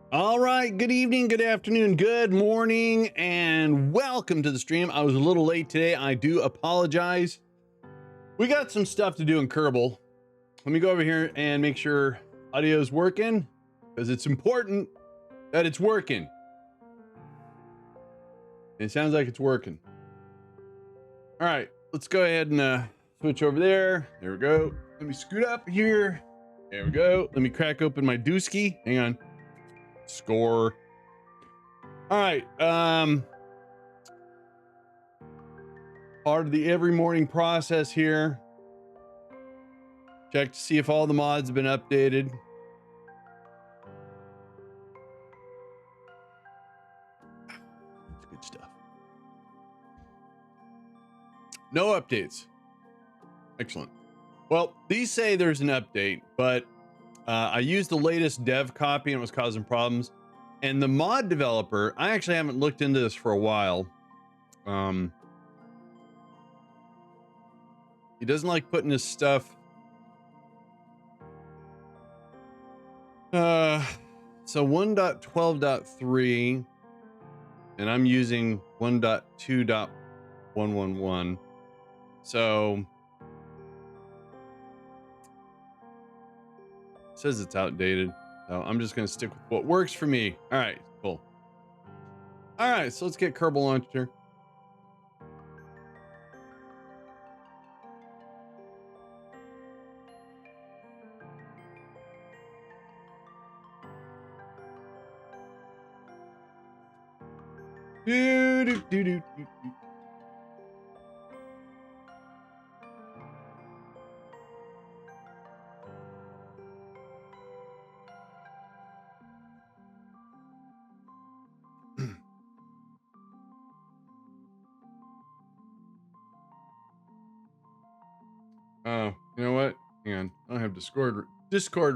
All right, good evening, good afternoon, good morning, and welcome to the stream. I was a little late today. I do apologize. We got some stuff to do in Kerbal. Let me go over here and make sure audio is working because it's important that it's working. It sounds like it's working. All right, let's go ahead and switch over there. There we go. Let me scoot up here. There we go. Let me crack open my dooski. Hang on. Score. All right. Part of the every morning process here. Check to see if all the mods have been updated. That's good stuff. No updates. Excellent. Well, these say there's an update, but I used the latest dev copy and it was causing problems. And the mod developer, I actually haven't looked into this for a while. He doesn't like putting his stuff. So 1.12.3, and I'm using 1.2.111. So it says it's outdated. So I'm just gonna stick with what works for me. All right, cool. All right, so let's get Kerbal launched here. Do, do, do, do, do, do. Oh, you know what? Hang on. I don't have Discord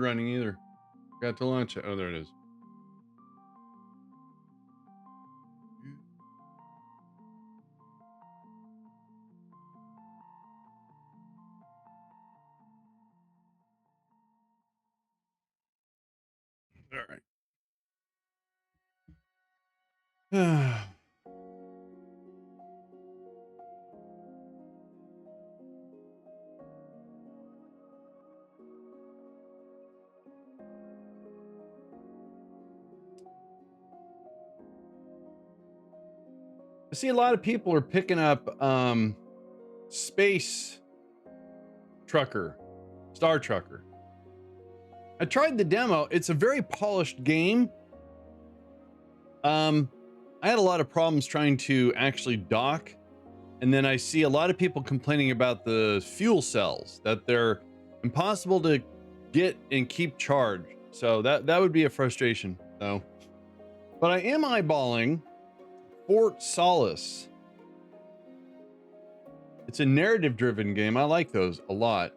running either. Got to launch it. Oh, there it is. All right. I see a lot of people are picking up Space Trucker, Star Trucker. I tried the demo. It's a very polished game. I had a lot of problems trying to actually dock, and then I see a lot of people complaining about the fuel cells, that they're impossible to get and keep charged. So that would be a frustration. So, but I am eyeballing Fort Solace. It's a narrative-driven game. I like those a lot.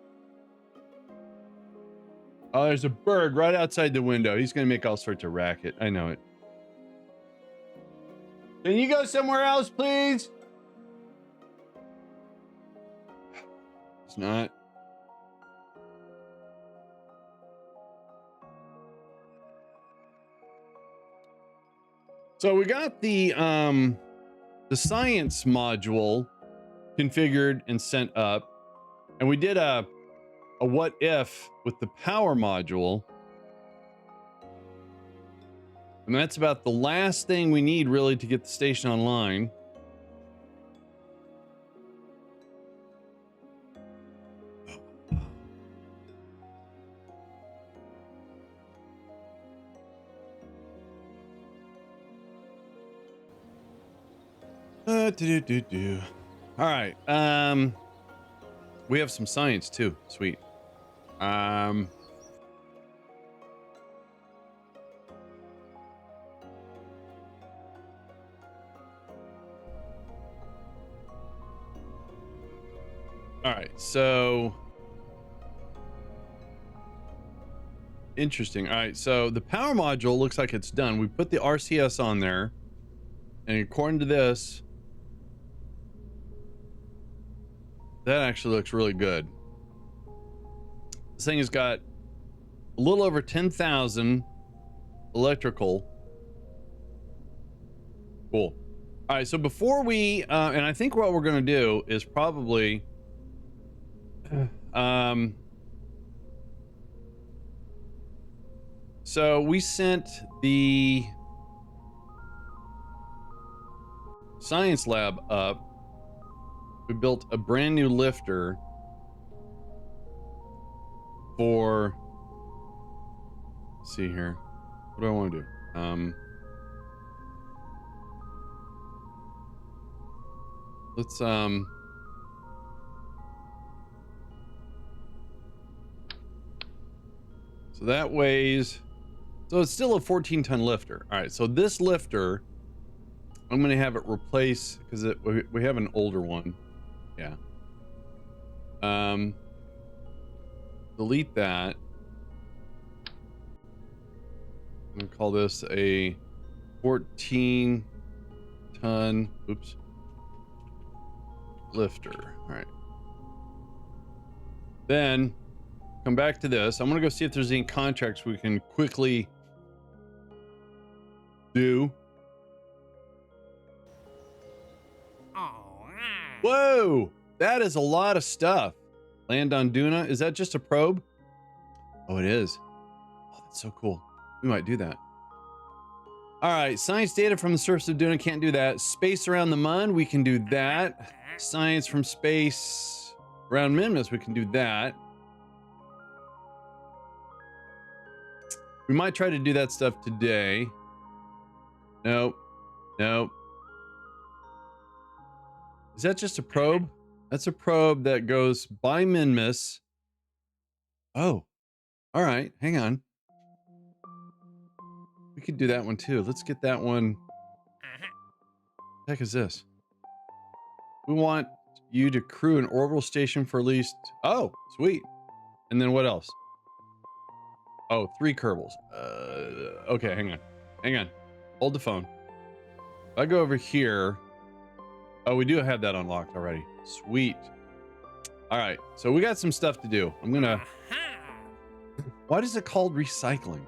Oh, there's a bird right outside the window. He's going to make all sorts of racket. I know it. Can you go somewhere else, please? It's not. So we got the science module configured and sent up, and we did a what if with the power module, and that's about the last thing we need really to get the station online. All right. We have some science too. Sweet. All right. So interesting. All right. So the power module looks like it's done. We put the RCS on there, and according to this, that actually looks really good. This thing has got a little over 10,000 electrical. Cool. All right, so before we and I think what we're gonna do is probably um so we sent the science lab up. We built a brand new lifter for, let's see here. What do I want to do? Let's so that weighs, so it's still a 14-ton lifter. All right, so this lifter, I'm gonna have it replace, because we have an older one. Yeah. Delete that. I'm gonna call this a 14-ton, oops, lifter. All right. Then come back to this. I'm gonna go see if there's any contracts we can quickly do. Whoa, that is a lot of stuff. Land on Duna. Is that just a probe? Oh, it is. Oh, that's so cool. We might do that. All right, science data from the surface of Duna, can't do that. Space around the Mun, we can do that. Science from space around Minmus, we can do that. We might try to do that stuff today. Nope. Nope. Is that just a probe? That's a probe that goes by Minmus. Oh, all right. Hang on. We could do that one too. Let's get that one. The heck is this? We want you to crew an orbital station for at least. Oh, sweet. And then what else? Oh, 3 Kerbals. Okay, hang on. Hang on. Hold the phone. If I go over here. Oh, we do have that unlocked already. Sweet. All right, so we got some stuff to do. I'm gonna. Why is it called recycling?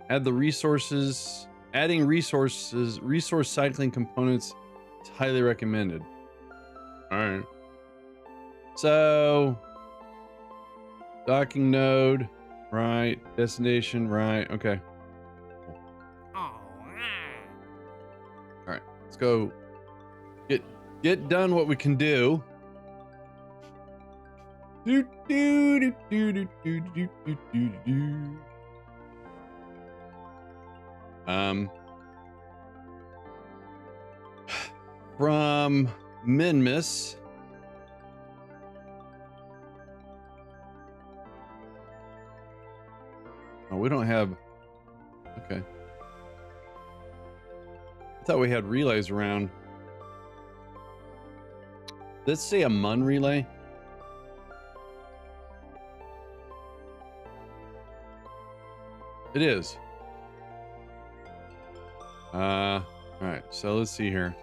Add the resources. Adding resource cycling components is highly recommended. All right. So, docking node, right? Destination, right? Okay. All right, let's go. Get done what we can do. Do do do do do do do do do do. From Minmus. Oh, we don't have. Okay. I thought we had relays around. Let's say a Mun relay. It is. All right, so let's see here.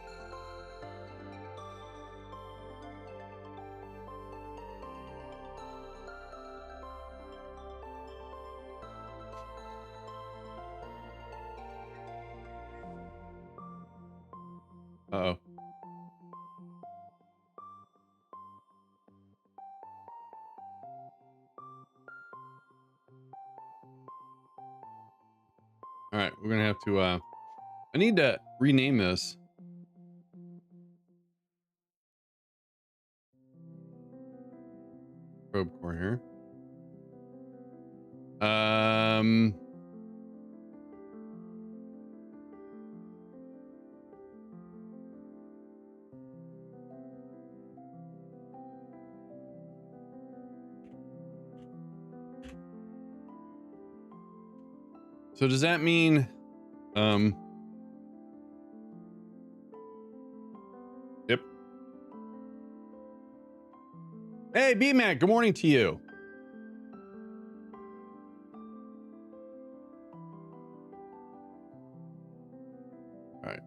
Uh-oh. All right, we're gonna have to, I need to rename this. Probe core here. So does that mean, yep. Hey, B-Mac, good morning to you. All right.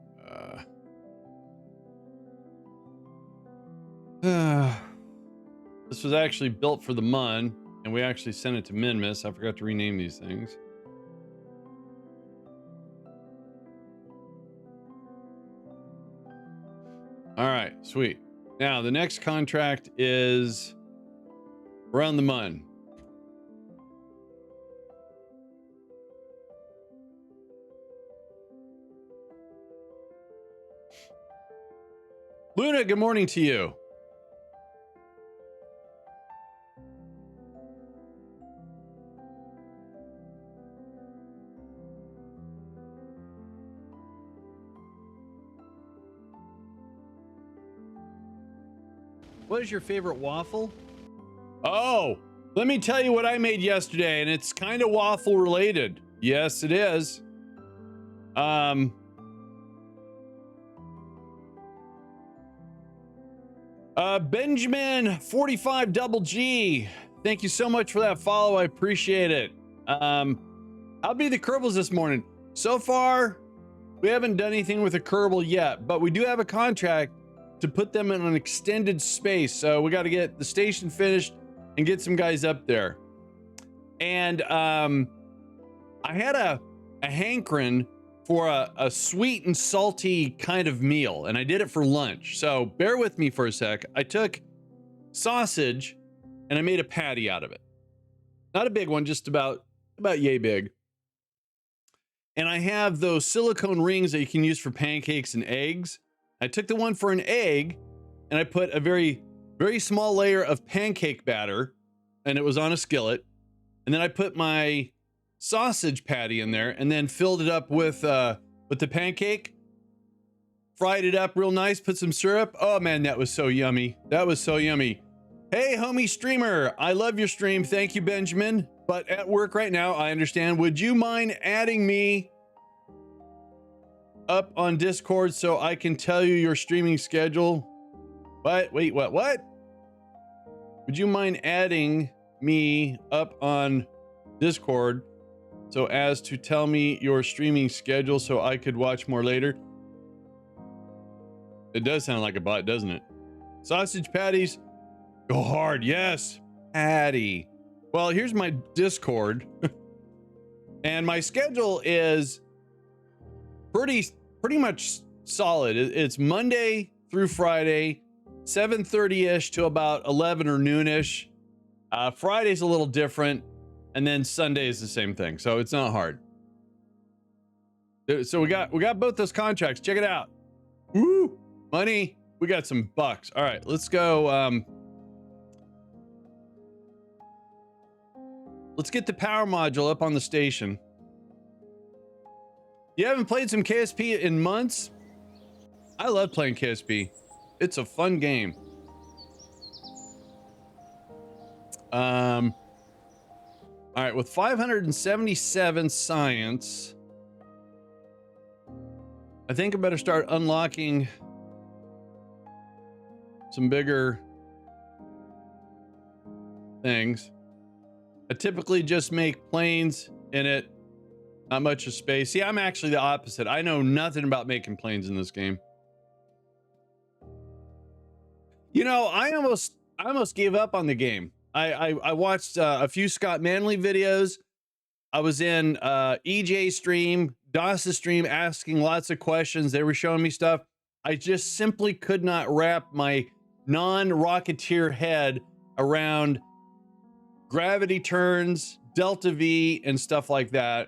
This was actually built for the Mun. And we actually sent it to Minmus. I forgot to rename these things. All right, sweet. Now the next contract is around the Mun. Luna, good morning to you. What is your favorite waffle? Oh, let me tell you what I made yesterday, and it's kind of waffle related. Yes, it is. Benjamin 45 double G. Thank you so much for that follow. I appreciate it. I'll be the Kerbals this morning. So far, we haven't done anything with a Kerbal yet, but we do have a contract to put them in an extended space. So we got to get the station finished and get some guys up there. And I had a hankering for a sweet and salty kind of meal, and I did it for lunch. So bear with me for a sec. I took sausage and I made a patty out of it. Not a big one, just about yay big. And I have those silicone rings that you can use for pancakes and eggs. I took the one for an egg and I put a very, very small layer of pancake batter, and it was on a skillet. And then I put my sausage patty in there and then filled it up with the pancake, fried it up real nice, put some syrup. Oh man, that was so yummy. That was so yummy. Hey, homie streamer, I love your stream. Thank you, Benjamin. But at work right now, I understand. Would you mind adding me up on Discord so I can tell you your streaming schedule? What? Wait, what? Would you mind adding me up on Discord so as to tell me your streaming schedule so I could watch more later? It does sound like a bot, doesn't it? Sausage patties, go hard. Yes, patty. Well, here's my Discord. And my schedule is pretty much solid. It's Monday through Friday, 7:30-ish to about 11 or noonish. Friday's a little different, and then Sunday is the same thing, so it's not hard. So we got both those contracts. Check it out. Woo! Money. We got some bucks. All right, let's go. Let's get the power module up on the station. You haven't played some KSP in months? I love playing KSP. It's a fun game. All right, with 577 science, I think I better start unlocking some bigger things. I typically just make planes in it, not much of space. See, I'm actually the opposite. I know nothing about making planes in this game. You know, I almost gave up on the game. I watched a few Scott Manley videos. I was in EJ stream, DOS's stream, asking lots of questions. They were showing me stuff. I just simply could not wrap my non-Rocketeer head around gravity turns, Delta V, and stuff like that.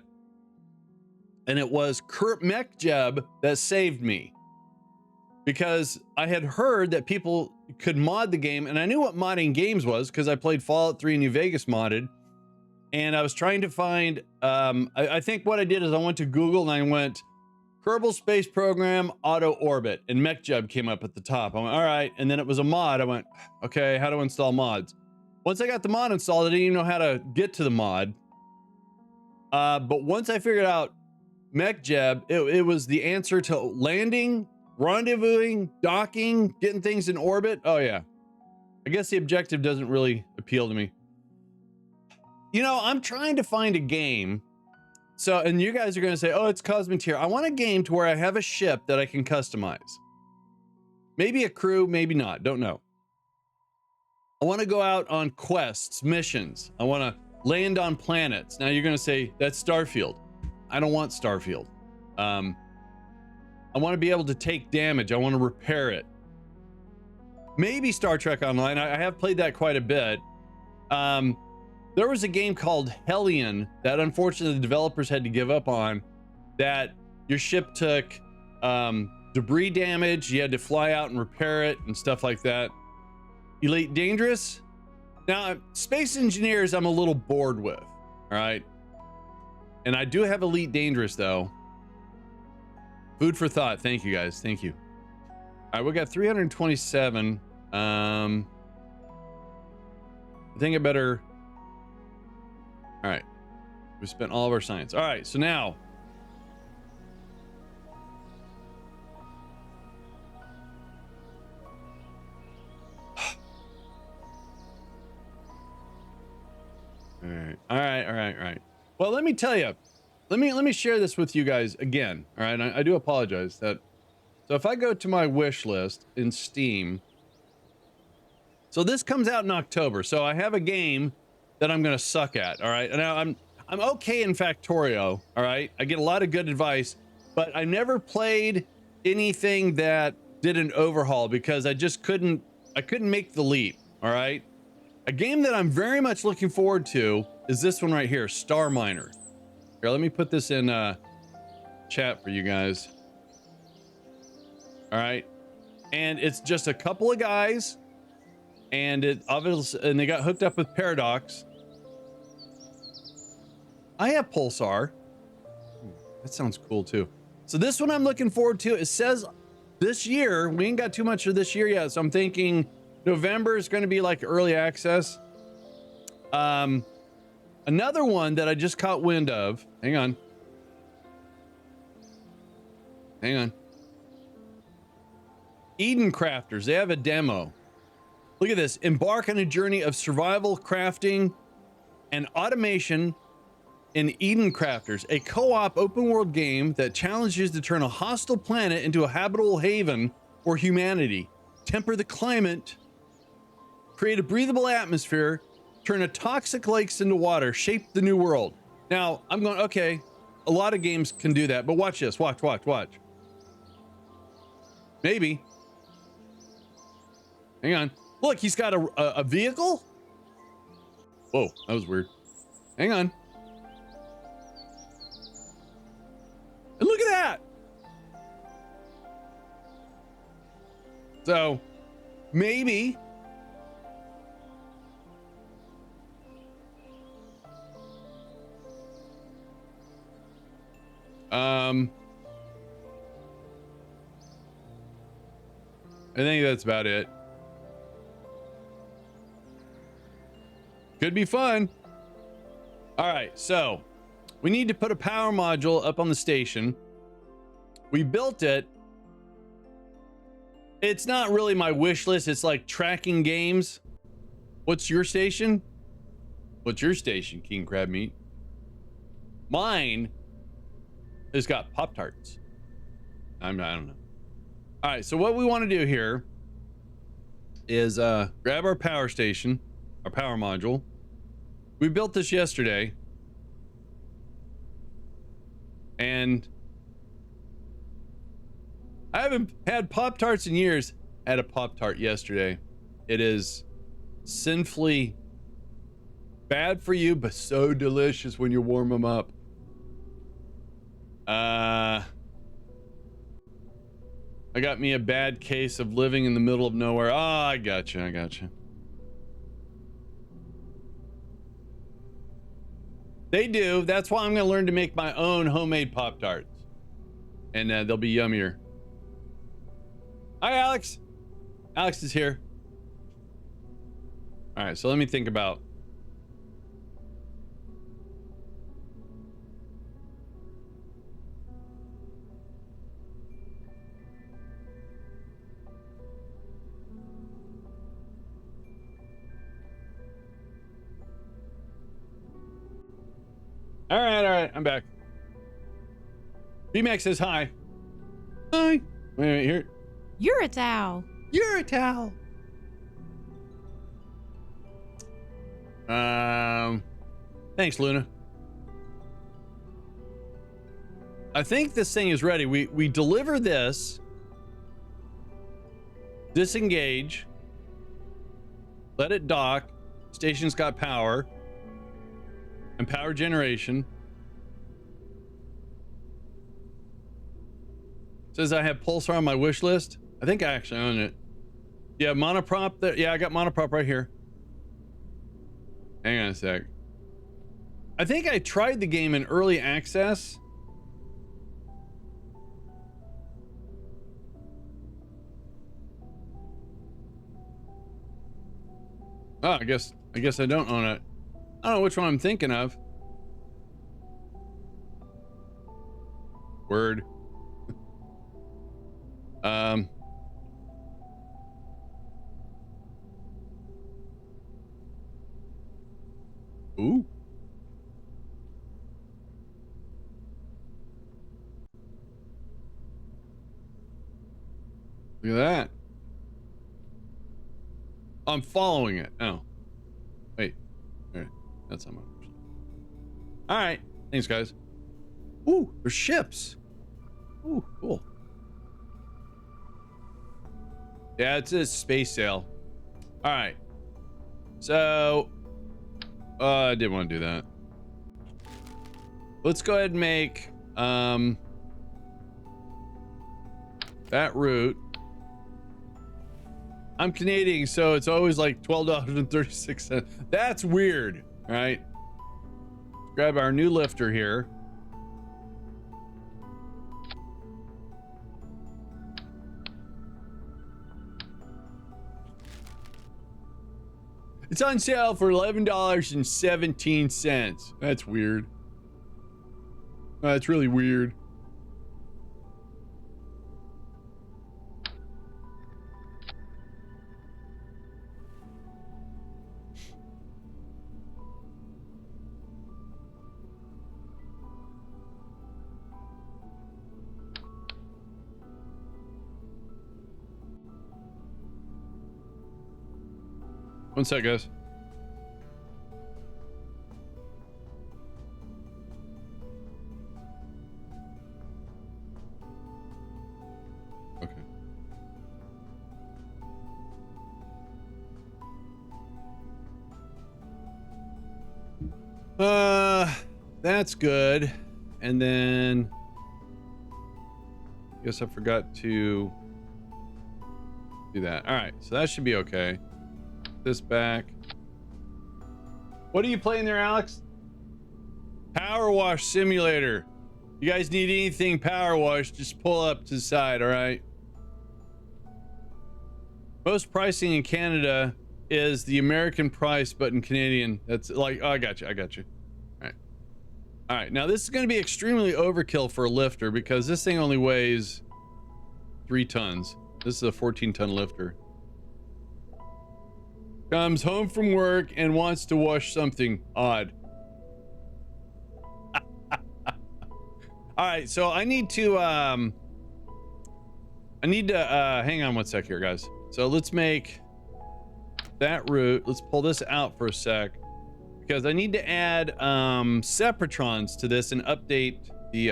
And it was Kurt Mekjeb that saved me, because I had heard that people could mod the game, and I knew what modding games was because I played Fallout 3 New Vegas modded, and I was trying to find, I think what I did is I went to Google and I went Kerbal Space Program Auto Orbit, and Mekjeb came up at the top. I went, all right, and then it was a mod. I went, okay, how to install mods? Once I got the mod installed, I didn't even know how to get to the mod. But once I figured out Mekjeb, it was the answer to landing, rendezvousing, docking, getting things in orbit. Oh yeah. I guess the objective doesn't really appeal to me. You know, I'm trying to find a game. So, and you guys are going to say, oh, it's Cosmontier. I want a game to where I have a ship that I can customize. Maybe a crew, maybe not. Don't know. I want to go out on quests, missions. I want to land on planets. Now you're going to say that's Starfield. I don't want Starfield. I want to be able to take damage. I want to repair it. Maybe Star Trek Online. I have played that quite a bit. There was a game called Hellion that unfortunately the developers had to give up on, that your ship took debris damage. You had to fly out and repair it and stuff like that. Elite Dangerous. Now, Space Engineers, I'm a little bored with. All right. And I do have Elite Dangerous, though. Food for thought. Thank you, guys. Thank you. All right, we got 327. I think I better. All right. We spent all of our science. All right, so now. All right. Well, let me tell you. Let me share this with you guys again. All right, I do apologize that. So if I go to my wish list in Steam, so this comes out in October. So I have a game that I'm gonna suck at. All right, and now I'm okay in Factorio. All right, I get a lot of good advice, but I never played anything that did an overhaul because I just couldn't make the leap. All right. A game that I'm very much looking forward to is this one right here, Star Miner. Here, let me put this in chat for you guys. All right, and it's just a couple of guys, and they got hooked up with Paradox. I have Pulsar. That sounds cool too. So this one I'm looking forward to. It says this year. We ain't got too much of this year yet, so I'm thinking November is going to be like early access. Another one that I just caught wind of. Hang on. Eden Crafters. They have a demo. Look at this. Embark on a journey of survival, crafting, and automation in Eden Crafters, a co-op open world game that challenges to turn a hostile planet into a habitable haven for humanity, temper the climate, create a breathable atmosphere, turn a toxic lakes into water, shape the new world. Now, I'm going, okay, a lot of games can do that, but watch this. Watch. Maybe. Hang on. Look, he's got a vehicle. Whoa, that was weird. Hang on. And look at that. So, maybe. I think that's about it. Could be fun. All right, so we need to put a power module up on the station. We built it. It's not really my wish list. It's like tracking games. What's your station? What's your station, King Crab Meat? Mine has got Pop-Tarts. I don't know. All right, so what we want to do here is grab our power station, our power module. We built this yesterday. And I haven't had Pop-Tarts in years. I had a Pop-Tart yesterday. It is sinfully bad for you, but so delicious when you warm them up. I got me a bad case of living in the middle of nowhere. Oh, I gotcha. They do. That's why I'm going to learn to make my own homemade Pop-Tarts. And they'll be yummier. Hi, Alex. Alex is here. All right, so let me think about. All right, I'm back. B-Max says hi. Hi. Wait, here. You're a towel. You're a towel. Thanks, Luna. I think this thing is ready. We deliver this, disengage, let it dock. Station's got power and power generation. Says I have Pulsar on my wish list. I think I actually own it. Yeah, monoprop there. Yeah, I got monoprop right here. Hang on a sec. I think I tried the game in early access. Oh, I guess I don't own it. I don't know which one I'm thinking of. Word. Ooh. Look at that. I'm following it. Oh. Wait. All right. That's not much. All right. Thanks, guys. Ooh, there's ships. Ooh, cool. Yeah, it's a space sail. All right. So, I didn't want to do that. Let's go ahead and make that route. I'm Canadian, so it's always like $12.36. That's weird. All right. Let's grab our new lifter here. It's on sale for $11.17. That's weird. That's really weird. One sec, guys. Okay. That's good. And then I guess I forgot to do that. All right, so that should be okay. This back. What are you playing there, Alex? Power Wash Simulator. You guys need anything power wash, just pull up to the side, all right? Most pricing in Canada is the American price, but in Canadian, that's like, oh, I got you. All right. All right, now this is going to be extremely overkill for a lifter because this thing only weighs 3 tons. This is a 14-ton lifter. Comes home from work and wants to wash something odd. All right, so I need to hang on one sec here, guys. So let's make that route. Let's pull this out for a sec because I need to add Separatrons to this and update the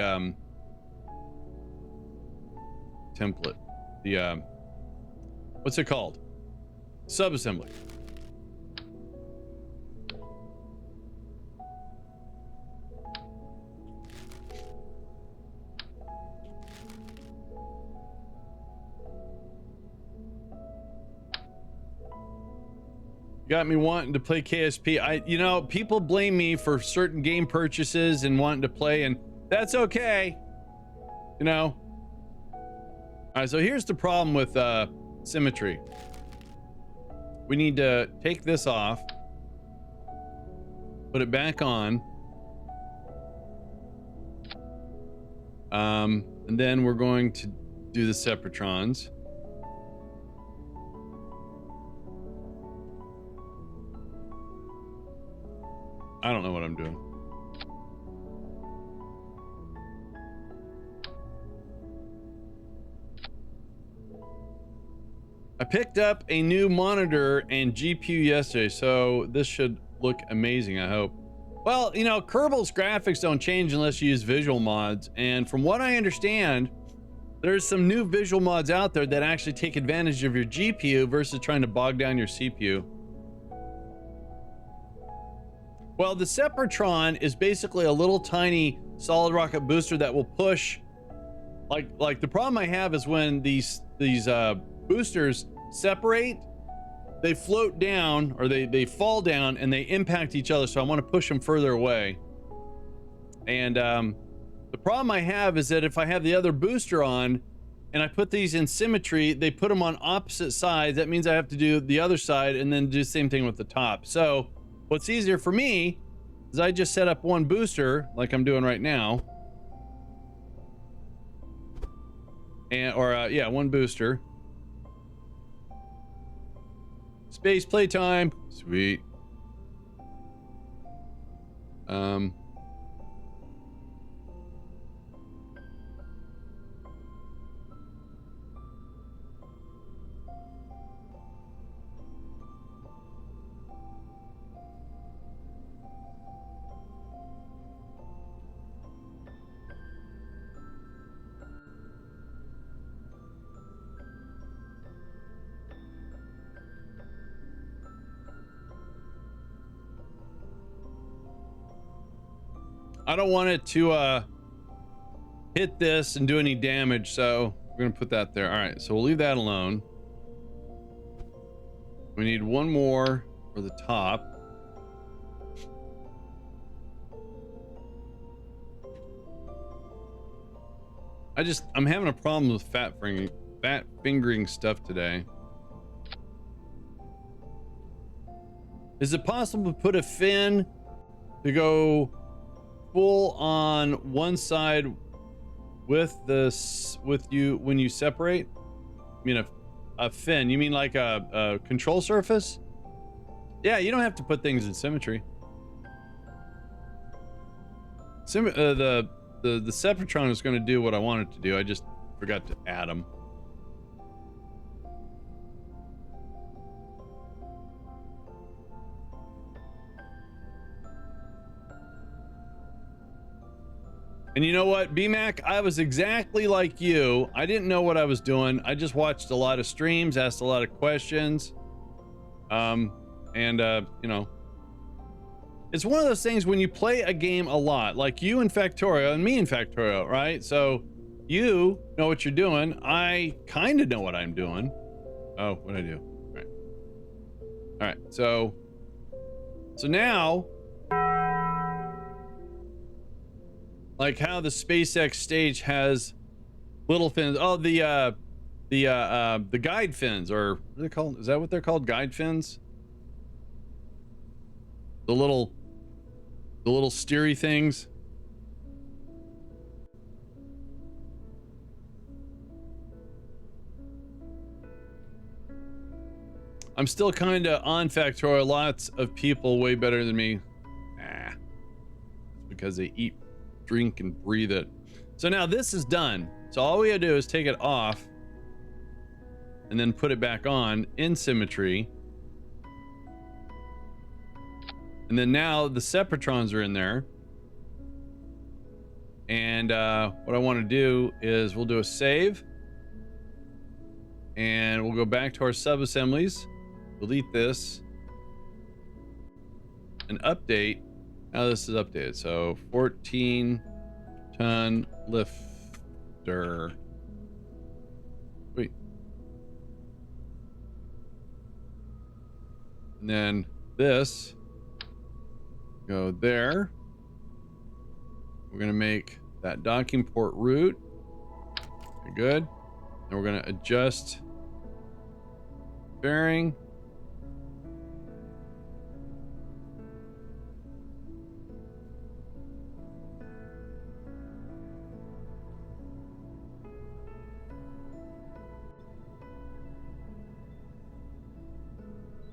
template. The what's it called? Subassembly. Got me wanting to play KSP. You know, people blame me for certain game purchases and wanting to play, and that's okay. You know. All right, so here's the problem with symmetry. We need to take this off, put it back on, and then we're going to do the Separatrons. I don't know what I'm doing. I picked up a new monitor and GPU yesterday, so this should look amazing, I hope. Well, you know, Kerbin's graphics don't change unless you use visual mods. And from what I understand, there's some new visual mods out there that actually take advantage of your GPU versus trying to bog down your CPU. Well, the Sepratron is basically a little tiny solid rocket booster that will push. Like the problem I have is when these boosters separate, they float down, or they fall down and they impact each other. So I want to push them further away. And the problem I have is that if I have the other booster on and I put these in symmetry, they put them on opposite sides. That means I have to do the other side and then do the same thing with the top. So what's easier for me is I just set up one booster like I'm doing right now. And, yeah, one booster. Space playtime. Sweet. I don't want it to hit this and do any damage, so we're gonna put that there. All right, so we'll leave that alone. We need one more for the top. I'm having a problem with fat fingering stuff today. Is it possible to put a fin to go full on one side with this when you separate? I mean a fin, you mean like a control surface? Yeah, you don't have to put things in symmetry. The Sepratron is going to do what I want it to do. I just forgot to add them. And you know what, BMAC, I was exactly like you. I didn't know what I was doing. I just watched a lot of streams, asked a lot of questions. You know, it's one of those things when you play a game a lot, like you in Factorio and me in Factorio, right? So you know what you're doing. I kind of know what I'm doing. Oh, what I do? All right. All right. So now, like how the SpaceX stage has little fins. Oh, the guide fins, or what are they called? Is that what they're called? Guide fins? The little steery things. I'm still kind of on Factorio. Lots of people way better than me. It's because they eat, drink, and breathe it. So now this is done. So all we gotta do is take it off and then put it back on in symmetry. And then now the Sepratrons are in there. And what I want to do is we'll do a save. And we'll go back to our sub-assemblies. Delete this. And update. Now this is updated. So 14-ton lifter. Wait. And then this. Go there. We're going to make that docking port root. Very good. And we're going to adjust bearing.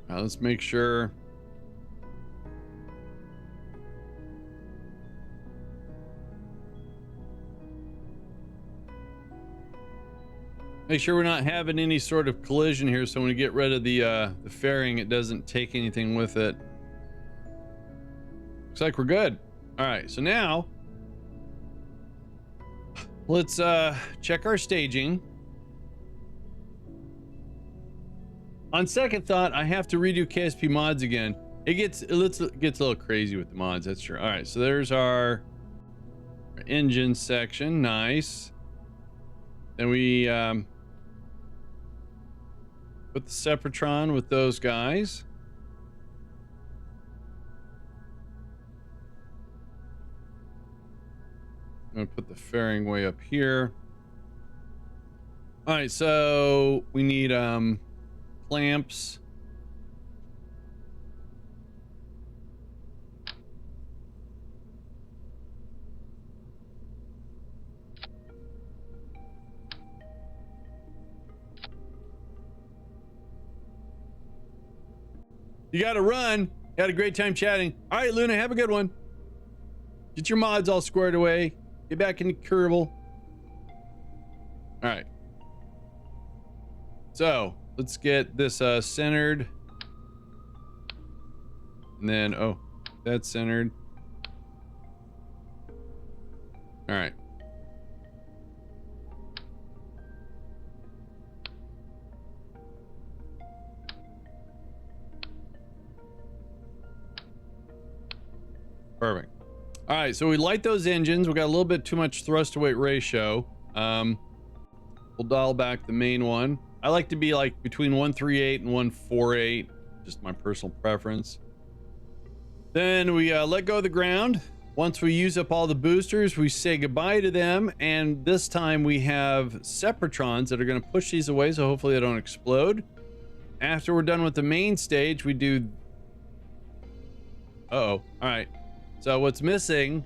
Now let's make sure. Make sure we're not having any sort of collision here, so when we get rid of the fairing, it doesn't take anything with it. Looks like we're good. All right, so now let's check our staging. On second thought, I have to redo KSP mods again. It gets a little crazy with the mods, that's true. All right, so there's our engine section. Nice. Then we put the Sepratron with those guys. I'm gonna put the fairing way up here. All right, so we need clamps. You gotta run. Had a great time chatting. All right, Luna, have a good one. Get your mods all squared away. Get back into Kerbal. All right. So let's get this centered. And then, oh, that's centered. All right. Perfect. All right, so we light those engines. We got a little bit too much thrust to weight ratio. We'll dial back the main one. I like to be like between 138 and 148, just my personal preference. Then we let go of the ground. Once we use up all the boosters, we say goodbye to them. And this time we have Sepratrons that are going to push these away, so hopefully they don't explode. After we're done with the main stage, we do... Uh-oh. All right. So what's missing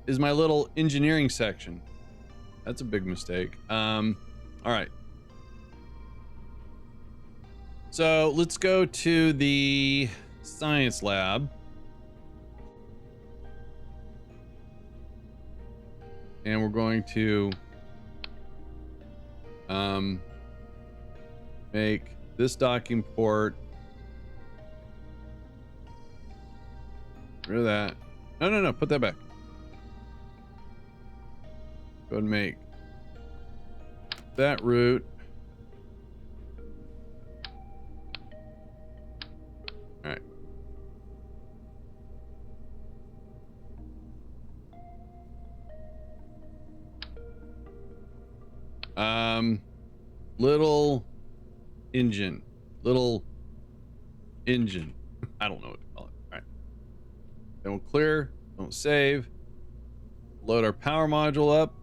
is my little engineering section. That's a big mistake. All right. So let's go to the science lab. And we're going to make this docking port. Rid of that. No, put that back. Go ahead and make that route. All right. Little engine. I don't know what to call it. All right. Then we'll clear. Don't save. Load our power module up.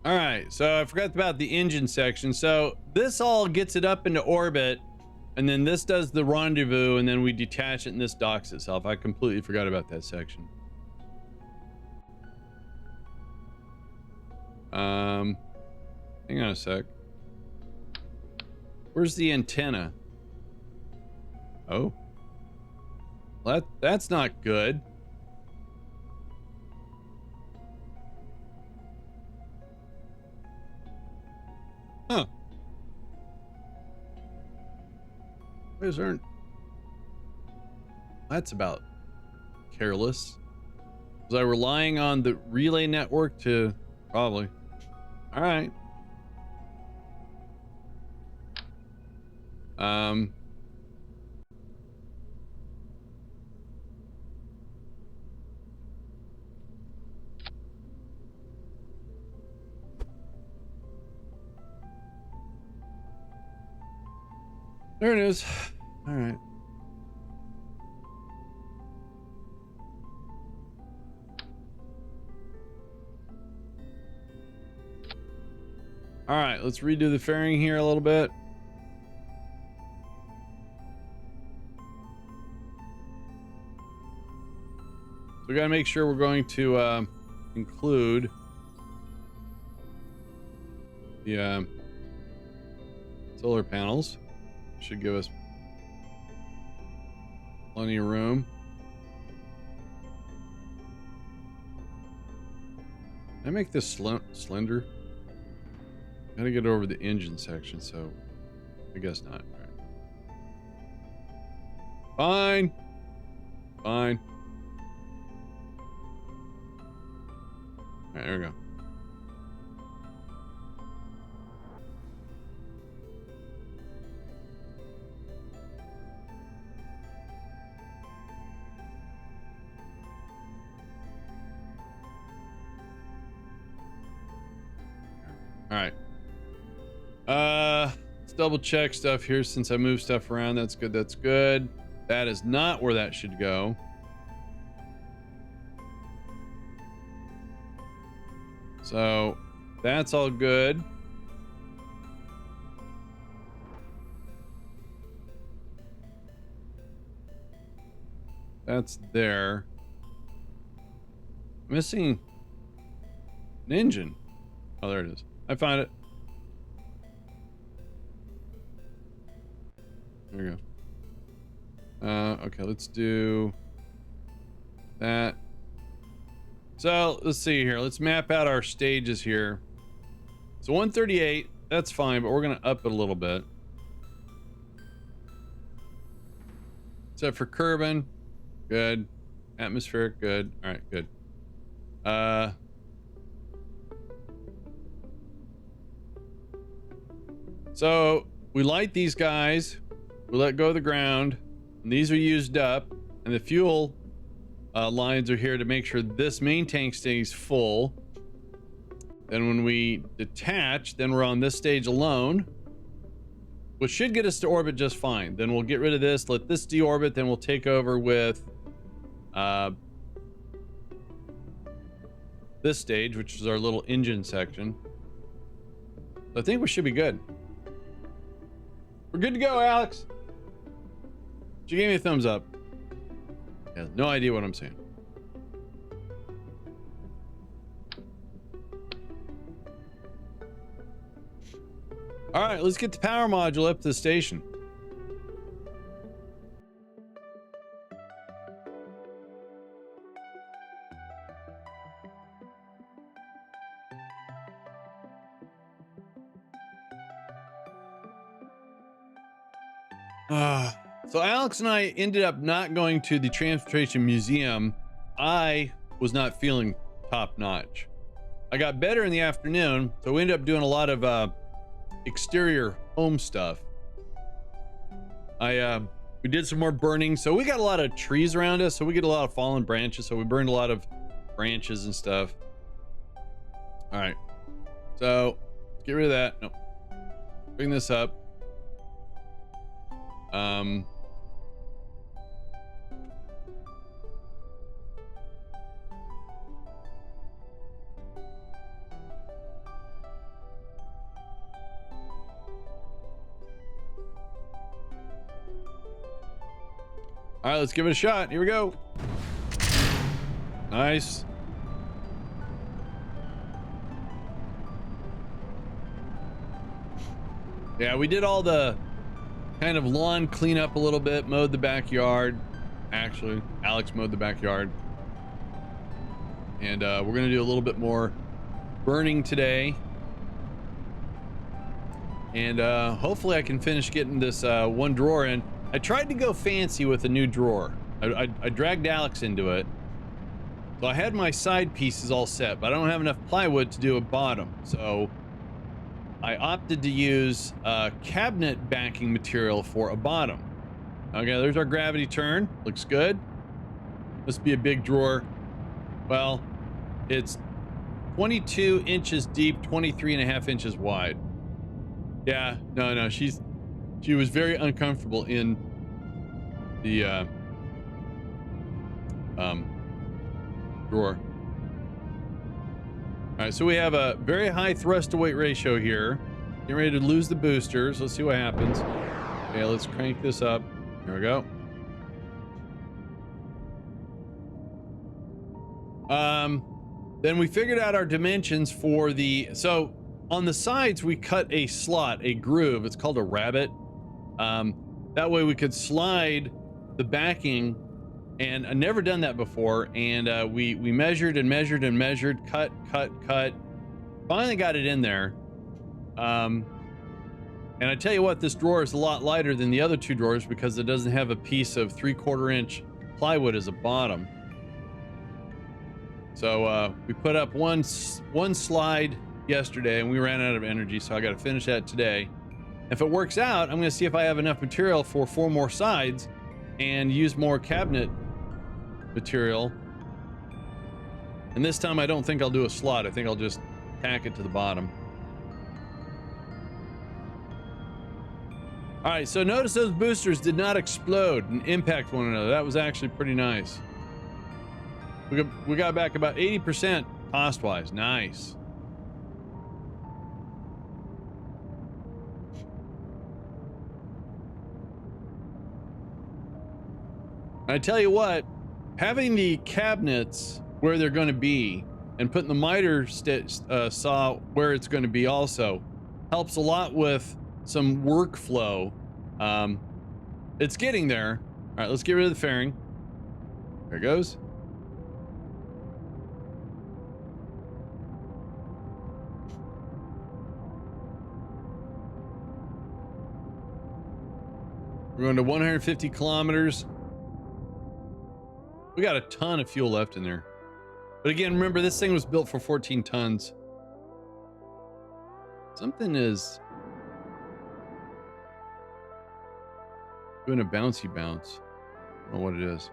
All right, so I forgot about the engine section. So this all gets it up into orbit, and then this does the rendezvous, and then we detach it and this docks itself. I completely forgot about that section. Hang on a sec. Where's the antenna? Oh. That's not good. Huh. Where's there? That's about careless. Was I relying on the relay network to... Probably. All right. There it is. All right. All right, let's redo the fairing here a little bit. So we got to make sure we're going to include the solar panels. Should give us plenty of room. Can I make this slender? Gotta get over the engine section, so I guess not. All right. Fine. Fine. All right, there we go. All right. Let's double check stuff here since I moved stuff around. That's good. That's good. That is not where that should go. So that's all good. That's there. Missing an engine. Oh, there it is. I found it. There we go. Okay, let's do that. So let's see here. Let's map out our stages here. So 138, that's fine, but we're gonna up it a little bit. Except for Kerbin, good. Atmospheric, good. All right, good. So we light these guys, we let go of the ground, and these are used up, and the fuel lines are here to make sure this main tank stays full. Then when we detach, then we're on this stage alone, which should get us to orbit just fine. Then we'll get rid of this, let this deorbit, then we'll take over with this stage, which is our little engine section. I think we should be good. We're good to go, Alex. She gave me a thumbs up. She has no idea what I'm saying. All right, let's get the power module up to the station. So Alex and I ended up not going to the Transportation Museum. I was not feeling top notch. I got better in the afternoon, so we ended up doing a lot of exterior home stuff. We did some more burning, so we got a lot of trees around us, so we get a lot of fallen branches, so we burned a lot of branches and stuff. All right, so let's get rid of that. Nope. Bring this up. All right, let's give it a shot. Here we go. Nice. Yeah, we did all the kind of lawn cleanup a little bit, mowed the backyard. Actually, Alex mowed the backyard. And we're gonna do a little bit more burning today. And hopefully I can finish getting this one drawer in. I tried to go fancy with a new drawer. I dragged Alex into it. So I had my side pieces all set, but I don't have enough plywood to do a bottom. So I opted to use cabinet backing material for a bottom. Okay, there's our gravity turn. Looks good. Must be a big drawer. Well, it's 22 inches deep, 23 and a half inches wide. Yeah, no, she's She was very uncomfortable in the drawer. All right, so we have a very high thrust to weight ratio here. Getting ready to lose the boosters. Let's see what happens. Okay, let's crank this up. There we go. Then we figured out our dimensions for the, so on the sides we cut a slot, a groove. It's called a rabbet. That way we could slide the backing, and I've never done that before. And we measured and measured and measured, cut. Finally got it in there. And I tell you what, this drawer is a lot lighter than the other two drawers because it doesn't have a piece of 3/4 inch plywood as a bottom. So we put up one slide yesterday and we ran out of energy, so I got to finish that today. If it works out, I'm going to see if I have enough material for 4 more sides and use more cabinet material. And this time I don't think I'll do a slot. I think I'll just tack it to the bottom. All right, so notice those boosters did not explode and impact one another. That was actually pretty nice. We got back about 80% cost-wise. Nice. I tell you what, having the cabinets where they're going to be and putting the miter saw where it's going to be also helps a lot with some workflow. It's getting there. All right, let's get rid of the fairing. There it goes. We're going to 150 kilometers. We got a ton of fuel left in there. But again, remember, this thing was built for 14 tons. Something is doing a bouncy bounce. I don't know what it is.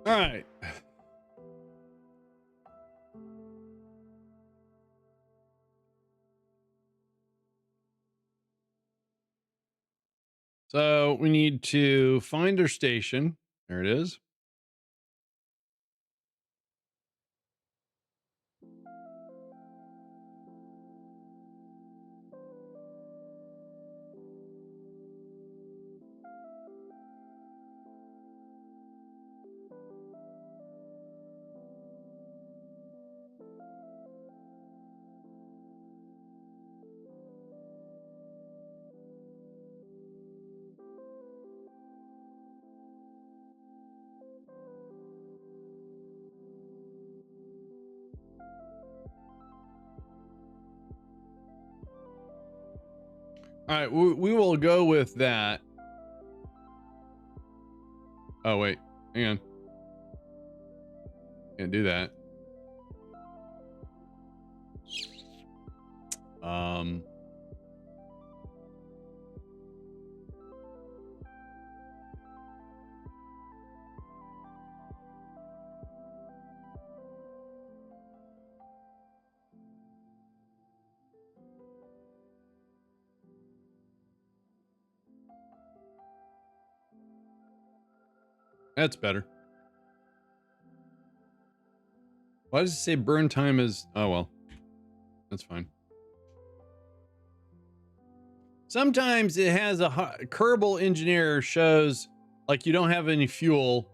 All right. So we need to find our station. There it is. All right, we will go with that. Oh, wait, hang on. Can't do that. That's better. Why does it say burn time is... Oh, well. That's fine. Sometimes it has a... Kerbal engineer shows like you don't have any fuel,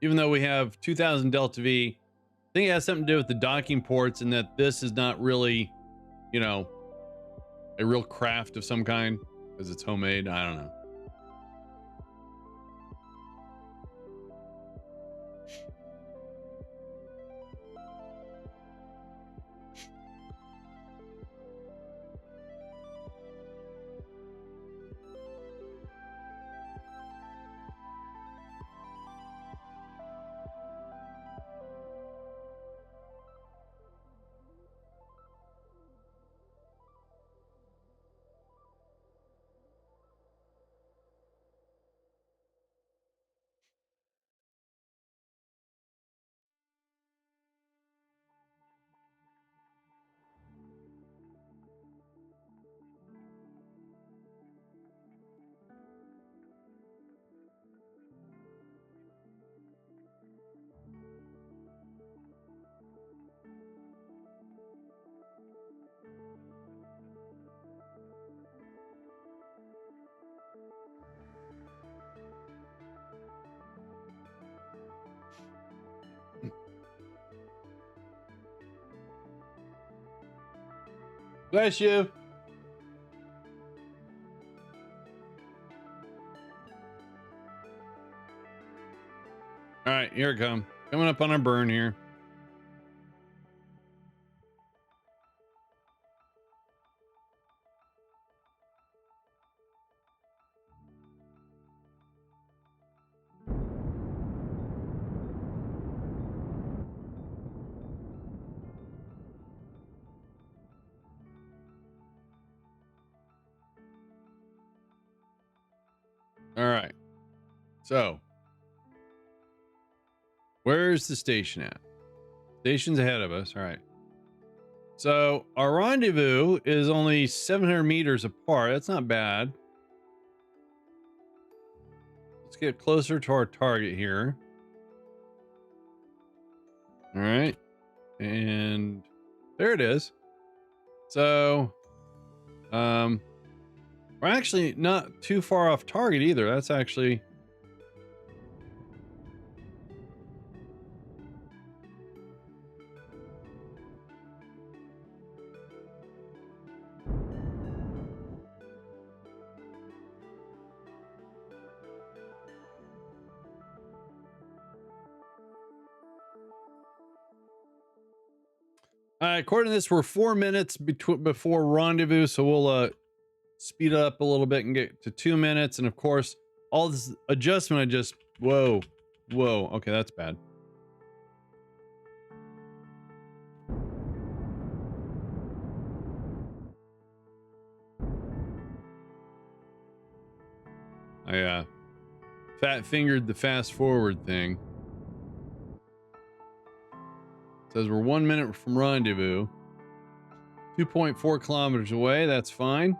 even though we have 2000 Delta V. I think it has something to do with the docking ports and that this is not really, you know, a real craft of some kind because it's homemade. I don't know. Bless you. All right, here it comes. Coming up on our burn here. All right. So, where's the station at? Station's ahead of us. All right. So, our rendezvous is only 700 meters apart. That's not bad. Let's get closer to our target here. All right. And there it is. So, we're actually not too far off target either. That's actually... according to this, we're 4 minutes before rendezvous, so we'll speed it up a little bit and get to 2 minutes. And of course, all this adjustment I just... Whoa. Whoa. Okay, that's bad. I fat fingered the fast forward thing. Says we're 1 minute from rendezvous. 2.4 kilometers away. That's fine.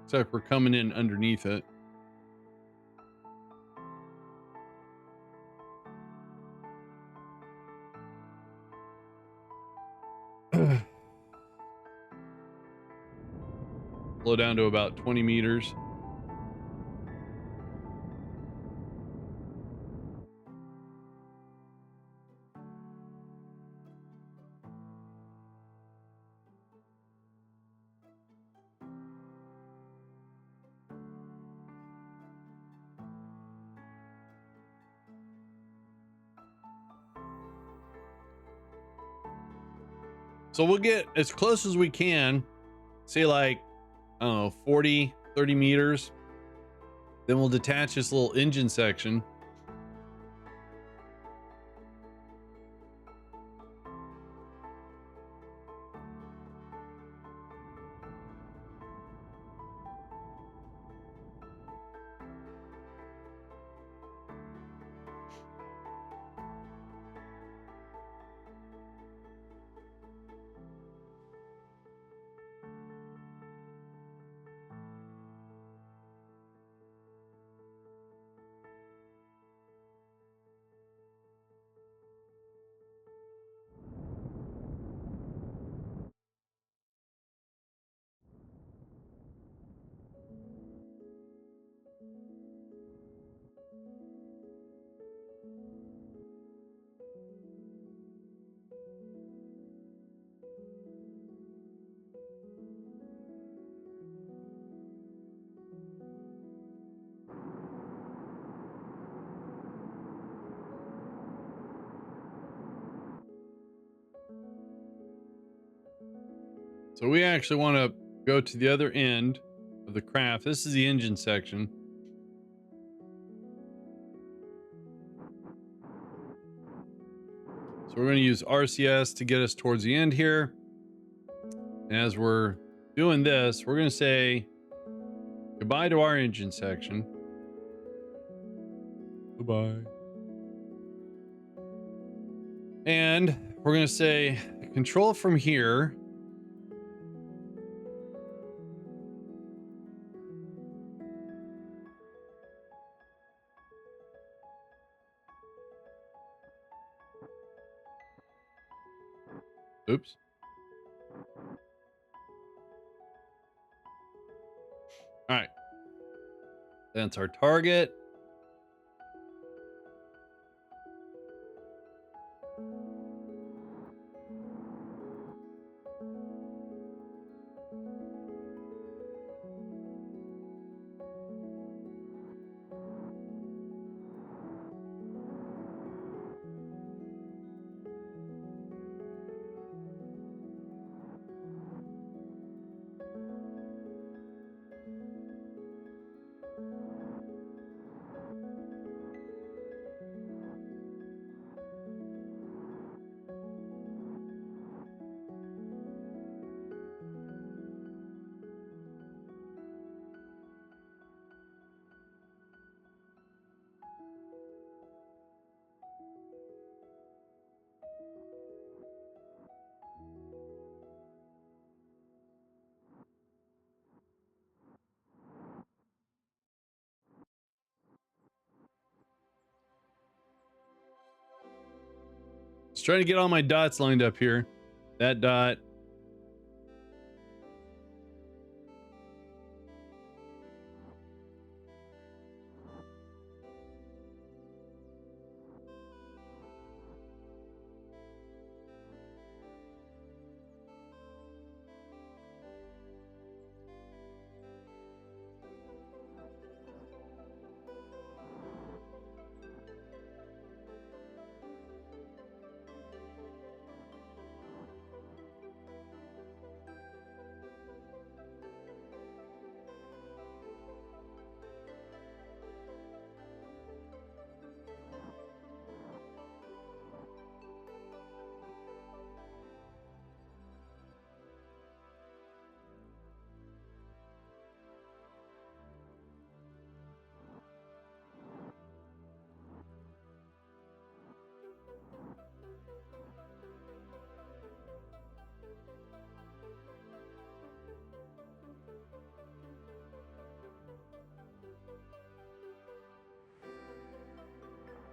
Looks like we're coming in underneath it. Slow down to about 20 meters. So we'll get as close as we can, say like, I don't know, 40, 30 meters. Then we'll detach this little engine section. So we actually want to go to the other end of the craft. This is the engine section. So we're going to use RCS to get us towards the end here. And as we're doing this, we're going to say goodbye to our engine section. Goodbye. And we're going to say control from here. Oops. All right. That's our target. Just trying to get all my dots lined up here. That dot.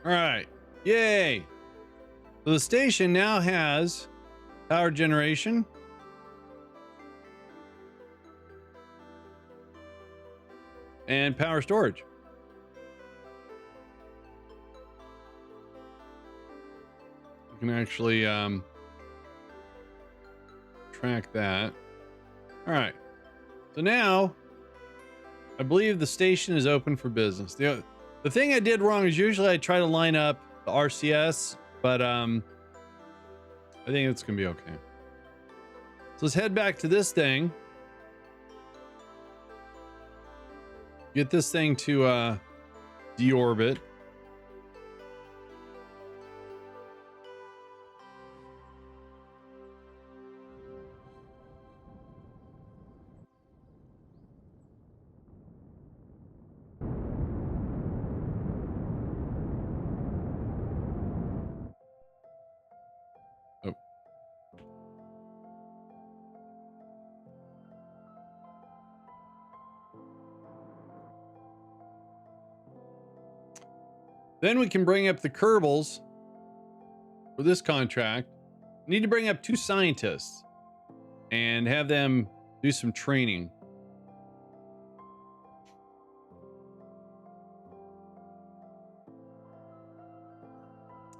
All right. Yay. So the station now has power generation. And power storage. You can actually track that. All right. So now I believe the station is open for business. The thing I did wrong is usually I try to line up the RCS, but I think it's gonna be okay. So let's head back to this thing. Get this thing to deorbit. Oh. Then we can bring up the Kerbals for this contract. We need to bring up 2 scientists and have them do some training.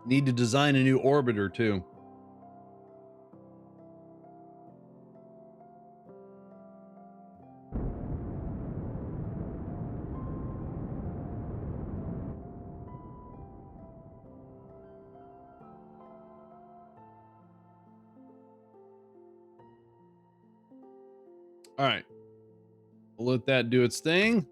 Need to design a new orbiter too. All right. We'll let that do its thing.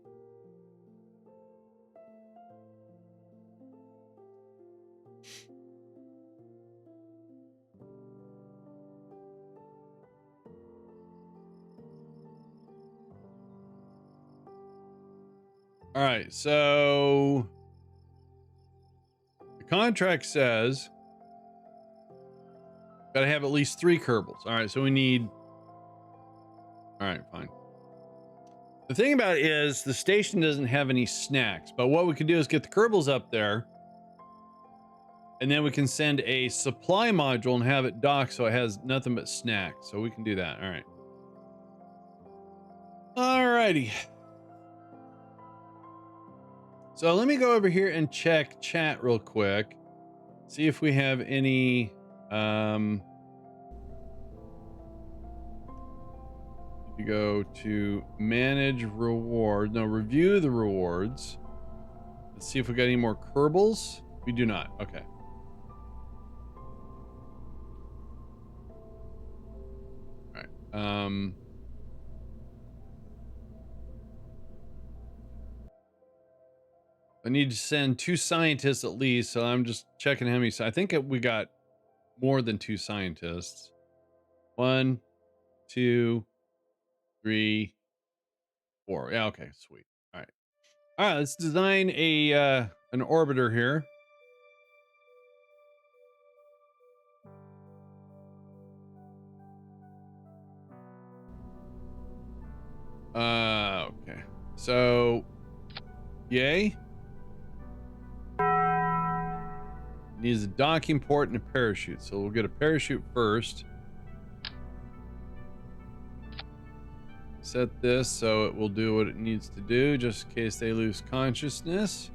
All right, so the contract says gotta have at least 3 Kerbals. All right, so we need. All right, fine. The thing about it is the station doesn't have any snacks, but what we can do is get the Kerbals up there, and then we can send a supply module and have it dock so it has nothing but snacks. So we can do that. All right. All righty. So let me go over here and check chat real quick. See if we have any to go to manage reward. No, review the rewards. Let's see if we got any more Kerbals. We do not. Okay. All right. I need to send 2 scientists at least, so I'm just checking how many. I think we got more than 2 scientists. 1, 2, 3, 4. Yeah, okay, sweet. All right. All right, let's design a an orbiter here. Okay. So, yay. Needs a docking port and a parachute. So we'll get a parachute first. Set this so it will do what it needs to do just in case they lose consciousness.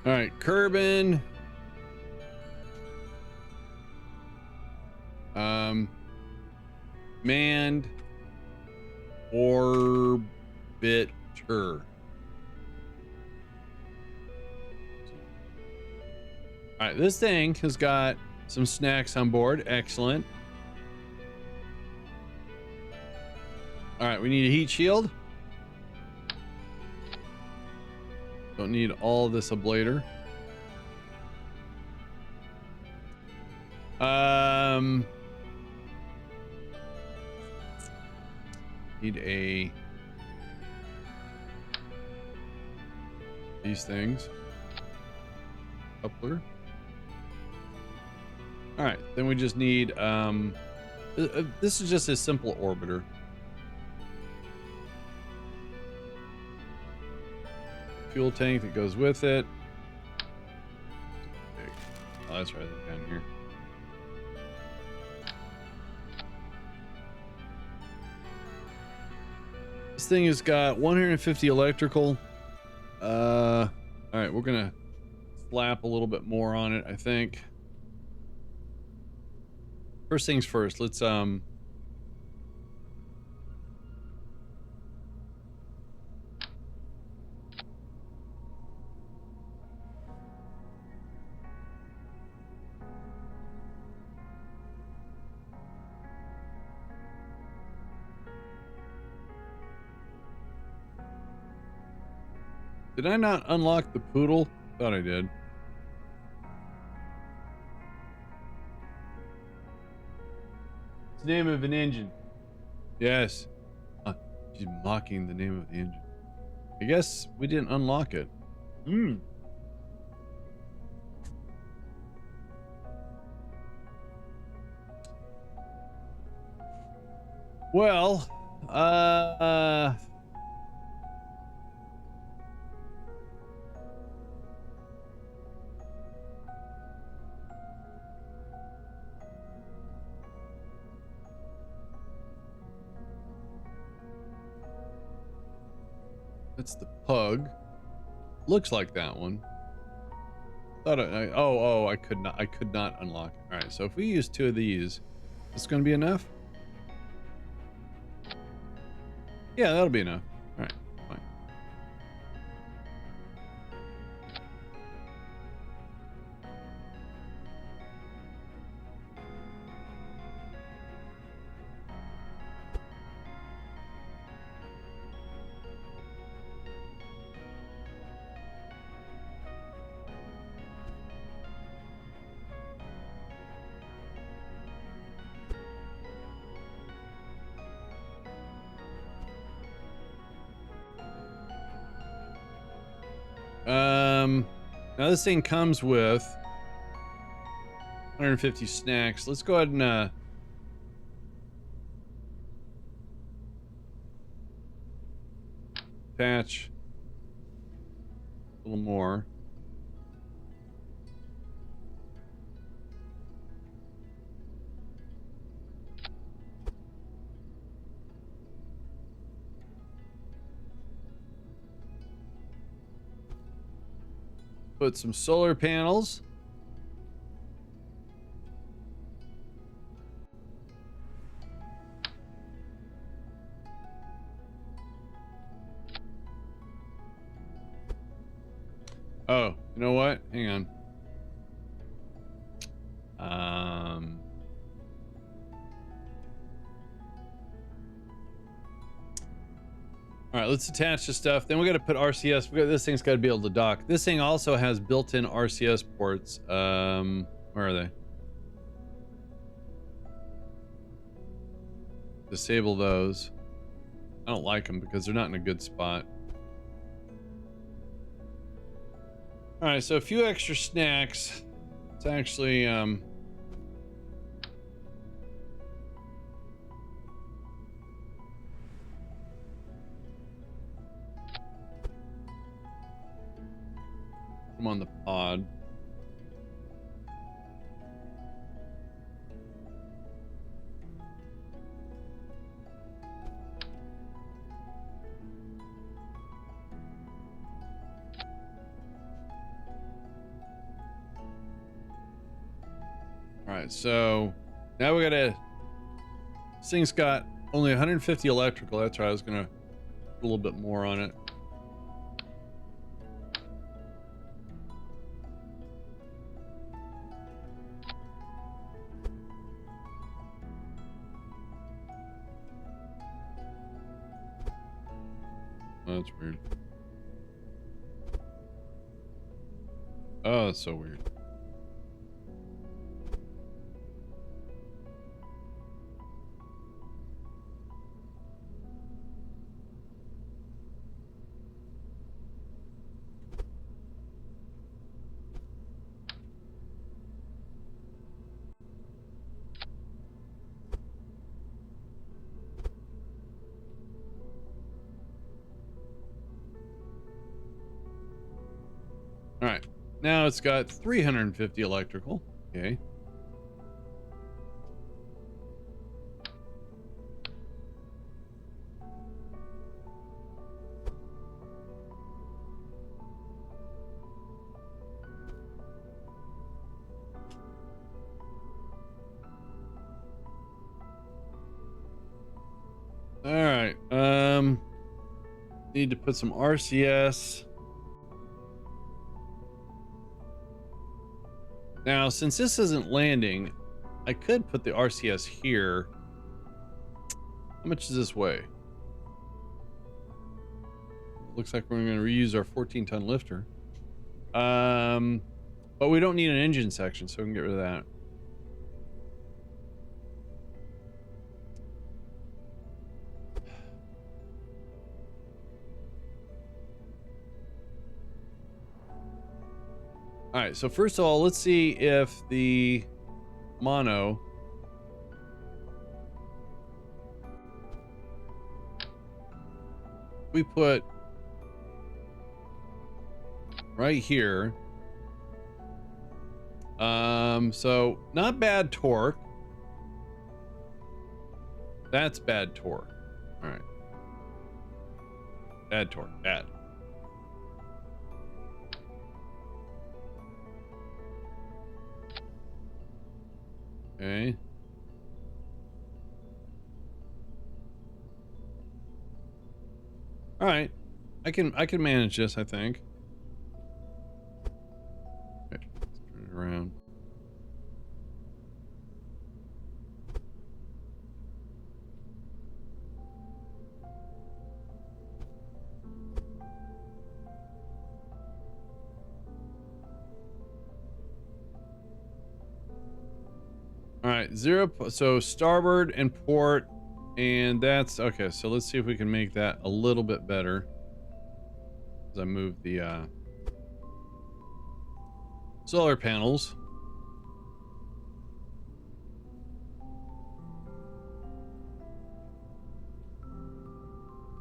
All right, Kerbin. Manned orbiter. All right, this thing has got some snacks on board. Excellent. All right, we need a heat shield. Don't need all this ablator. Need these things. Coupler. All right, then we just need this is just a simple orbiter. Fuel tank that goes with it. Oh, that's right, down here. This thing has got 150 electrical. All right, we're gonna slap a little bit more on it, I think. First things first, let's did I not unlock the poodle? Thought I did. It's the name of an engine. Yes. She's mocking the name of the engine. I guess we didn't unlock it. Hmm. Well, that's the pug. Looks like that one. Thought I could not unlock it. All right, so if we use 2 of these, it's going to be enough. Yeah, that'll be enough. All right, fine. Now this thing comes with 150 snacks. Let's go ahead and patch a little more. Put some solar panels. Oh, you know what? Hang on. All right, let's attach the stuff. Then we got to put RCS. This thing's got to be able to dock. This thing also has built-in RCS ports. Where are they? Disable those. I don't like them because they're not in a good spot. All right, so a few extra snacks. It's actually I'm on the pod. All right, so now we gotta. This thing's got only 150 electrical. That's right. I was gonna put a little bit more on it. Oh, that's weird. Oh, that's so weird. All right, now it's got 350 electrical. Okay. All right. Need to put some RCS. Now, since this isn't landing, I could put the RCS here. How much does this weigh? Looks like we're going to reuse our 14-ton lifter. But we don't need an engine section, so we can get rid of that. All right, so first of all, let's see if the mono we put right here. So not bad torque. That's bad torque. All right. Bad torque, bad. Okay. All right. I can manage this, I think. Okay, let's turn it around. All right, so starboard and port, and that's okay. So let's see if we can make that a little bit better. As I move the solar panels.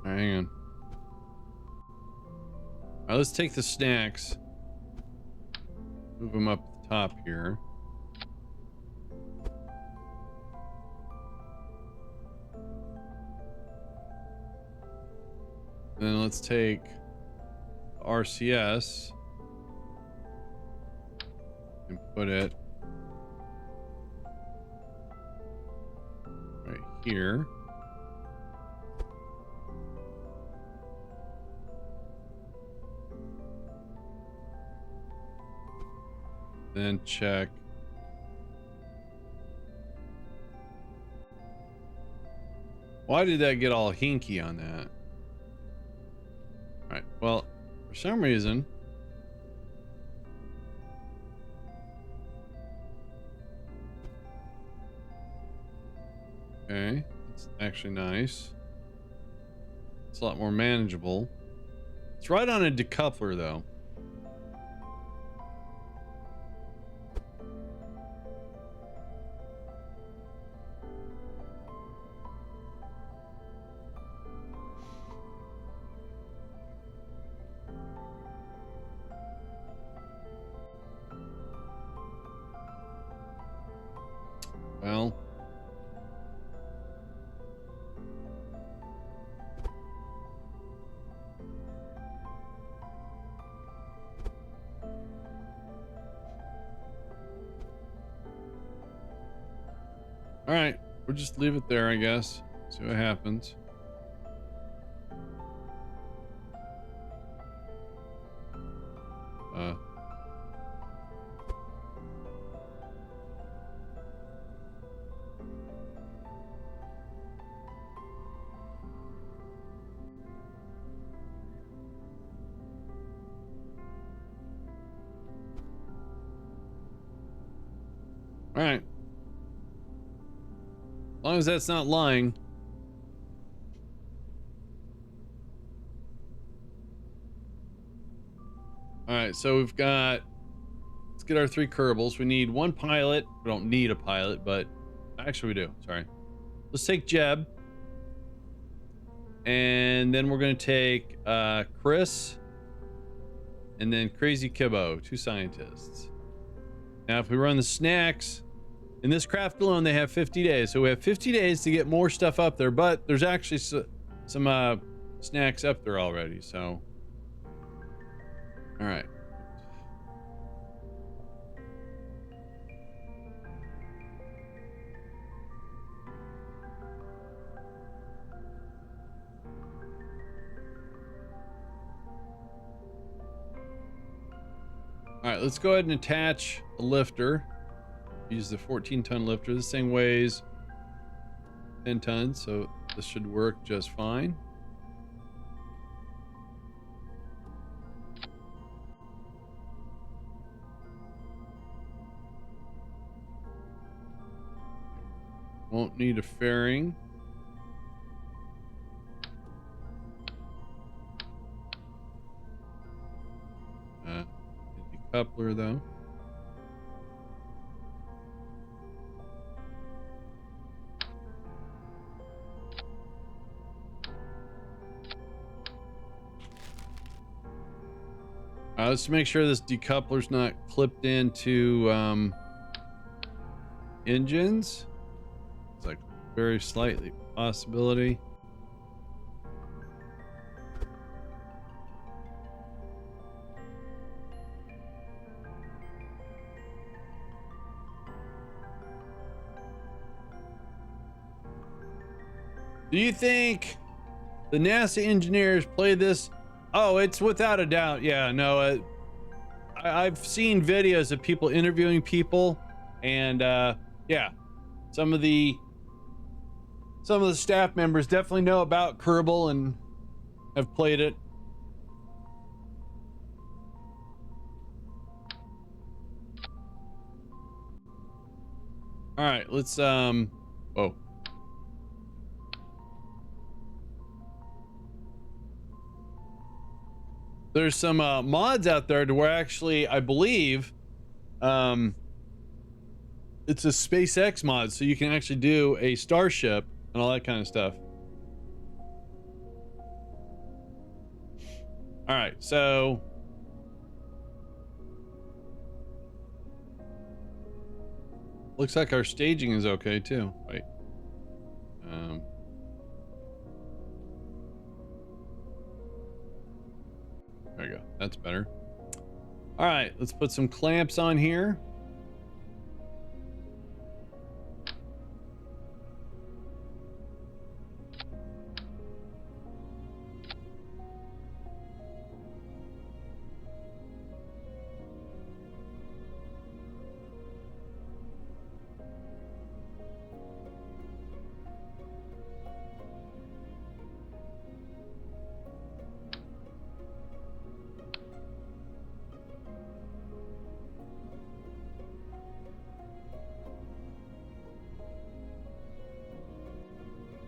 All right, hang on. All right, let's take the snacks. Move them up the top here. Then let's take RCS and put it right here. Then check. Why did that get all hinky on that? All right, well, for some reason, okay, that's actually nice. It's a lot more manageable. It's right on a decoupler though. Well, all right, we'll just leave it there, I guess. See what happens. All right. As long as that's not lying. All right, so we've got, let's get our 3 Kerbals. We need 1 pilot. We don't need a pilot, but actually we do. Sorry. Let's take Jeb. And then we're going to take Chris. And then Crazy Kibbo, 2 scientists. Now, if we run the snacks, in this craft alone, they have 50 days. So we have 50 days to get more stuff up there, but there's actually some snacks up there already, so. All right. All right, let's go ahead and attach a lifter. Use the 14-ton lifter. This thing weighs 10 tons, so this should work just fine. Won't need a fairing. Coupler though. Let's make sure this decoupler's not clipped into engines. It's like very slightly possibility. Do you think the NASA engineers play this? Oh, it's without a doubt. Yeah, no, I've seen videos of people interviewing people, and yeah, some of the staff members definitely know about Kerbal and have played it. All right, let's oh. There's some mods out there to where actually I believe it's a SpaceX mod, so you can actually do a starship and all that kind of stuff. All right, so looks like our staging is okay too. Wait. There you go. That's better. All right, let's put some clamps on here.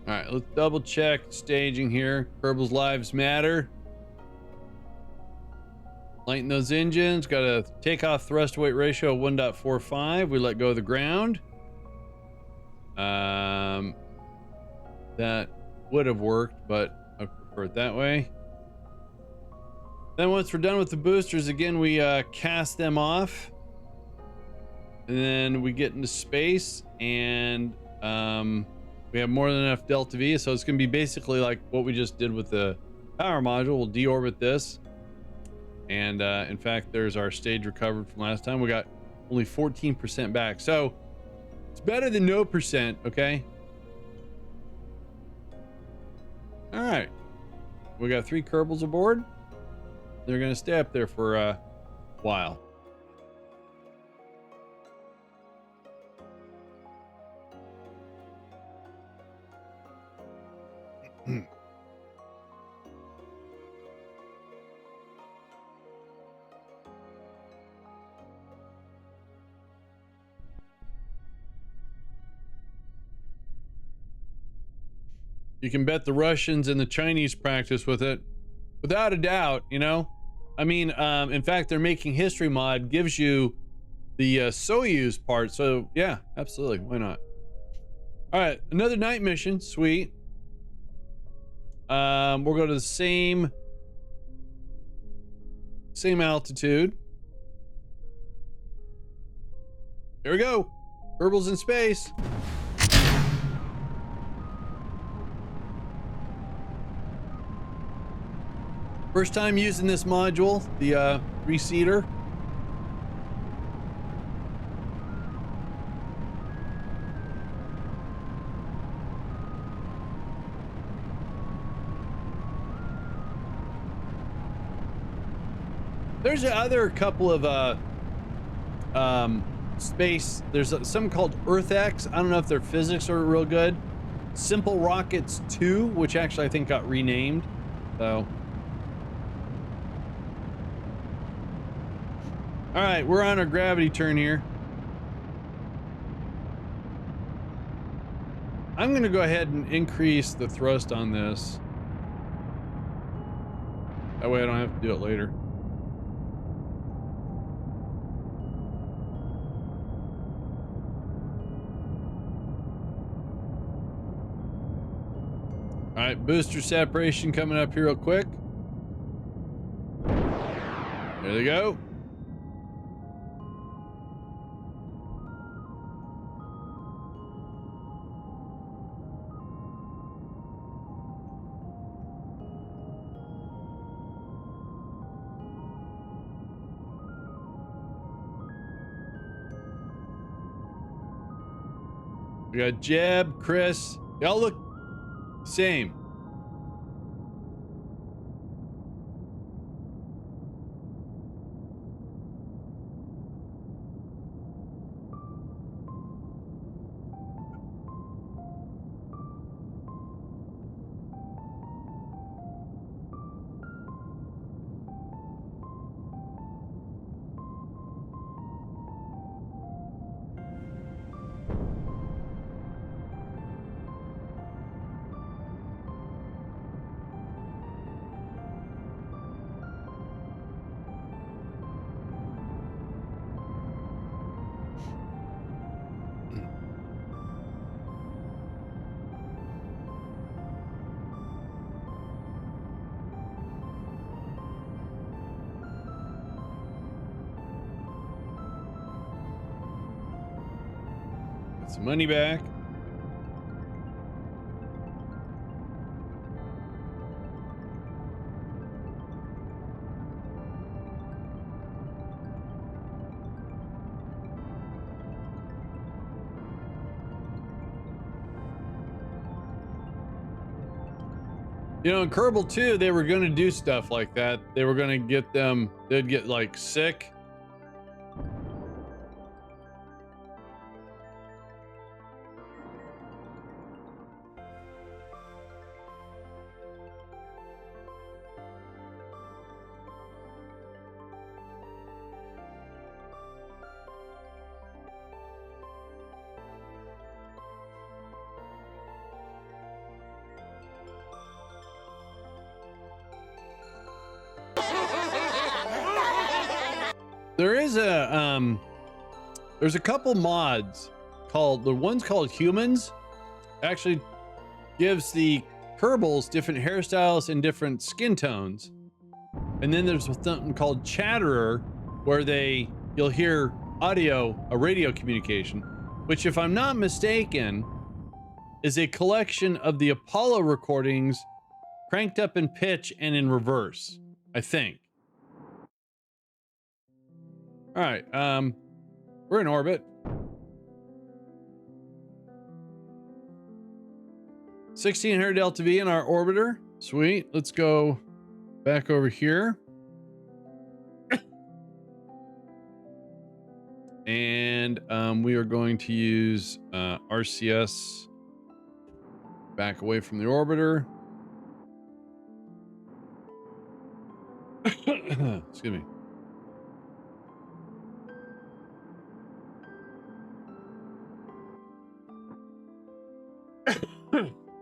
All right, let's double check staging here. Kerbal's lives matter. Lighten those engines. Got a takeoff thrust weight ratio of 1.45. We let go of the ground. That would have worked, but I prefer it that way. Then once we're done with the boosters, again, we cast them off. And then we get into space, and we have more than enough delta V, so it's going to be basically like what we just did with the power module. We'll deorbit this, and in fact, there's our stage recovered from last time. We got only 14% back, so it's better than no percent. Okay. All right, we got 3 Kerbals aboard. They're going to stay up there for a while. You can bet the Russians and the Chinese practice with it, without a doubt. You know, I mean, in fact, their making history mod gives you the Soyuz part, so yeah, absolutely, why not? All right, another night mission. Sweet. We'll go to the same altitude. Here we go. Kerbals in space. First time using this module, the 3-seater. There's other couple of space. There's something called EarthX. I don't know if their physics are real good. Simple Rockets 2, which actually I think got renamed. So, all right, we're on our gravity turn here. I'm going to go ahead and increase the thrust on this. That way I don't have to do it later. All right, booster separation coming up here real quick. There they go. We got Jeb, Chris. Y'all look Same. Get some money back. You know, in Kerbal 2, they were going to do stuff like that. They were going to get them, they'd get like sick. There is there's a couple mods called, the one's called Humans, actually gives the Kerbals different hairstyles and different skin tones. And then there's something called Chatterer, where you'll hear a radio communication, which, if I'm not mistaken, is a collection of the Apollo recordings cranked up in pitch and in reverse, I think. All right, we're in orbit. 1600 Delta V in our orbiter. Sweet. Let's go back over here. And we are going to use RCS back away from the orbiter. Excuse me.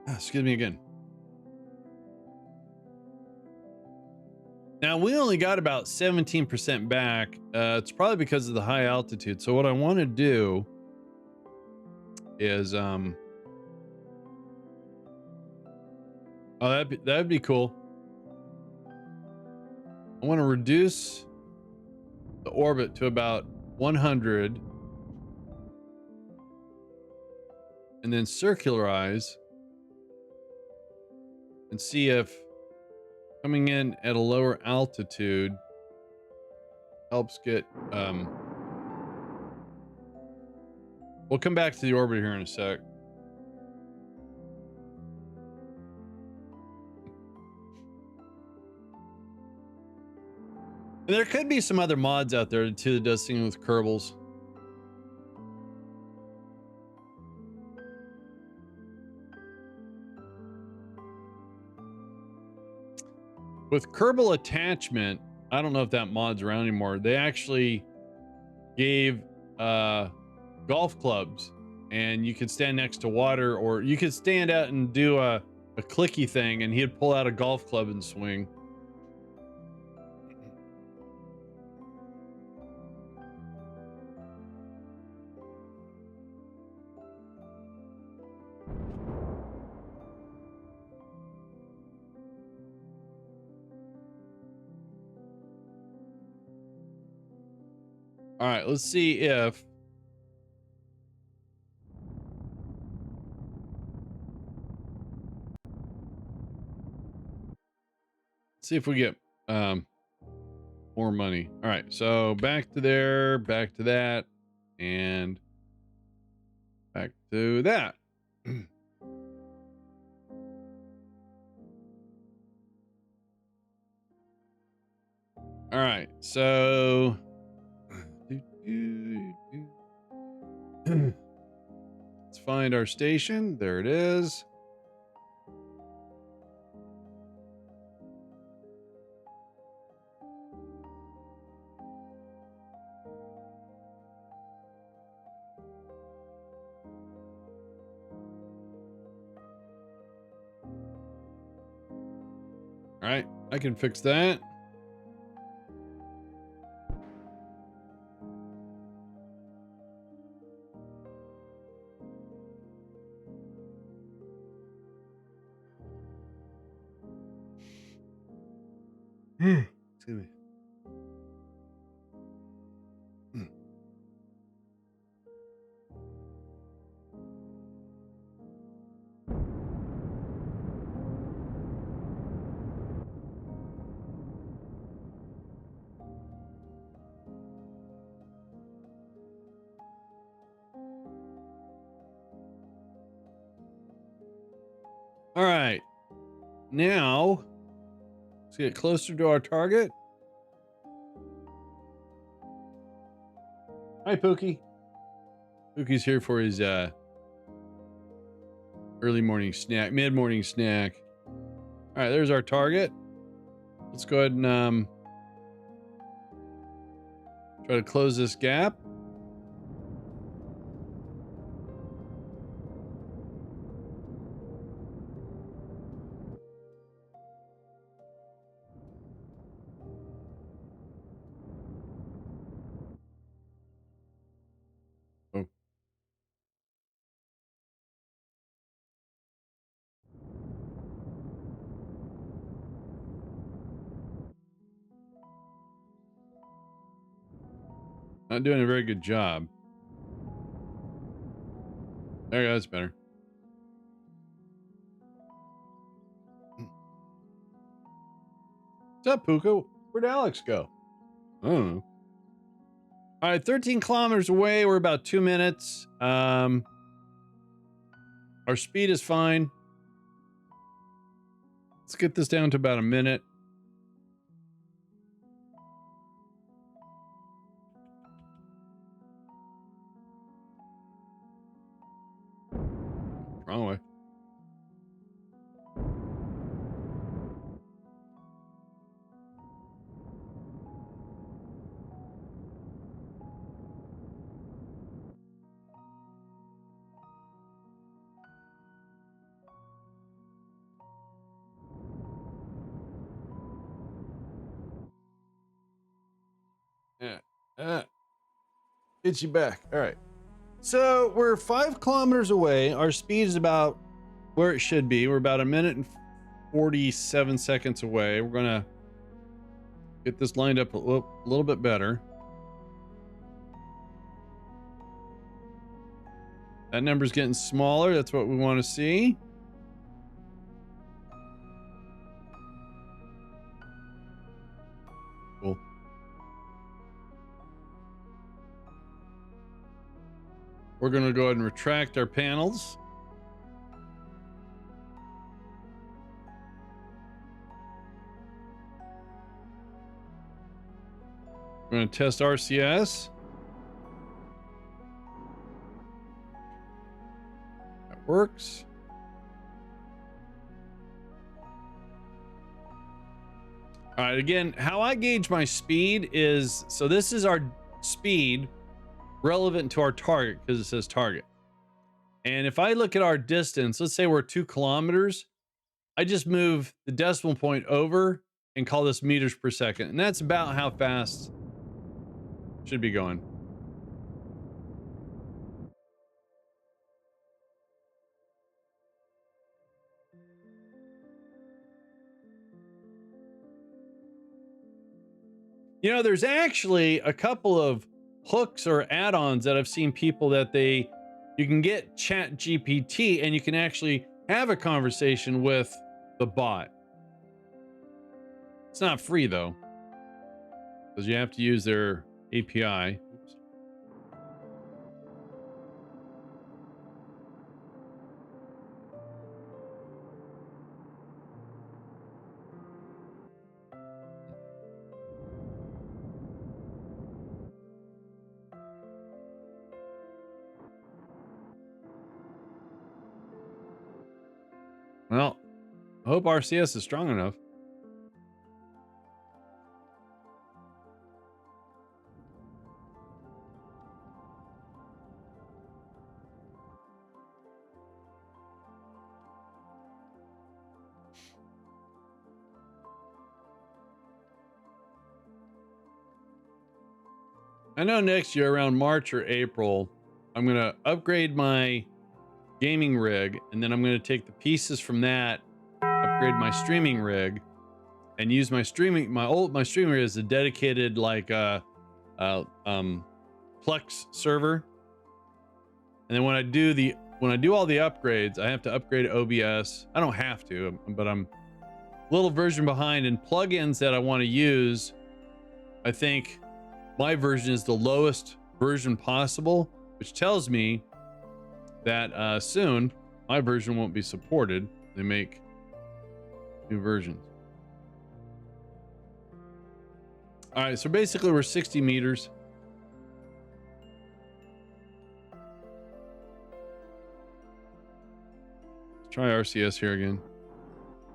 Excuse me again. Now, we only got about 17% back. It's probably because of the high altitude. So what I want to do is oh, that'd be cool. I want to reduce the orbit to about 100 and then circularize and see if coming in at a lower altitude helps get we'll come back to the orbit here in a sec. And there could be some other mods out there too that does things with Kerbals. With Kerbal attachment, I don't know if that mod's around anymore. They actually gave golf clubs, and you could stand next to water, or you could stand out and do a clicky thing, and he'd pull out a golf club and swing. All right, let's see if we get more money. All right, so back to there, back to that, and back to that. All right, so let's find our station. There it is. All right, I can fix that. Excuse me. All right, now let's get closer to our target. Hi, Pookie. Pookie's here for his early morning snack, mid-morning snack. All right, there's our target. Let's go ahead and try to close this gap. Oh. Not doing a very good job. There you go, that's better. What's up, Puka? Where'd Alex go? I don't know. All right, 13 kilometers away. We're about 2 minutes. Our speed is fine. Let's get this down to about a minute. Wrong way. Yeah. Itchy back. All right. So we're 5 kilometers away. Our speed is about where it should be. We're about a minute and 47 seconds away. We're going to get this lined up a little bit better. That number's getting smaller. That's what we want to see. Cool. We're going to go ahead and retract our panels. We're going to test RCS. That works. All right, again, how I gauge my speed is, so this is our speed relevant to our target because it says target. And if I look at our distance, let's say we're 2 kilometers, I just move the decimal point over and call this meters per second. And that's about how fast it should be going. You know, there's actually a couple of hooks or add-ons that I've seen people that you can get Chat GPT and you can actually have a conversation with the bot. It's not free though, because you have to use their API. Oops. I hope RCS is strong enough. I know next year around March or April, I'm going to upgrade my gaming rig, and then I'm going to take the pieces from that, upgrade my streaming rig, and use my streaming rig as a dedicated like Plex server. And then when I do all the upgrades, I have to upgrade OBS. I don't have to, but I'm a little version behind, and plugins that I want to use. I think my version is the lowest version possible, which tells me that soon my version won't be supported. They make new versions. All right, so basically we're 60 meters. Let's try RCS here again.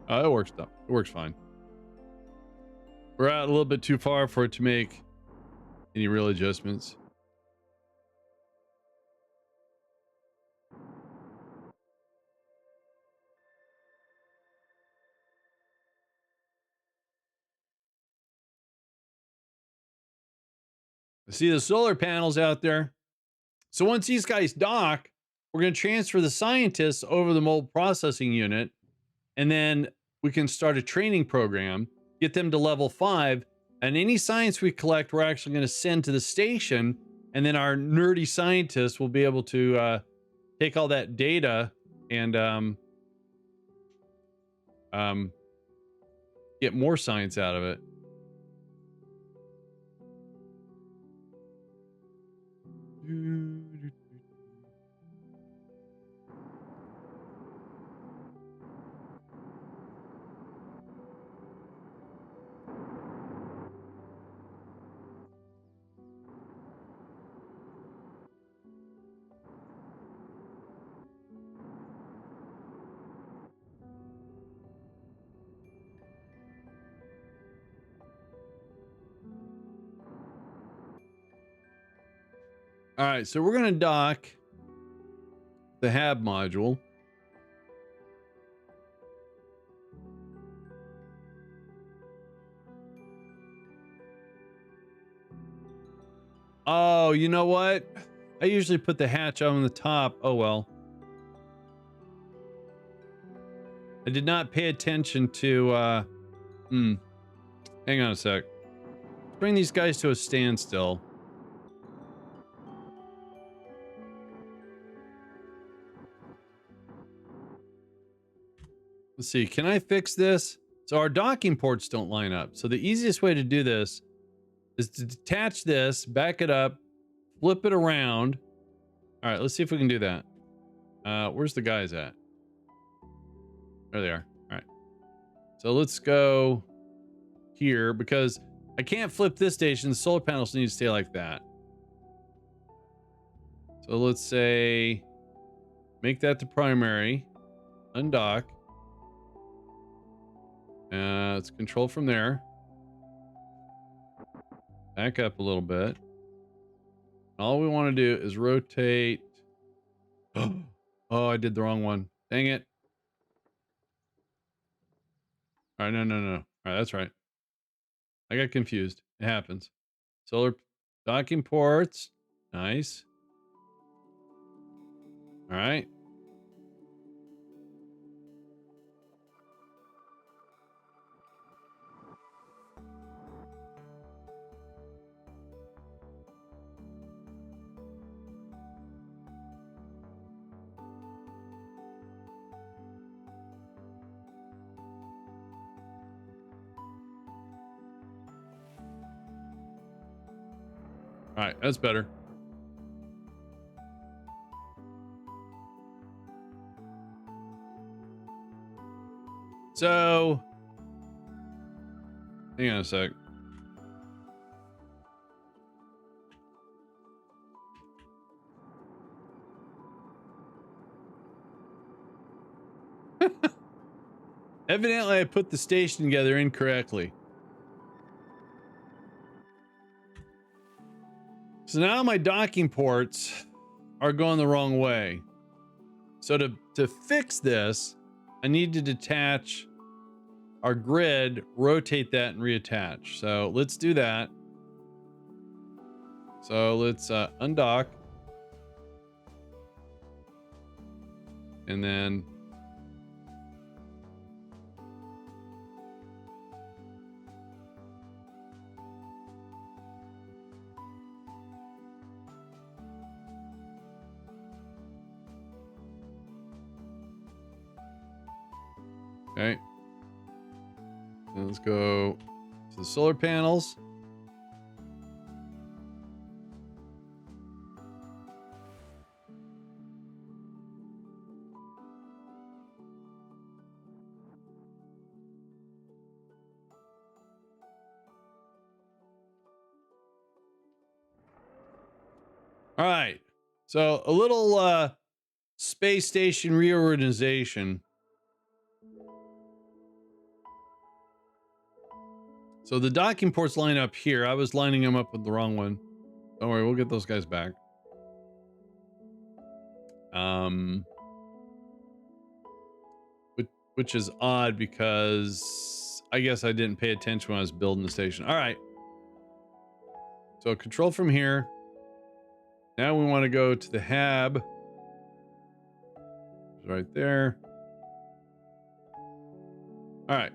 It works though. It works fine. We're out a little bit too far for it to make any real adjustments. I see the solar panels out there. So once these guys dock, we're going to transfer the scientists over the mold processing unit, and then we can start a training program, get them to level 5, and any science we collect, we're actually going to send to the station, and then our nerdy scientists will be able to take all that data and get more science out of it. All right, so we're going to dock the HAB module. Oh, you know what? I usually put the hatch on the top. Oh, well. I did not pay attention to, hang on a sec. Let's bring these guys to a standstill. Let's see, can I fix this? So our docking ports don't line up. So the easiest way to do this is to detach this, back it up, flip it around. All right, let's see if we can do that. Where's the guys at? There they are. All right. So let's go here because I can't flip this station. The solar panels need to stay like that. So let's say, make that the primary, undock. Let's control from there. Back up a little bit. All we want to do is rotate. Oh, I did the wrong one. Dang it. All right, no. All right, that's right. I got confused. It happens. Solar docking ports. Nice. All right. All right, that's better. So, hang on a sec. Evidently, I put the station together incorrectly. So now my docking ports are going the wrong way. So to fix this, I need to detach our grid, rotate that, and reattach. So let's do that. So let's undock. And then okay. And let's go to the solar panels. All right. So a little space station reorganization. So the docking ports line up here. I was lining them up with the wrong one. Don't worry, we'll get those guys back. Which is odd because I guess I didn't pay attention when I was building the station. All right. So control from here. Now we want to go to the hab. Right there. All right.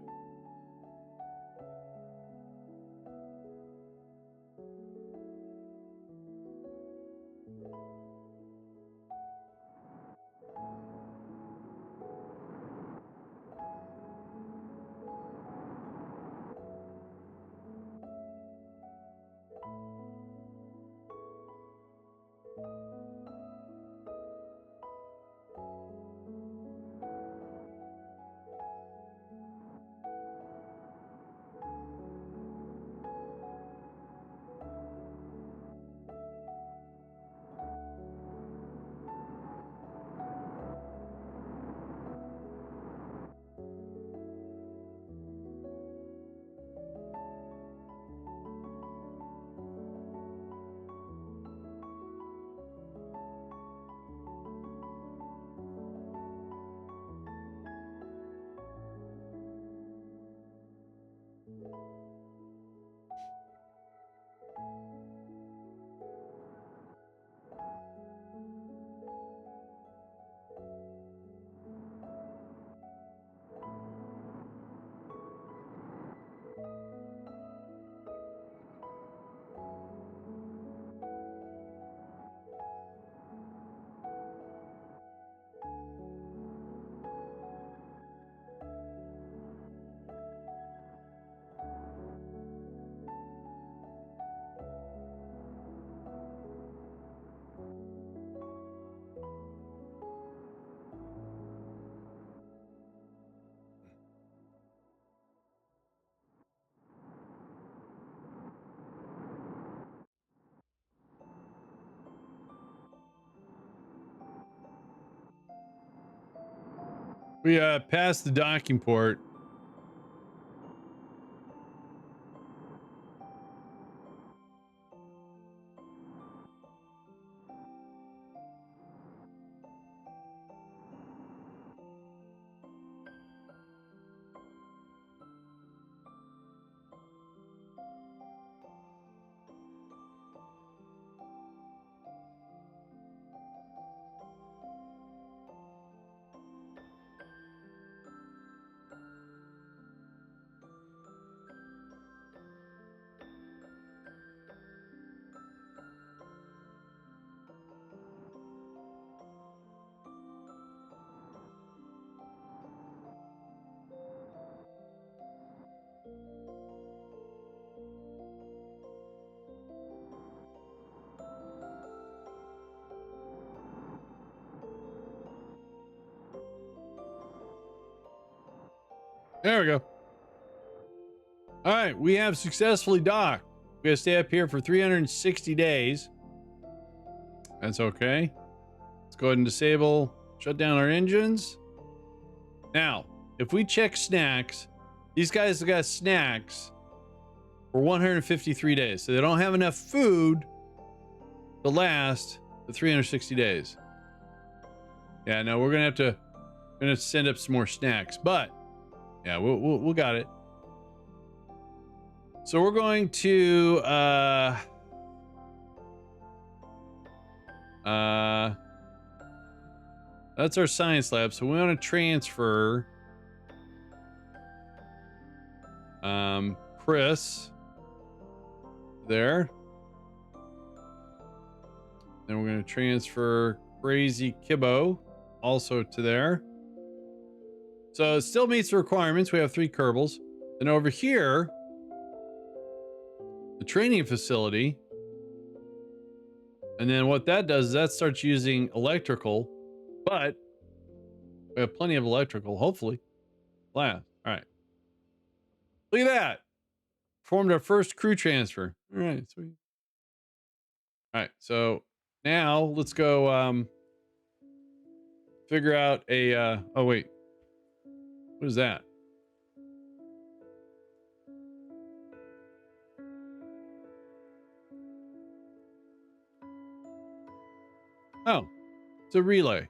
We passed the docking port. There we go. All right, we have successfully docked. We gotta stay up here for 360 days. That's okay. Let's go ahead and disable, shut down our engines. Now, if we check snacks, these guys have got snacks for 153 days. So they don't have enough food to last the 360 days. Yeah, no, we're gonna have to send up some more snacks, but yeah, we'll got it. So we're going to that's our science lab. So we want to transfer Chris there. Then we're going to transfer Crazy Kibbo also to there. So it still meets the requirements. We have 3 Kerbals. Then over here, the training facility. And then what that does is that starts using electrical, but we have plenty of electrical, hopefully. Last. All right. Look at that. Performed our first crew transfer. All right, sweet. All right, so now let's go figure out a oh wait. What is that? Oh, it's a relay.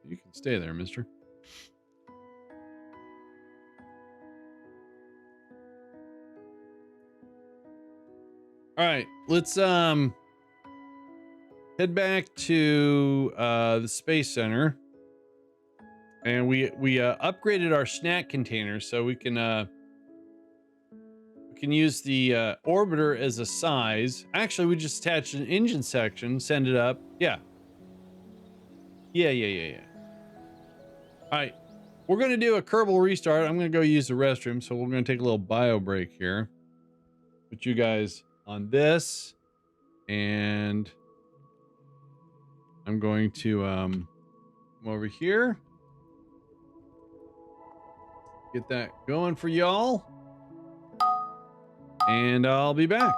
You can stay there, mister. All right, let's head back to the space center. And we upgraded our snack containers so we can use the orbiter as a size. Actually, we just attached an engine section, send it up. Yeah. Yeah. All right. We're going to do a Kerbal restart. I'm going to go use the restroom. So we're going to take a little bio break here. Put you guys on this. And I'm going to come over here. Get that going for y'all. And I'll be back.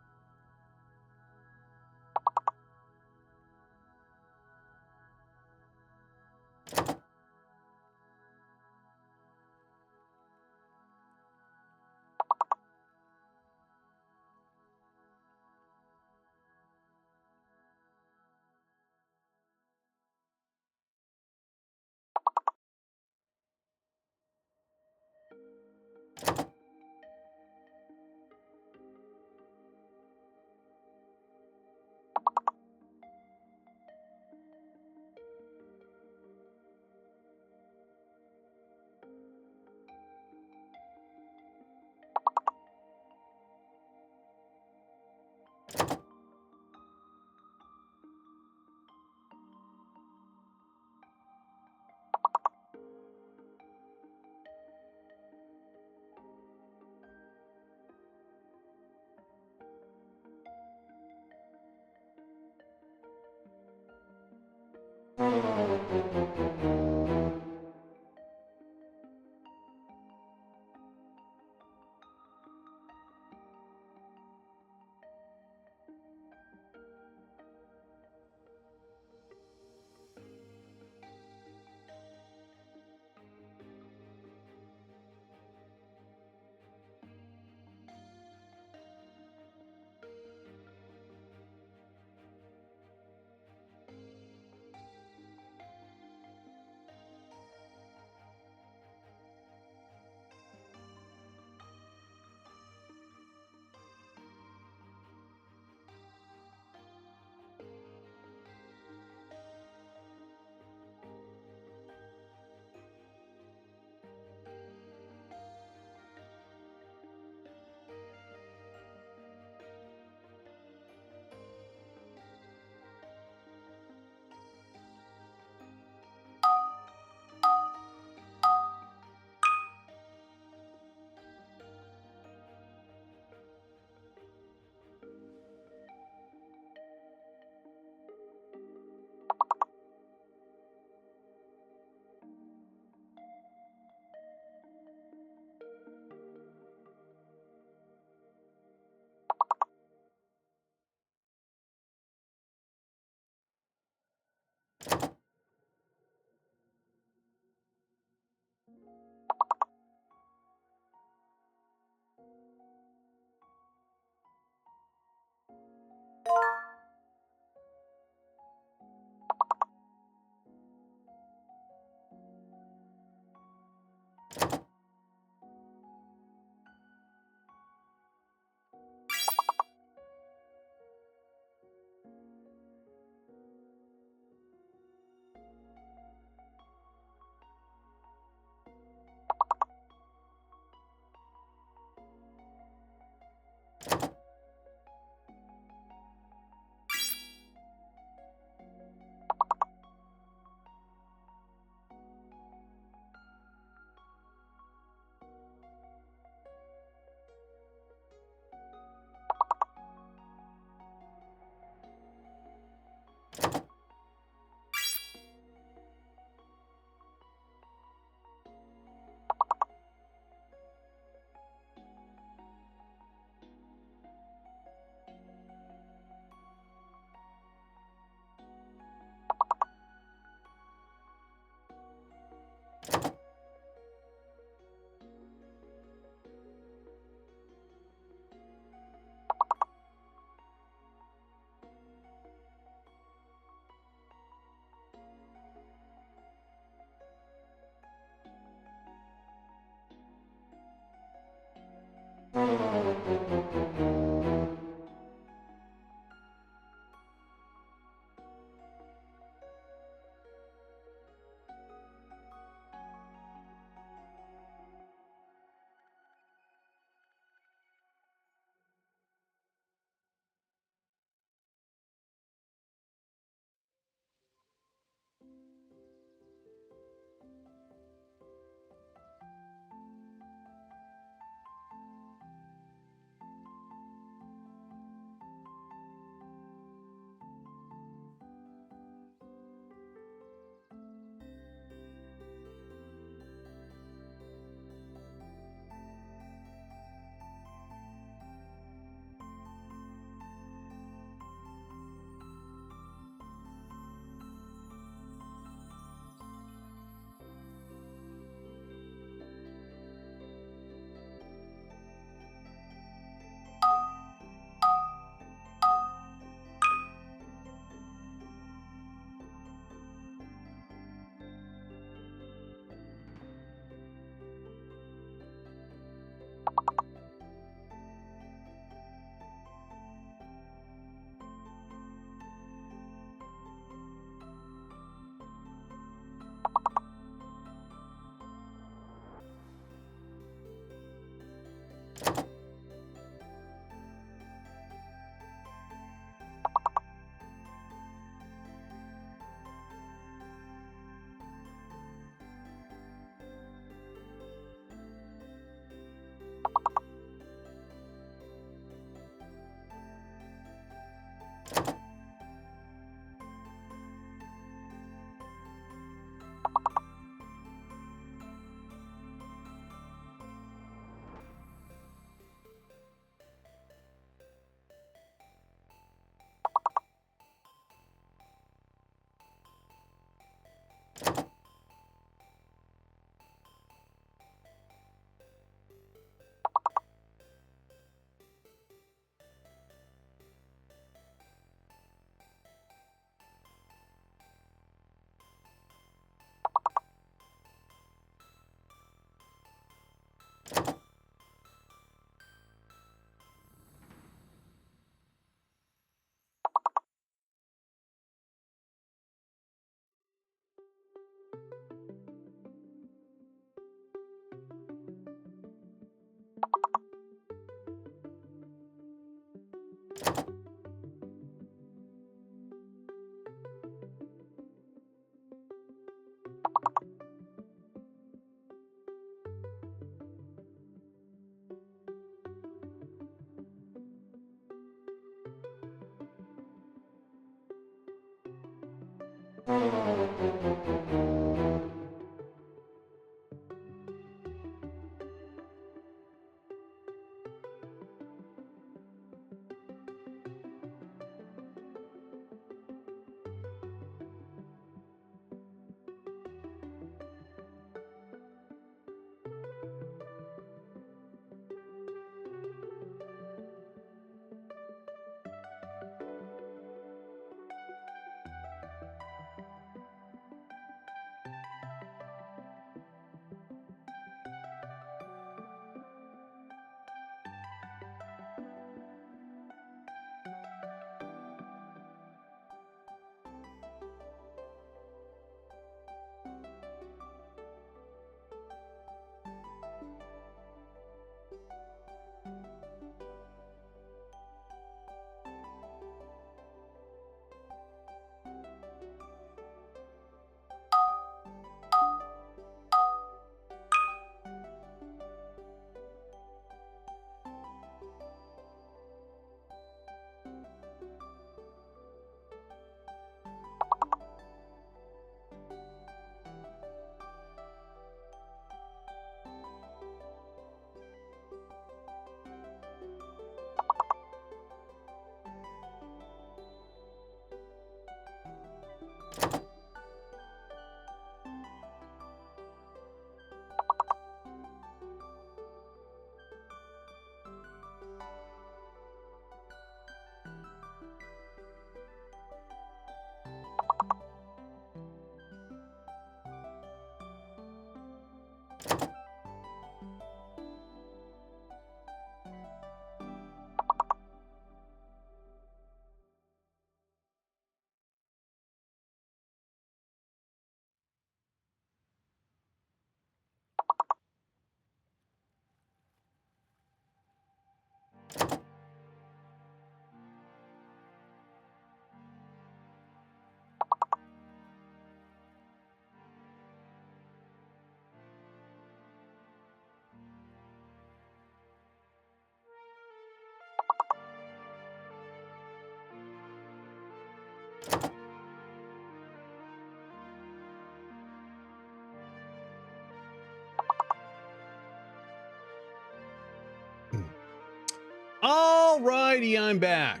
All righty, I'm back.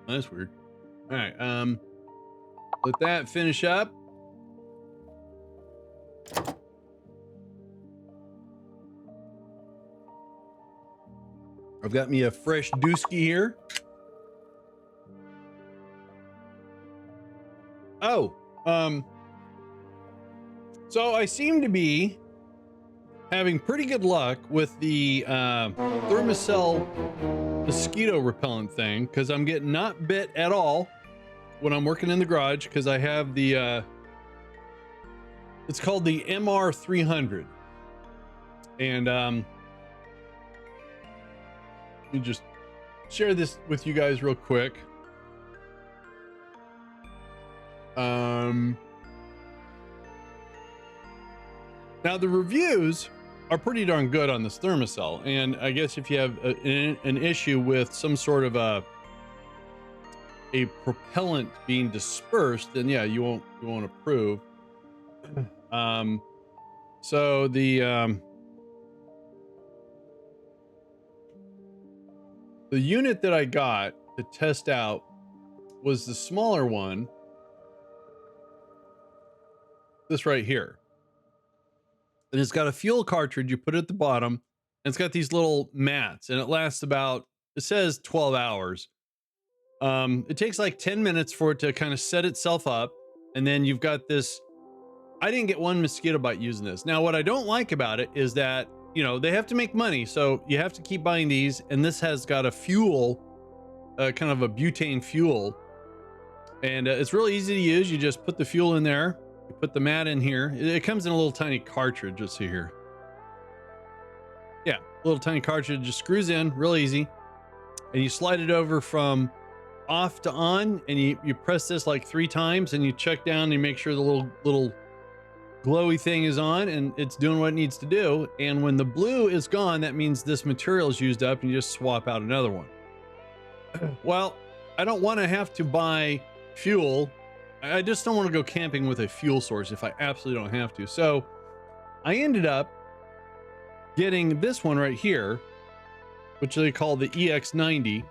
That's weird. All right, let that finish up. I've got me a fresh dooski here. Oh, so I seem to be having pretty good luck with the thermocell mosquito repellent thing, because I'm getting not bit at all when I'm working in the garage, because I have the it's called the MR300, and let me just share this with you guys real quick. Now the reviews are pretty darn good on this thermocell, and I guess if you have an issue with some sort of a a propellant being dispersed, then yeah, you won't approve. So the unit that I got to test out was the smaller one. This right here. And it's got a fuel cartridge. You put it at the bottom, and it's got these little mats, and it lasts about, it says 12 hours. It takes like 10 minutes for it to kind of set itself up. And then you've got this, I didn't get one mosquito bite using this. Now, what I don't like about it is that, you know, they have to make money. So you have to keep buying these. And this has got a fuel, kind of a butane fuel. And it's really easy to use. You just put the fuel in there. You put the mat in here. It comes in a little tiny cartridge. Let's see here. Yeah, little tiny cartridge, just screws in real easy. And you slide it over from off to on, and you press this like 3 times, and you check down and you make sure the little glowy thing is on and it's doing what it needs to do. And when the blue is gone, that means this material is used up, and you just swap out another one. Well, I don't want to have to buy fuel. I just don't want to go camping with a fuel source if I absolutely don't have to. So I ended up getting this one right here, which they call the EX90.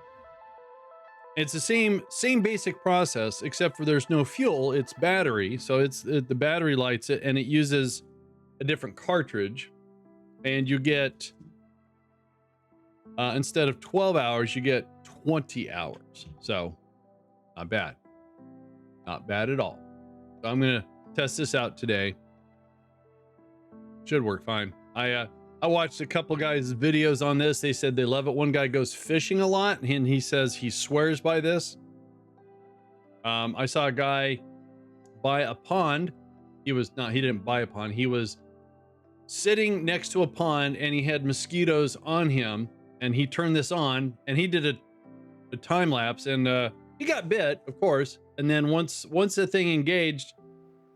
It's the same basic process, except for there's no fuel. It's battery. So it's the battery lights it, and it uses a different cartridge. And you get, instead of 12 hours, you get 20 hours. So not bad. Not bad at all. So I'm going to test this out today. Should work fine. I watched a couple guys' videos on this. They said they love it. One guy goes fishing a lot, and he says he swears by this. I saw a guy buy a pond. He didn't buy a pond. He was sitting next to a pond, and he had mosquitoes on him, and he turned this on, and he did a time lapse, and he got bit, of course. And then once the thing engaged,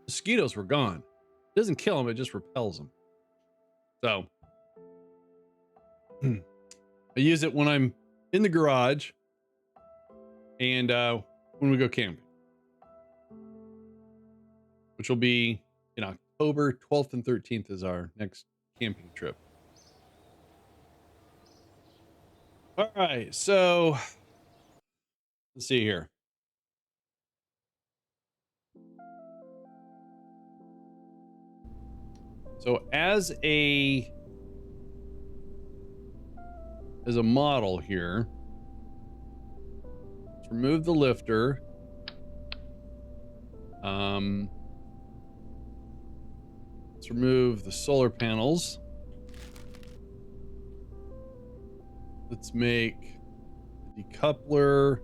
mosquitoes were gone. It doesn't kill them, it just repels them. So I use it when I'm in the garage and when we go camping, which will be in October 12th and 13th is our next camping trip. All right, so let's see here. So as a model here, let's remove the lifter. Let's remove the solar panels. Let's make the decoupler.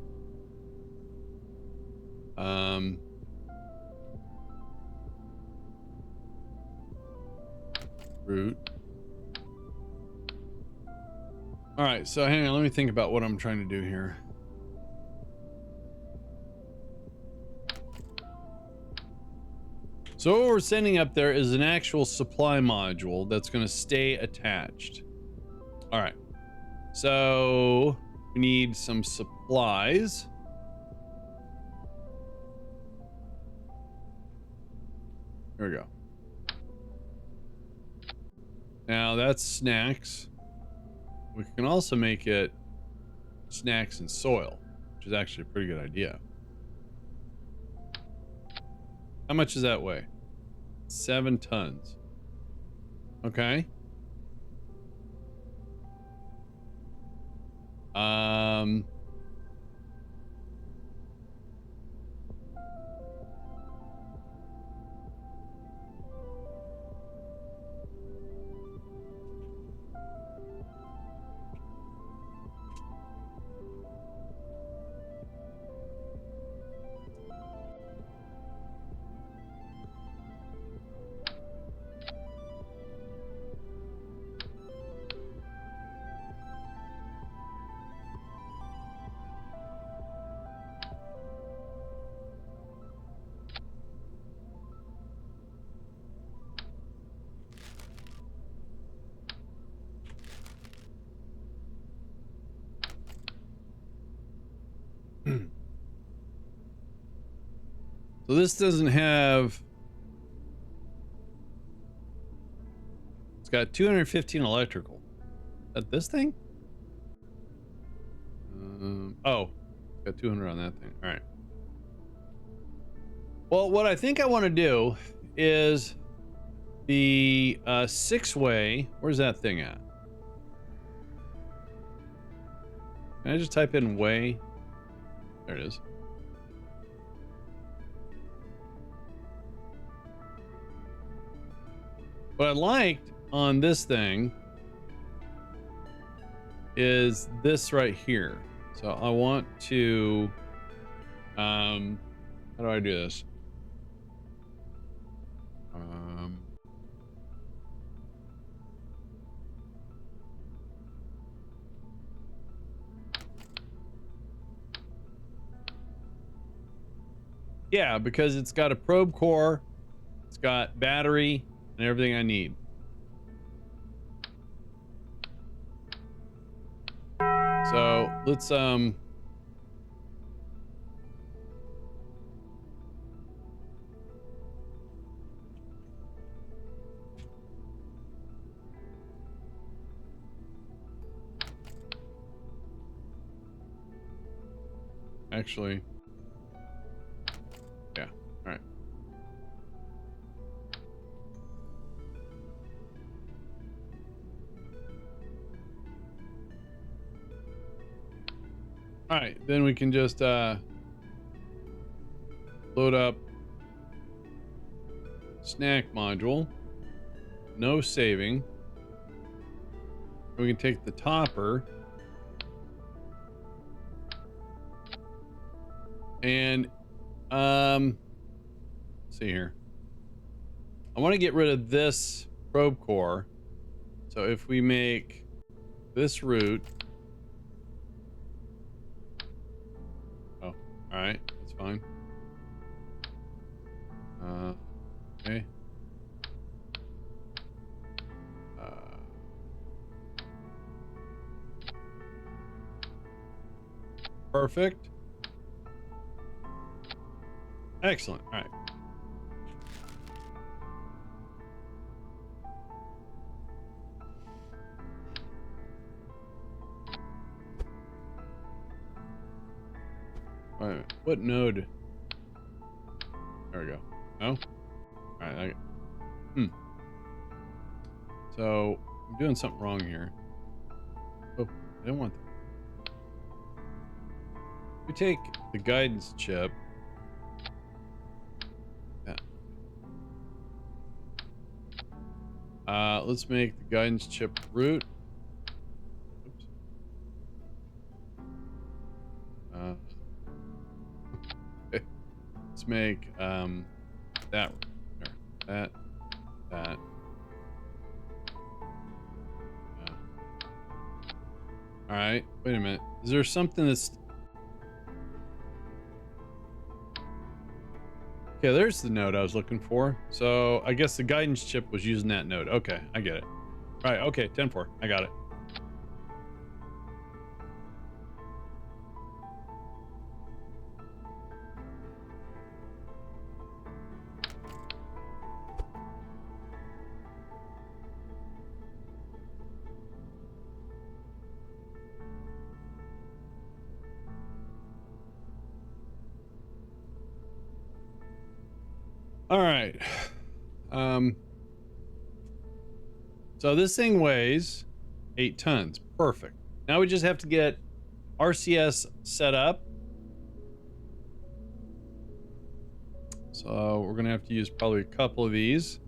Root. All right, so hang on, let me think about what I'm trying to do here. So what we're sending up there is an actual supply module that's going to stay attached. All right, so we need some supplies. There we go. Now that's snacks. We can also make it snacks and soil, which is actually a pretty good idea. How much does that weigh? 7 tons. Okay. So this doesn't have... It's got 215 electrical. Is that this thing? Oh, it's got 200 on that thing. All right. Well, what I think I want to do is the 6-way. Where's that thing at? Can I just type in way? There it is. What I liked on this thing is this right here. So I want to, how do I do this? Yeah, because it's got a probe core, it's got battery and everything I need. So let's actually, yeah, all right. All right, then we can just load up snack module. No saving. We can take the topper and let's see here. I want to get rid of this probe core. So if we make this route, oh, all right, that's fine. Okay. Perfect. Excellent. All right. All right. What node? There we go. No? All right. So I'm doing something wrong here. Oh, I don't want that. We take the guidance chip. Let's make the guidance chip root. Oops. Let's make that there. That. All right. Wait a minute. Is there something that's... Okay, there's the node I was looking for. So I guess the guidance chip was using that node. Okay, I get it. All right, okay, 10-4. I got it. All right. So this thing weighs 8 tons. Perfect. Now we just have to get RCS set up. So we're gonna have to use probably a couple of these.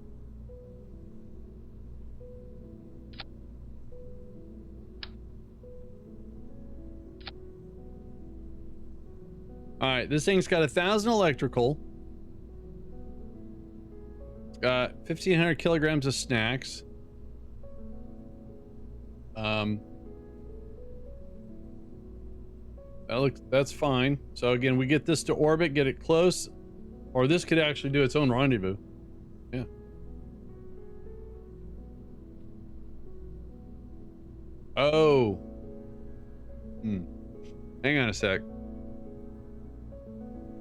All right, this thing's got 1,000 electrical. It's got 1,500 kilograms of snacks. That's fine. So again, we get this to orbit, get it close, or this could actually do its own rendezvous. Yeah. Oh. Hang on a sec.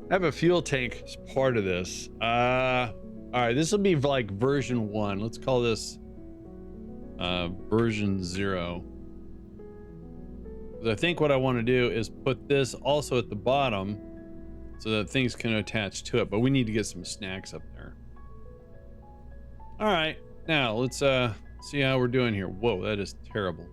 I have a fuel tank as part of this. All right, this will be like version 1. Let's call this version 0. Because I think what I want to do is put this also at the bottom so that things can attach to it, but we need to get some snacks up there. All right, now let's see how we're doing here. Whoa, that is terrible.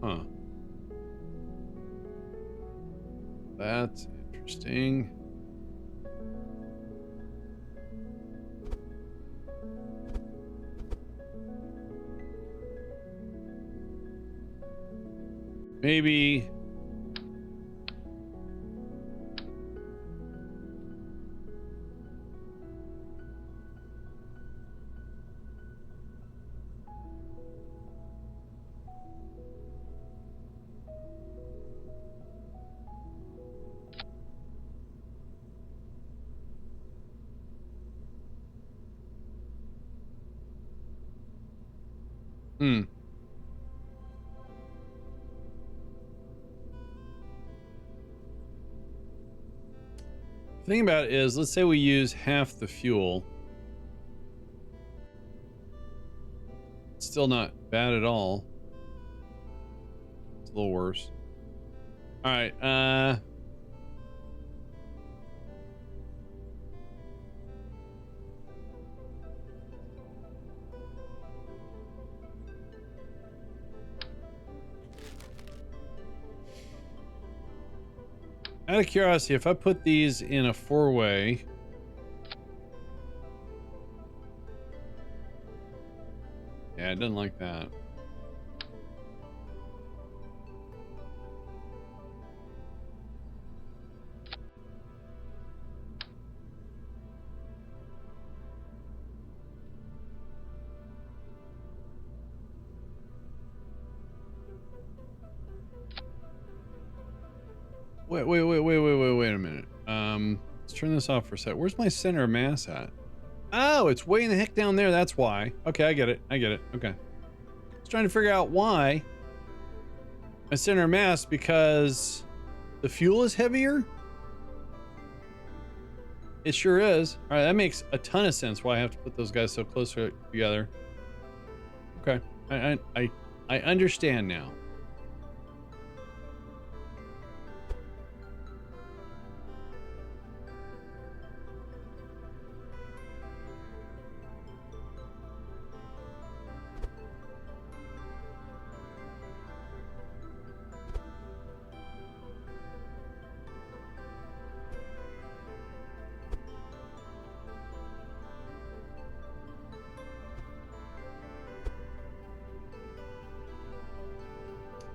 Huh. That's interesting. Maybe the thing about it is, let's say we use half the fuel. It's still not bad at all. It's a little worse. All right, out of curiosity, if I put these in a 4-way, yeah, it doesn't like that. Wait a minute. Let's turn this off for a sec. Where's my center of mass at? Oh, it's way in the heck down there. That's why. Okay, I get it. Okay. I was trying to figure out why my center of mass, because the fuel is heavier. It sure is. All right, that makes a ton of sense why I have to put those guys so close together. Okay, I understand now.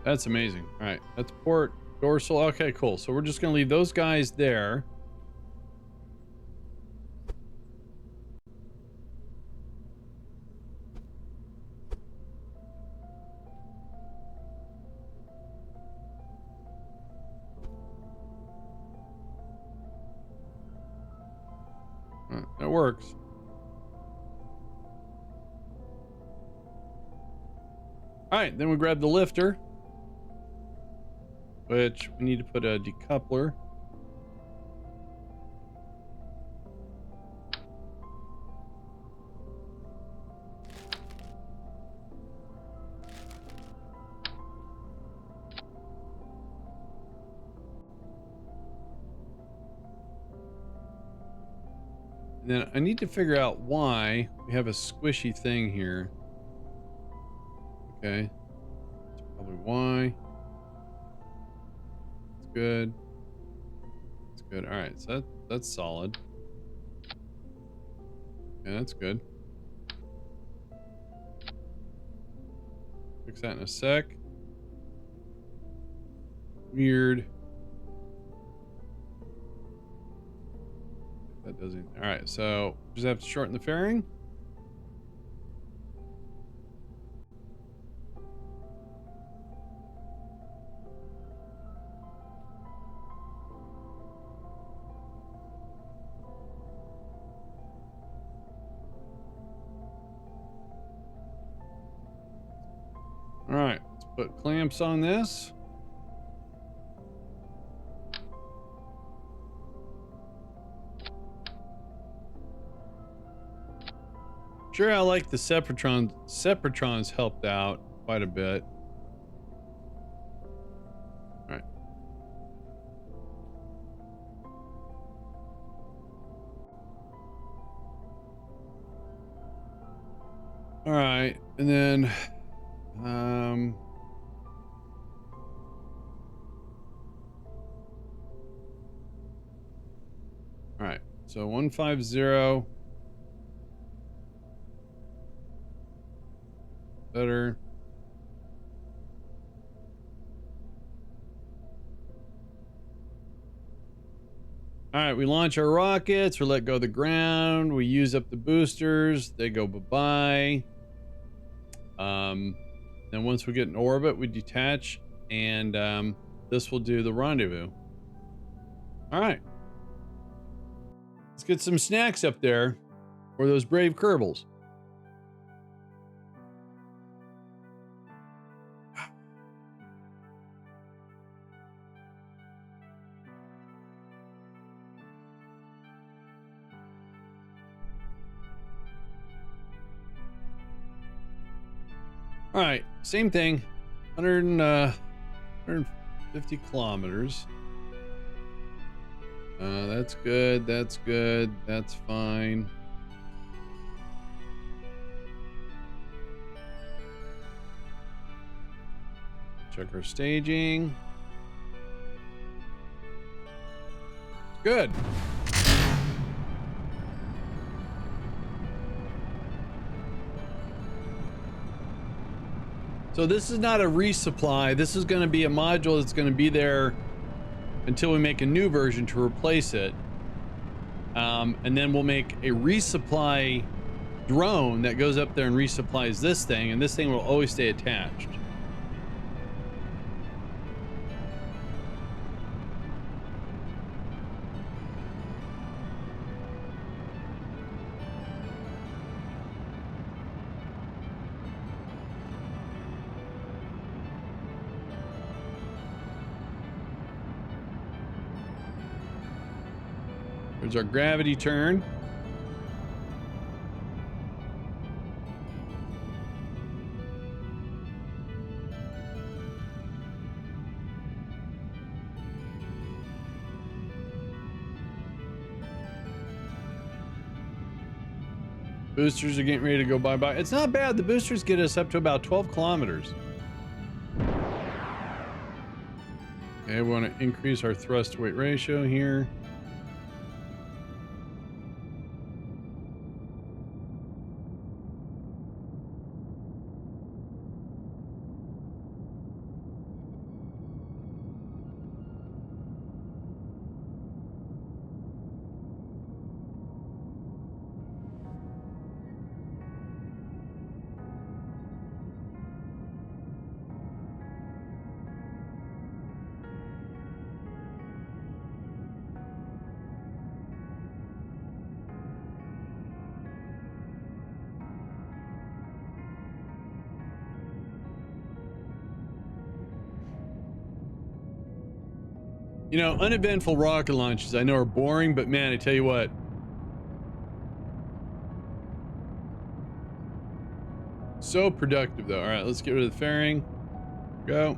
That's amazing. All right, that's port, dorsal. Okay, cool. So we're just gonna leave those guys there. That works. All right, then we grab the lifter, which we need to put a decoupler. And then I need to figure out why we have a squishy thing here. Okay, that's probably why. It's good. It's good. All right, so that's solid. Yeah, that's good. Fix that in a sec. Weird. That doesn't. All right, so just have to shorten the fairing. All right, let's put clamps on this. Sure, I like the Separatrons. Separatrons helped out quite a bit. All right. All right, and then, all right, so 150. Better. All right, we launch our rockets, we let go of the ground, we use up the boosters, they go bye-bye. Then once we get in orbit, we detach, and this will do the rendezvous. All right. Let's get some snacks up there for those brave Kerbals. All right, same thing. 150 kilometers. That's good. That's good. That's fine. Check our staging. Good. So this is not a resupply. This is going to be a module that's going to be there until we make a new version to replace it. And then we'll make a resupply drone that goes up there and resupplies this thing, and this thing will always stay attached. There's our gravity turn. Boosters are getting ready to go bye-bye. It's not bad. The boosters get us up to about 12 kilometers. Okay, we want to increase our thrust to weight ratio here. You know, uneventful rocket launches I know are boring, but man, I tell you what. So productive though. All right, let's get rid of the fairing. Go.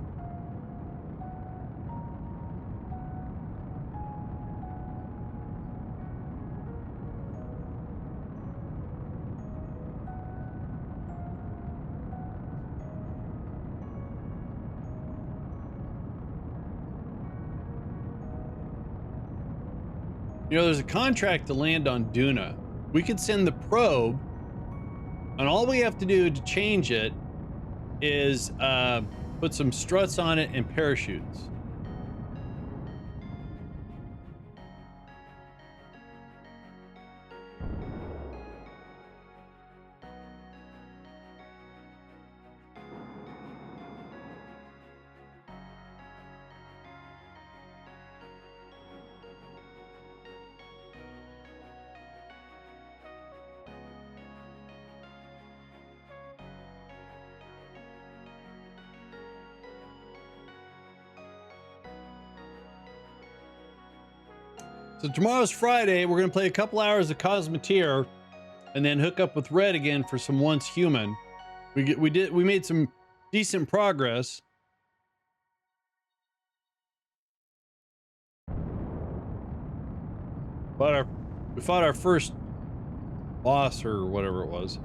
You know, there's a contract to land on Duna. We could send the probe, and all we have to do to change it is put some struts on it and parachutes. So tomorrow's Friday. We're gonna play a couple hours of Cosmeteer, and then hook up with Red again for some Once Human. We made some decent progress. But we fought our first boss or whatever it was.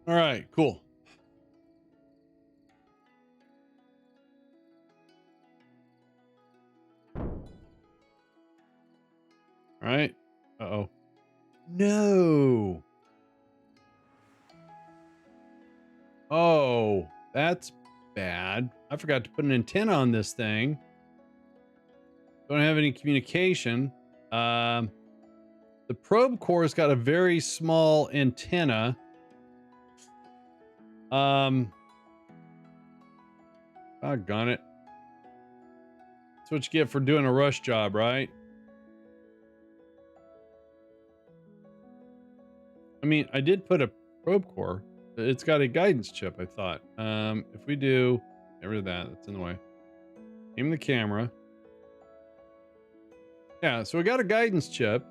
All right, cool. All right. Uh-oh. No. Oh, that's bad. I forgot to put an antenna on this thing. Don't have any communication. The probe core's got a very small antenna. Doggone it. That's what you get for doing a rush job, right? I mean, I did put a probe core. It's got a guidance chip, I thought. If we do, get rid of that. That's in the way. Aim the camera. Yeah, so we got a guidance chip.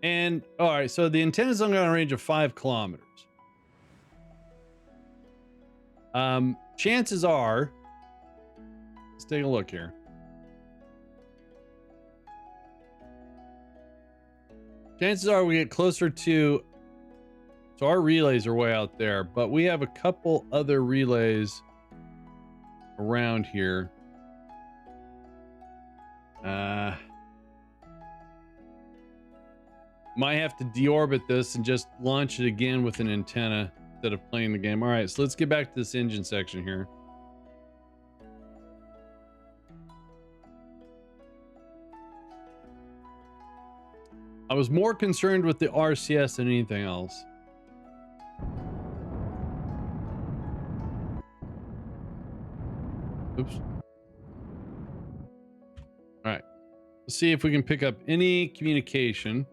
And, all right, so the antenna's only on a range of 5 kilometers. Chances are, let's take a look here. Chances are we get closer to, so our relays are way out there, but we have a couple other relays around here. Might have to deorbit this and just launch it again with an antenna instead of playing the game. All right, so let's get back to this engine section here. I was more concerned with the RCS than anything else. Oops. All right. Let's see if we can pick up any communication.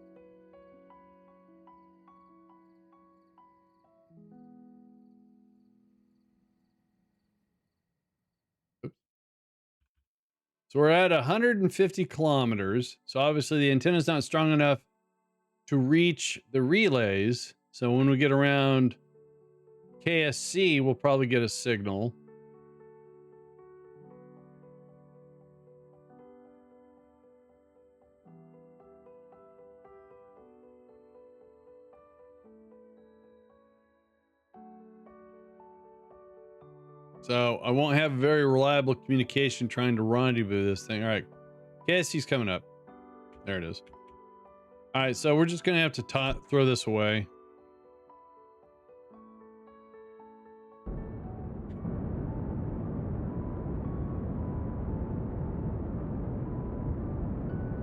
Oops. So we're at 150 kilometers. So obviously the antenna is not strong enough to reach the relays. So when we get around KSC, we'll probably get a signal. So I won't have very reliable communication trying to rendezvous this thing. All right. KSC's coming up. There it is. All right. So we're just going to have to throw this away.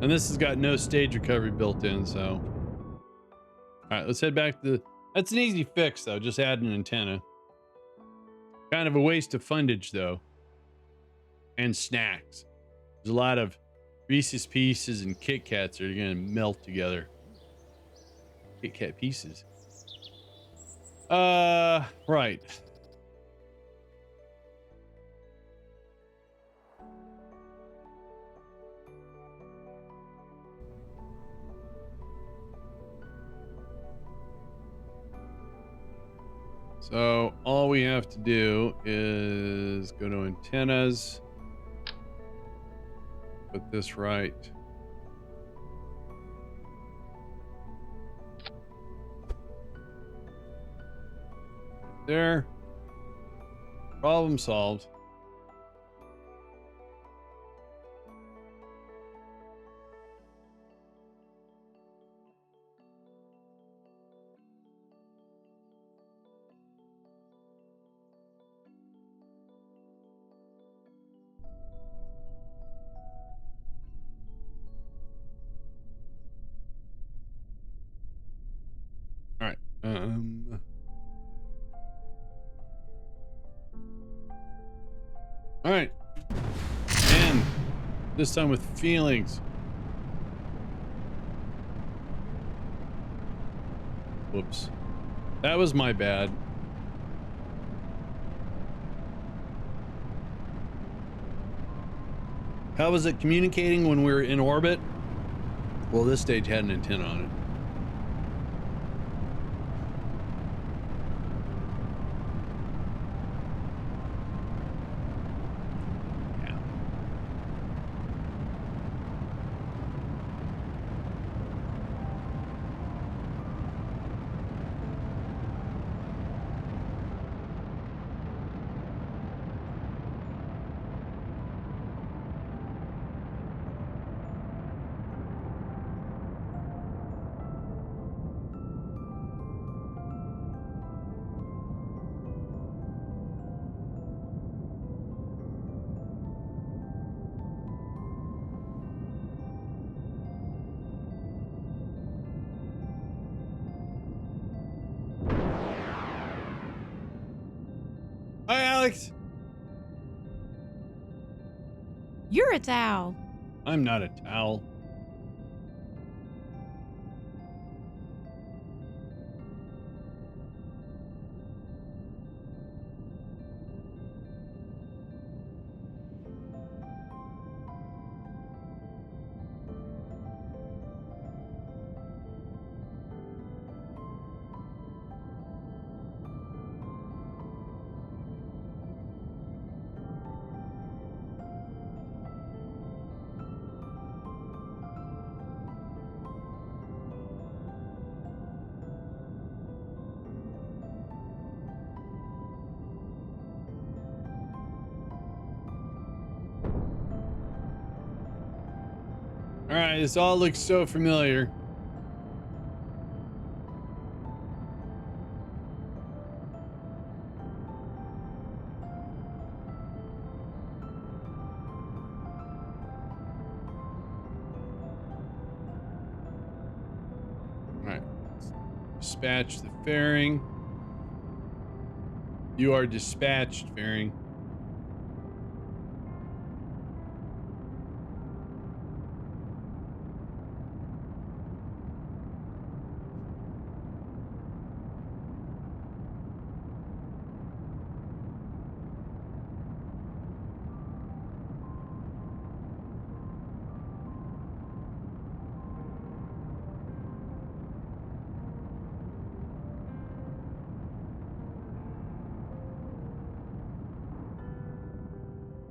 And this has got no stage recovery built in, so. All right, let's head back to the, that's an easy fix though. Just add an antenna. Kind of a waste of fundage though. And snacks. There's a lot of Reese's Pieces and Kit Kats that are gonna melt together. Kit Kat pieces. Right. So all we have to do is go to antennas. Put this right there. Problem solved. All right. All right. And this time with feelings. Whoops. That was my bad. How was it communicating when we were in orbit? Well, this stage had an antenna on it. Hi, Alex. You're a towel. I'm not a towel. All right, this all looks so familiar. All right, dispatch the fairing. You are dispatched, fairing.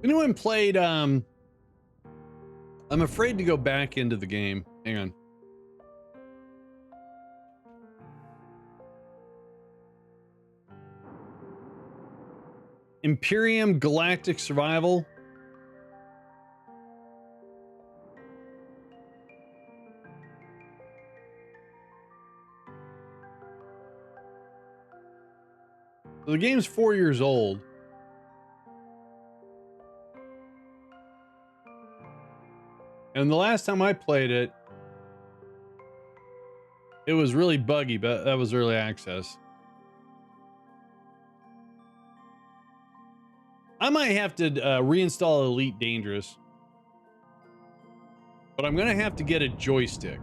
Anyone played I'm afraid to go back into the game. Hang on. Imperium Galactic Survival. So the game's 4 years old. And the last time I played it, it was really buggy, but that was early access. I might have to reinstall Elite Dangerous. But I'm going to have to get a joystick.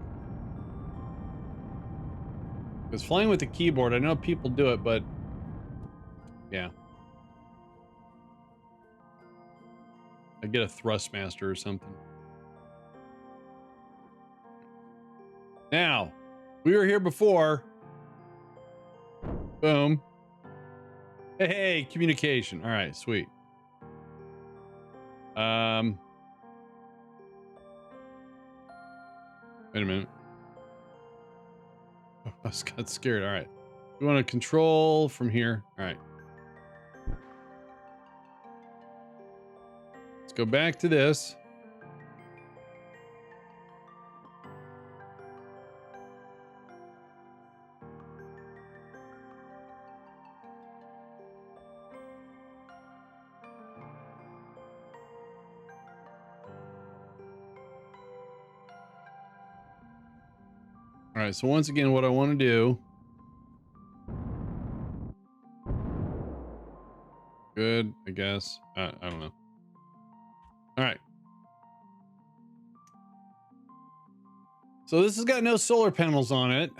Because flying with the keyboard, I know people do it, but yeah. I get a Thrustmaster or something. Now, we were here before. Boom. Hey, communication. All right, sweet. Wait a minute. Oh, I just got scared. All right. We want to control from here. All right. Let's go back to this. All right, so once again, what I want to do. Good, I guess. I don't know. All right. So this has got no solar panels on it.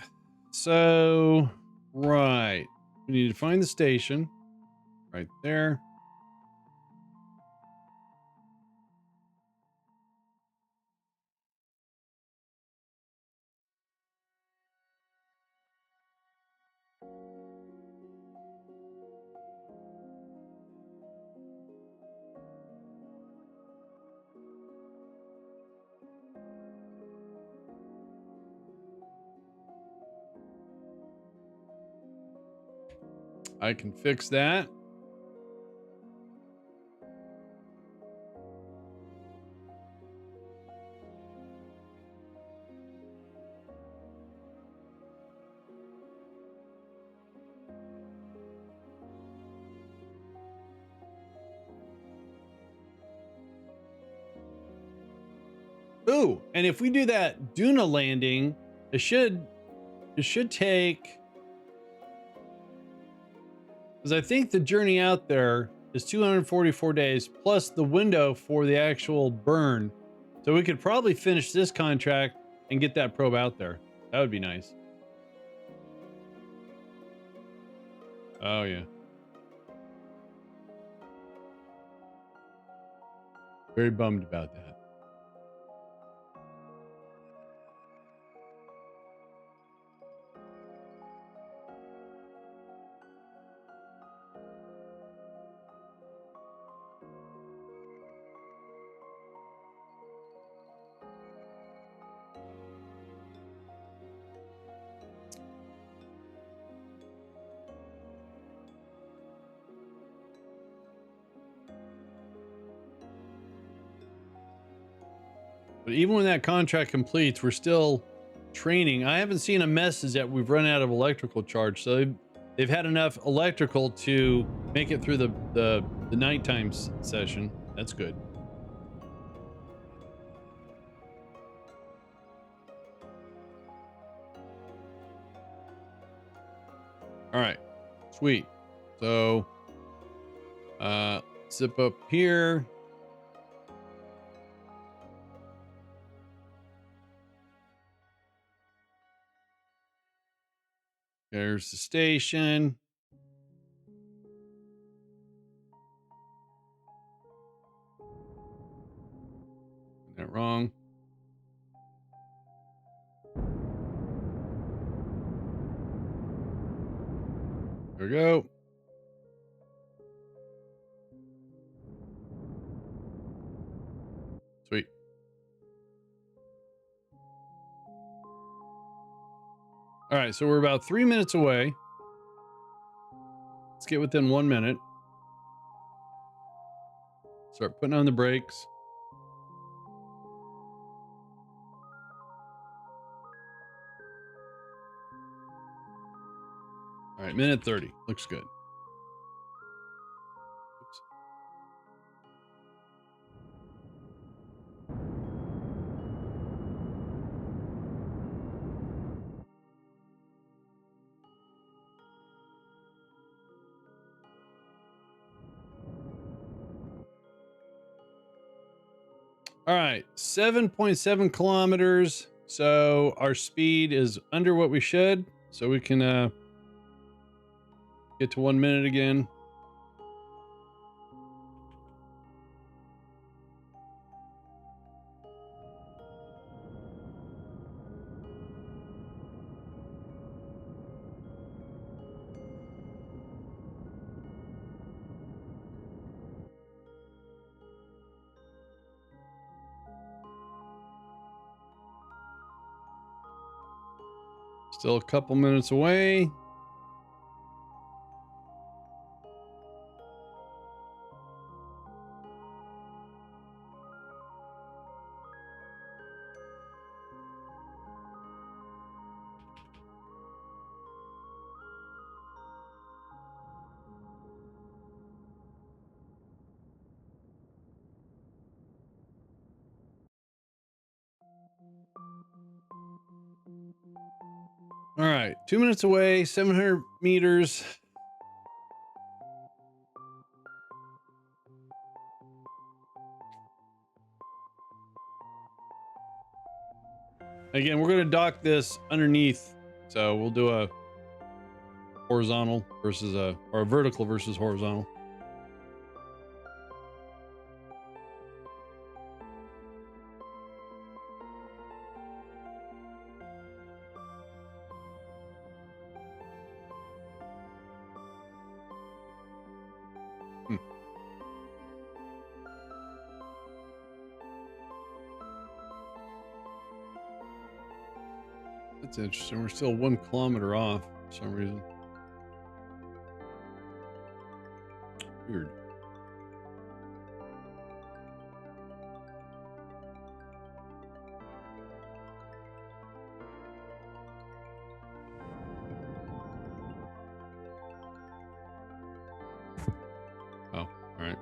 So, right. We need to find the station. Right there. I can fix that. Ooh, and if we do that Duna landing, it should take, because I think the journey out there is 244 days plus the window for the actual burn. So we could probably finish this contract and get that probe out there. That would be nice. Oh yeah. Very bummed about that. But even when that contract completes, we're still training. I haven't seen a message that we've run out of electrical charge. So they've had enough electrical to make it through the nighttime session. That's good. All right, sweet. So zip up here. There's the station. Got that wrong. There we go. Sweet. All right, so we're about 3 minutes away. Let's get within 1 minute. Start putting on the brakes. All right, minute 30. Looks good. Oops. All right, 7.7 kilometers. So our speed is under what we should. So we can get to 1 minute again. Still a couple minutes away. All right, 2 minutes away, 700 meters. Again, we're going to dock this underneath. So we'll do a horizontal versus or a vertical versus horizontal. That's interesting. We're still 1 kilometer off for some reason. Weird. Oh, all right.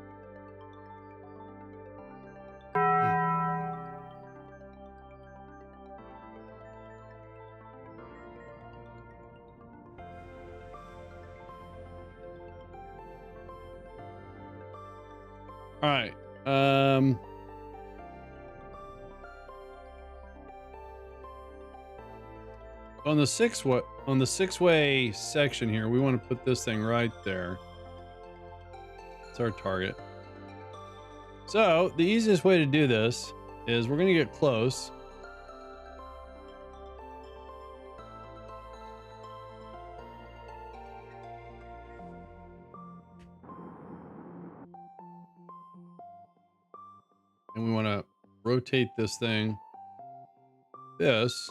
All right. On the six-way section here, we want to put this thing right there. It's our target. So the easiest way to do this is we're going to get close. And we want to rotate this thing. This.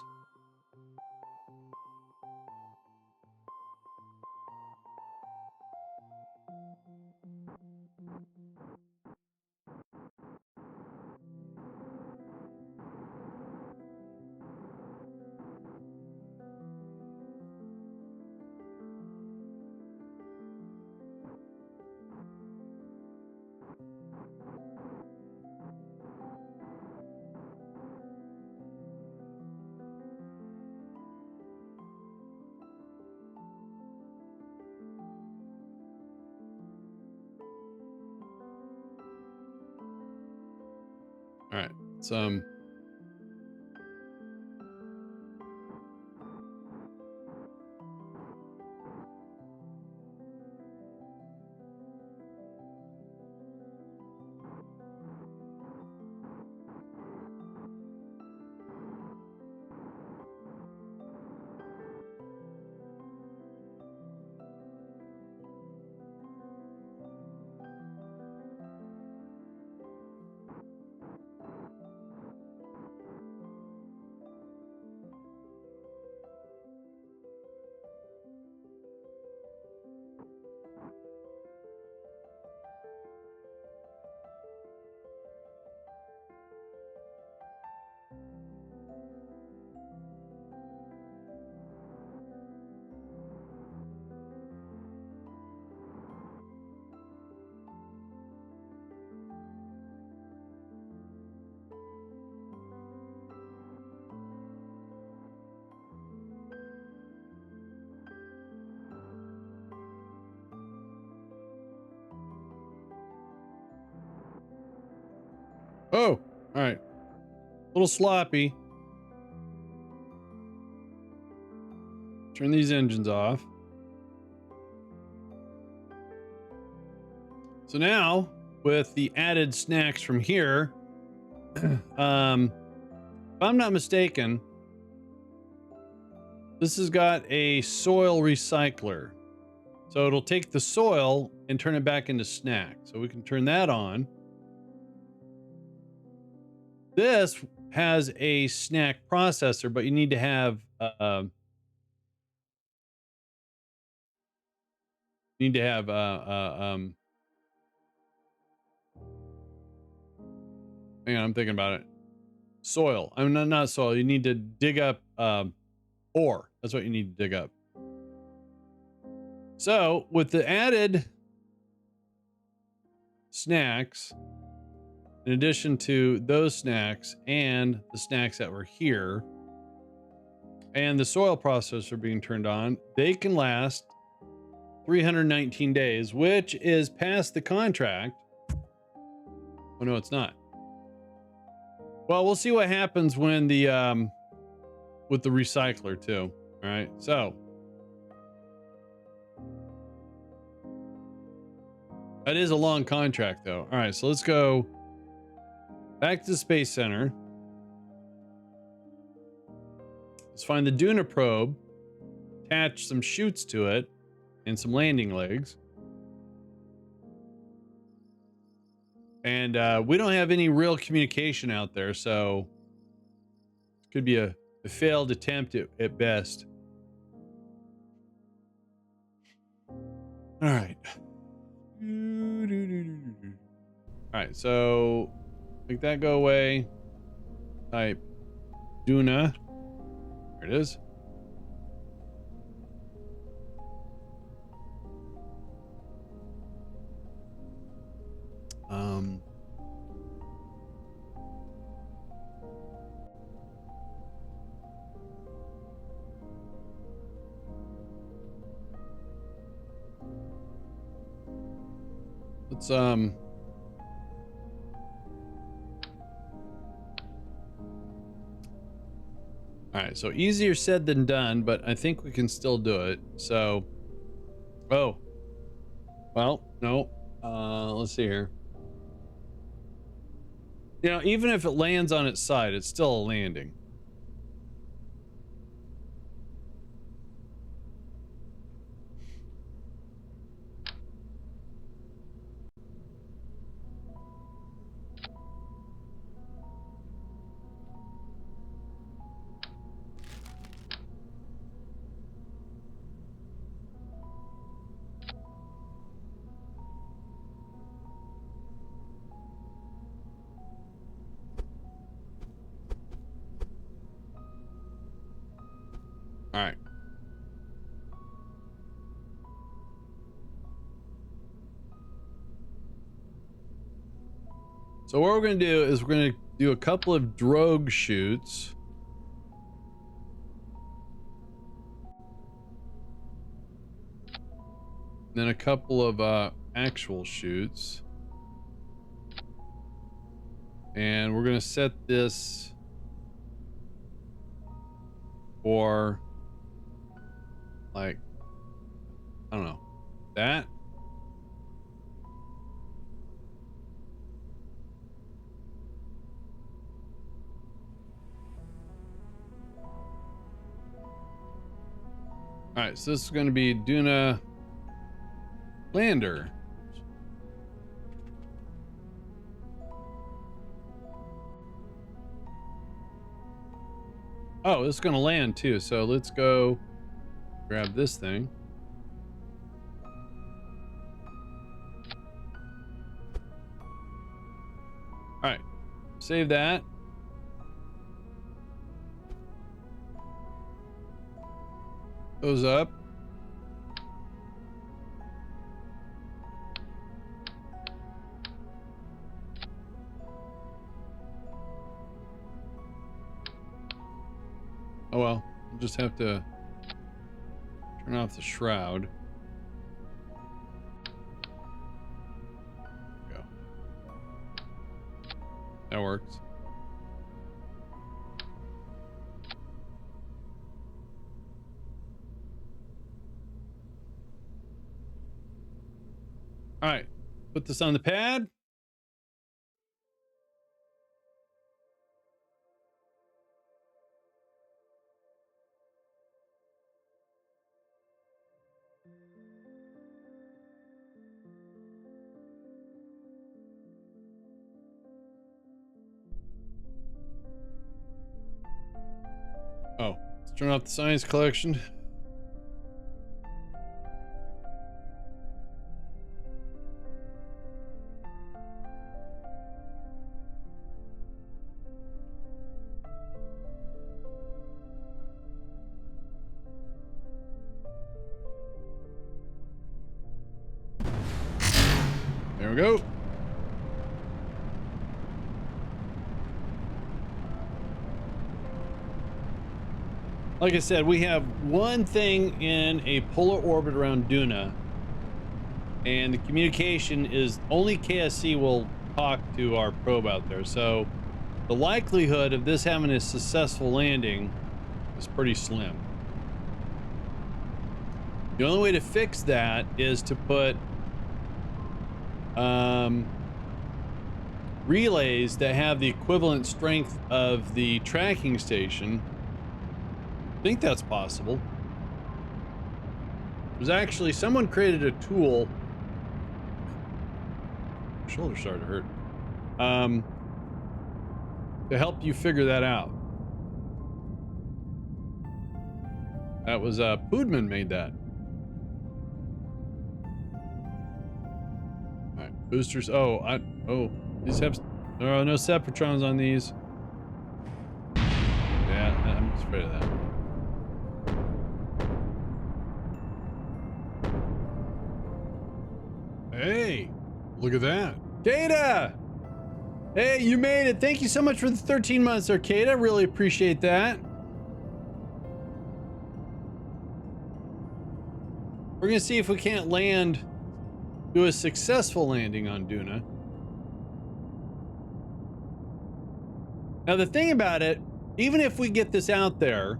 All right. Some. Oh, all right. A little sloppy. Turn these engines off. So now, with the added snacks from here, if I'm not mistaken, this has got a soil recycler. So it'll take the soil and turn it back into snack. So we can turn that on. This has a snack processor, but you need to have hang on, I'm thinking about it. Soil. I'm not soil. You need to dig up ore. That's what you need to dig up. So with the added snacks, in addition to those snacks and the snacks that were here, and the soil processor being turned on, they can last 319 days, which is past the contract. Oh no, it's not. Well, we'll see what happens when the with the recycler too. All right, so that is a long contract though. All right, so let's go back to the Space Center. Let's find the Duna probe, attach some chutes to it, and some landing legs. And we don't have any real communication out there, so it could be a failed attempt at best. All right. All right, so make that go away. Type Duna. There it is. Let's all right, so easier said than done, but I think we can still do it. So, oh, well, no, let's see here. You know, even if it lands on its side, it's still a landing. All right. So what we're going to do is we're going to do a couple of drogue shoots. Then a couple of actual shoots. And we're going to set this for, like, I don't know, that. All right, so this is going to be Duna Lander. Oh, it's going to land too. So let's go grab this thing. All right, save that. Goes up. Oh well, we'll just have to turn off the shroud. Go. That works. All right, put this on the pad. Oh, let's turn off the science collection. There we go. Like I said, we have one thing in a polar orbit around Duna, and the communication is only KSC will talk to our probe out there. So the likelihood of this having a successful landing is pretty slim. The only way to fix that is to put relays that have the equivalent strength of the tracking station. I think that's possible. There's actually someone created a tool. My shoulder started to hurt. To help you figure that out. That was Poodman made that. Boosters. Oh, these have, there are no Separatrons on these. Yeah, I'm just afraid of that. Hey, look at that. Kata! Hey, you made it. Thank you so much for the 13 months, Arcada. Really appreciate that. We're gonna see if we can't do a successful landing on Duna. Now, the thing about it, even if we get this out there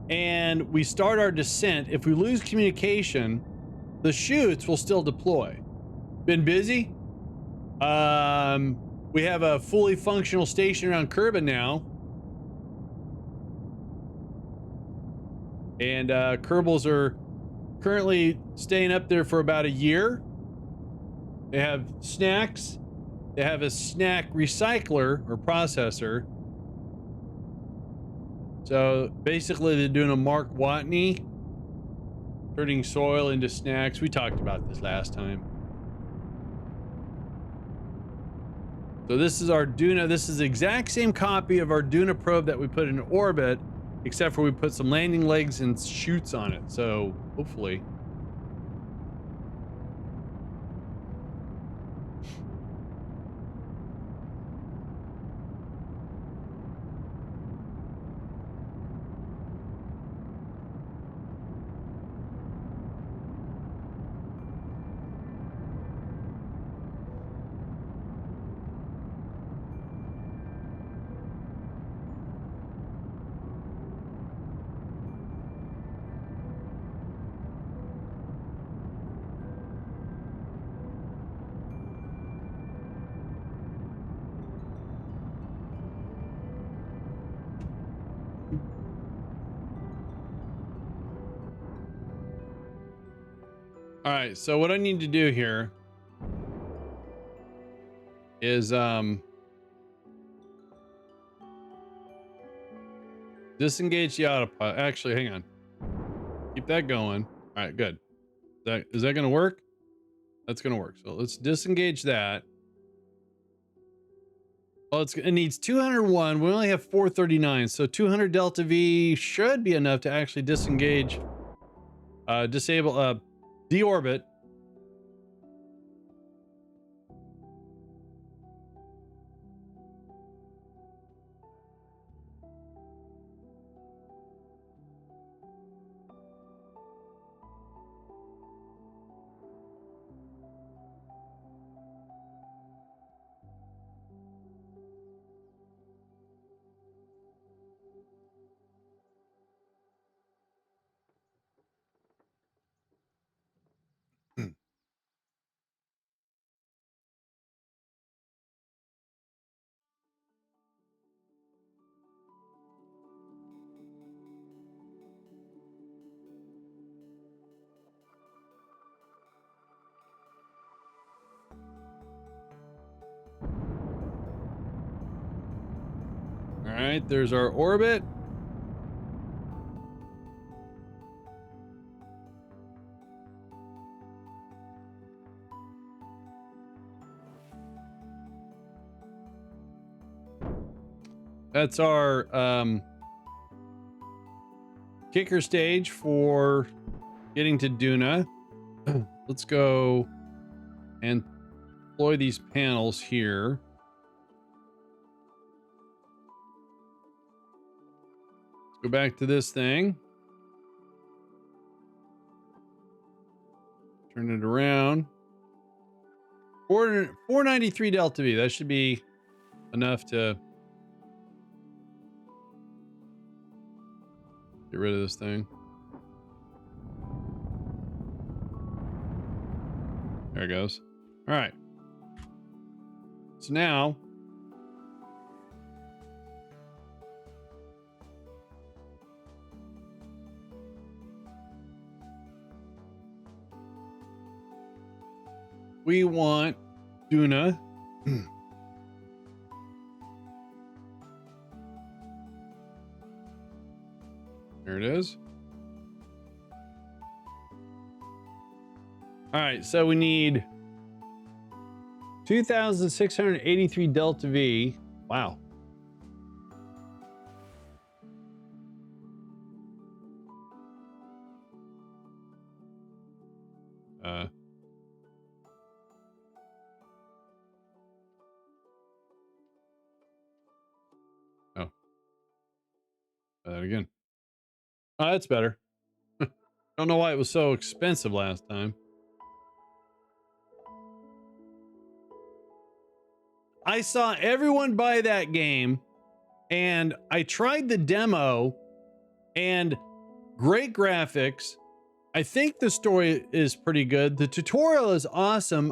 and we start our descent, if we lose communication, the chutes will still deploy. Been busy? We have a fully functional station around Kerbin now. And Kerbals are currently staying up there for about a year. They have snacks. They have a snack recycler or processor. So basically they're doing a Mark Watney, turning soil into snacks. We talked about this last time. So this is our Duna. This is the exact same copy of our Duna probe that we put in orbit, except for we put some landing legs and chutes on it. So hopefully. All right, so what I need to do here is disengage the autopilot. Actually, hang on. Keep that going. All right, good. Is that going to work? That's going to work. So let's disengage that. Well, it needs 201. We only have 439, so 200 delta V should be enough to actually disengage, disable, deorbit. All right, there's our orbit. That's our kicker stage for getting to Duna. Let's go and deploy these panels here. Let's go back to this thing. Turn it around. 493 delta V. That should be enough to get rid of this thing. There it goes. All right. So now we want Duna. There it is. All right, so we need 2,683 Delta V. Wow. Oh, try that again. Oh, that's better. Don't know why it was so expensive last time. I saw everyone buy that game, and I tried the demo, and great graphics. I think the story is pretty good. The tutorial is awesome.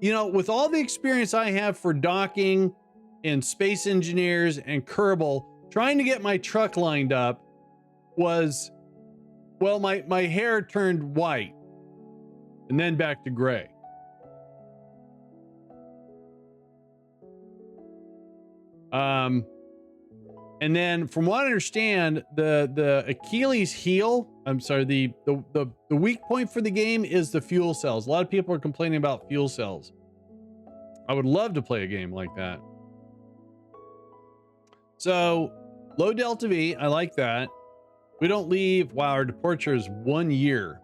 You know, with all the experience I have for docking and Space Engineers and Kerbal, trying to get my truck lined up was, well, my hair turned white and then back to gray. And then from what I understand, the Achilles heel, I'm sorry, the weak point for the game is the fuel cells. A lot of people are complaining about fuel cells. I would love to play a game like that. So low Delta V, I like that. We don't leave. Wow, our departure is 1 year.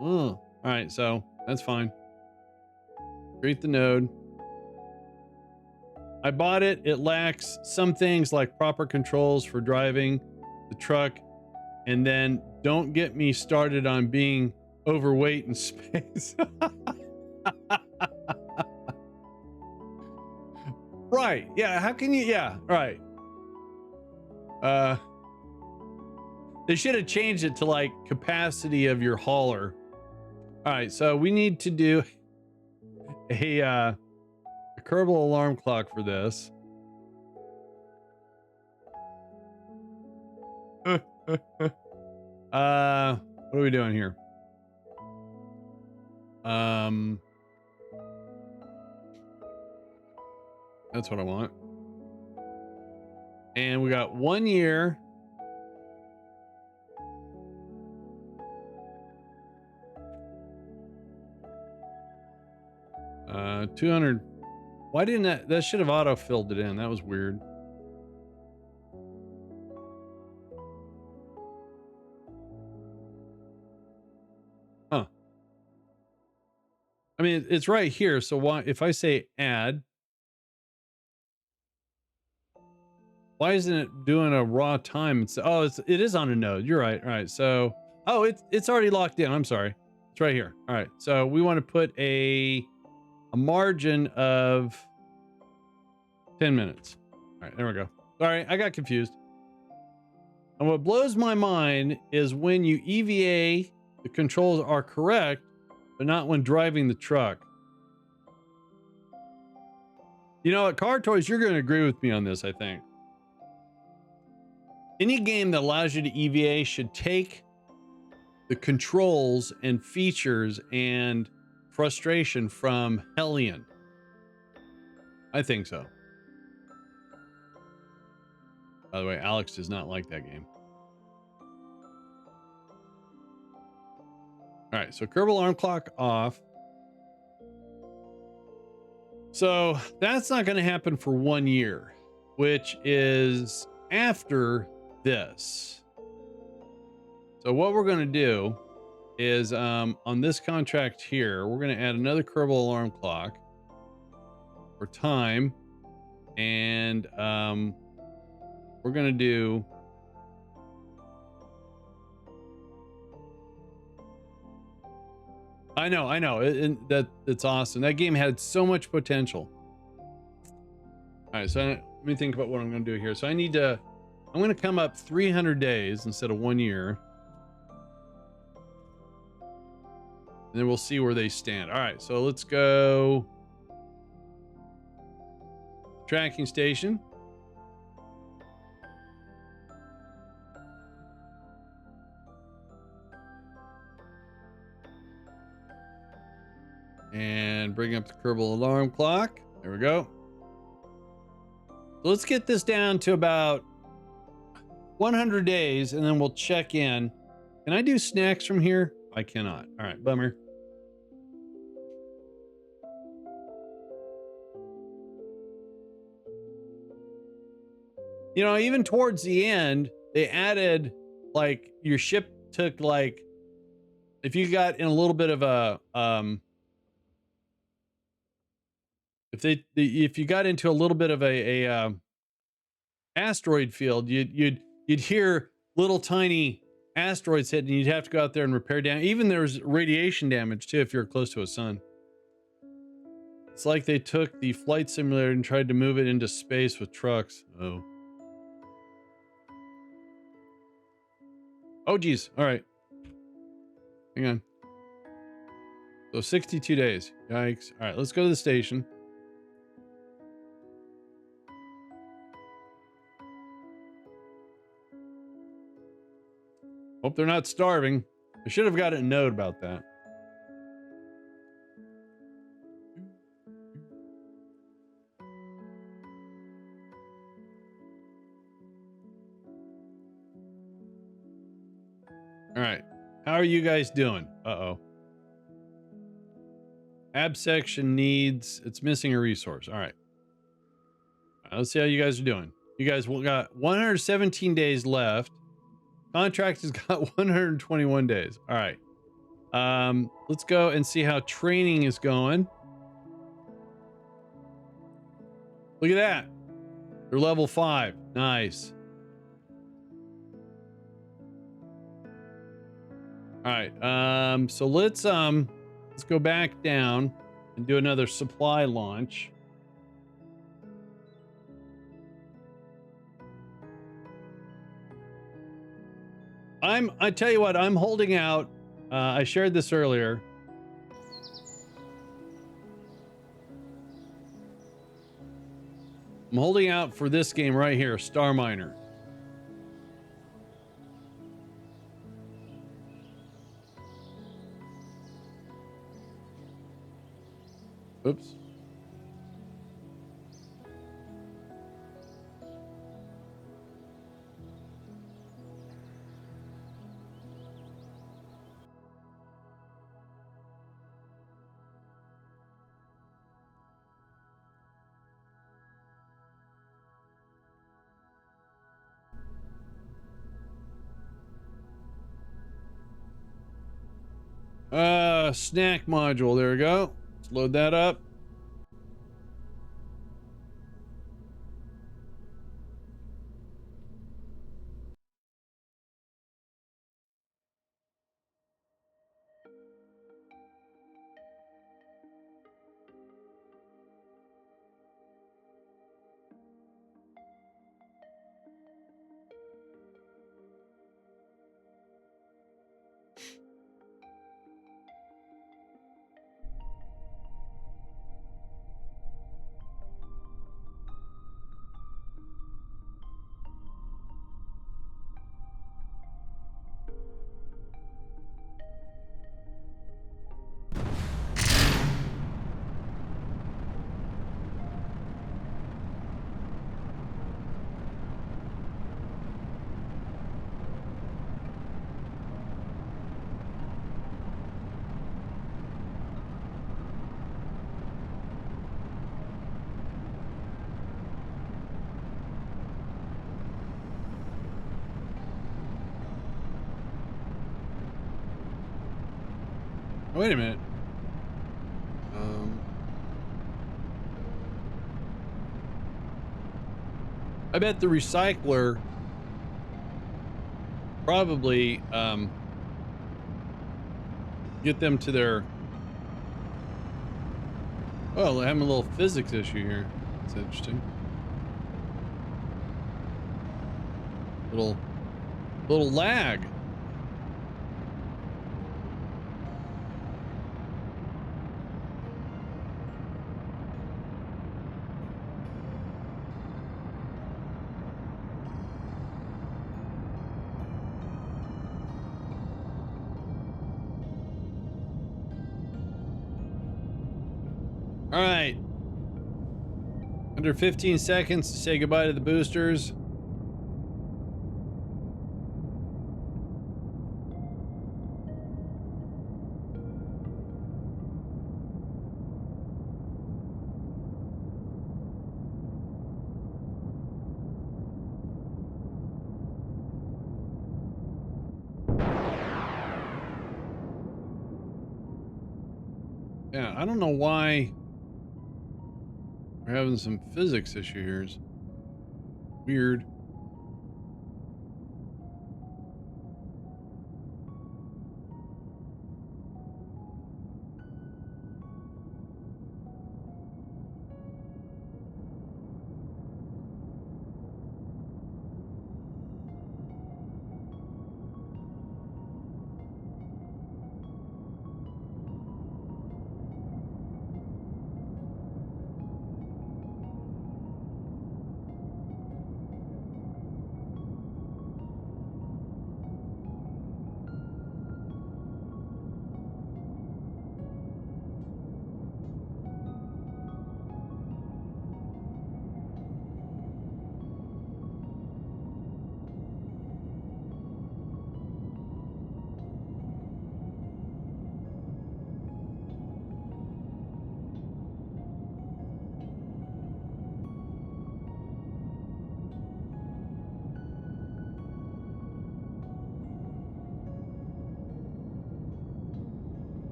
All right, so that's fine. Create the node. I bought it. It lacks some things like proper controls for driving the truck. And then don't get me started on being overweight in space. Right. Yeah. How can you? Yeah. Right. They should have changed it to like capacity of your hauler. All right. So we need to do a Kerbal alarm clock for this. What are we doing here? That's what I want. And we got 1 year. Uh, 200. Why didn't that should have auto filled it in? That was weird. Huh. I mean, it's right here. So why, if I say add, why isn't it doing a raw time? It is on a node. You're right. All right. So, oh, it's already locked in. I'm sorry. It's right here. All right. So we want to put a margin of 10 minutes. All right. There we go. Sorry. I got confused. And what blows my mind is when you EVA, the controls are correct, but not when driving the truck. You know, at Car Toys, you're going to agree with me on this, I think. Any game that allows you to EVA should take the controls and features and frustration from Hellion. I think so. By the way, Alex does not like that game. All right, so Kerbal alarm clock off. So that's not going to happen for 1 year, which is after this. So what we're going to do is on this contract here, we're going to add another Kerbal alarm clock for time. And we're going to do I know. That's awesome. That game had so much potential. All right, so let me think about what I'm going to do here. So I'm going to come up 300 days instead of 1 year. And then we'll see where they stand. All right, so let's go. Tracking station. And bring up the Kerbal alarm clock. There we go. So let's get this down to about 100 days, and then we'll check in. Can I do snacks from here? I cannot. All right, bummer. You know, even towards the end, they added like your ship took like if you got in a little bit of a if you got into a little bit of a asteroid field, you'd hear little tiny asteroids hitting, and you'd have to go out there and repair damage. Even there's radiation damage too if you're close to a sun. It's like they took the flight simulator and tried to move it into space with trucks. Oh geez. All right. Hang on. So 62 days. Yikes. All right, let's go to the station. Hope they're not starving. I should have gotten a note about that. All right. How are you guys doing? Uh-oh. Ab section needs, it's missing a resource. All right. Let's see how you guys are doing. You guys got 117 days left. Contract has got 121 days. All right. Let's go and see how training is going. Look at that. They're level 5. Nice. All right. So let's go back down and do another supply launch. I tell you what, I'm holding out. I shared this earlier. I'm holding out for this game right here, Star Miner. Oops. Snack module. There we go. Let's load that up. Wait a minute. I bet the recycler probably get them to their. Oh, I'm having a little physics issue here. That's interesting. Little lag. All right. Under 15 seconds to say goodbye to the boosters. Yeah, I don't know why we're having some physics issue here. It's weird.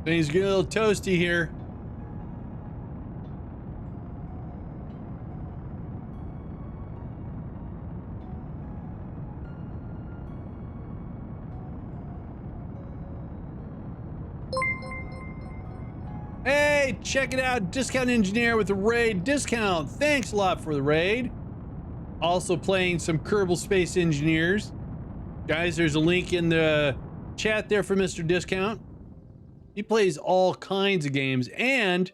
Things get a little toasty here. Hey, check it out. Discount Engineer with a raid discount. Thanks a lot for the raid. Also playing some Kerbal Space Engineers. Guys, there's a link in the chat there for Mr. Discount. He plays all kinds of games and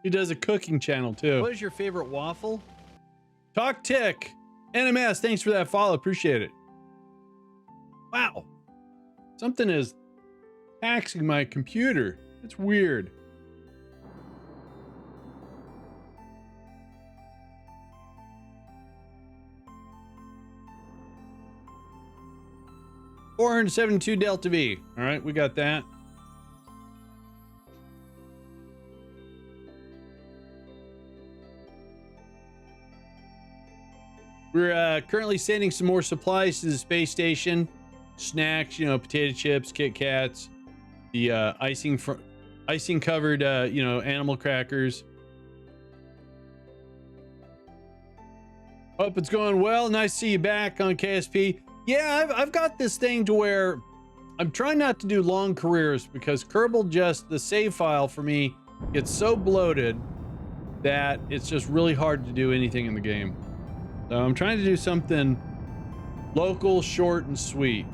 he does a cooking channel too. What is your favorite waffle? Talk Tick. NMS, thanks for that follow. Appreciate it. Wow. Something is taxing my computer. It's weird. $472 Delta V. All right, we got that. We're currently sending some more supplies to the space station. Snacks, you know, potato chips, Kit Kats, the icing covered, you know, animal crackers. Hope it's going well. Nice to see you back on KSP. Yeah, I've got this thing to where I'm trying not to do long careers because Kerbal the save file for me gets so bloated that it's just really hard to do anything in the game. So I'm trying to do something local, short, and sweet.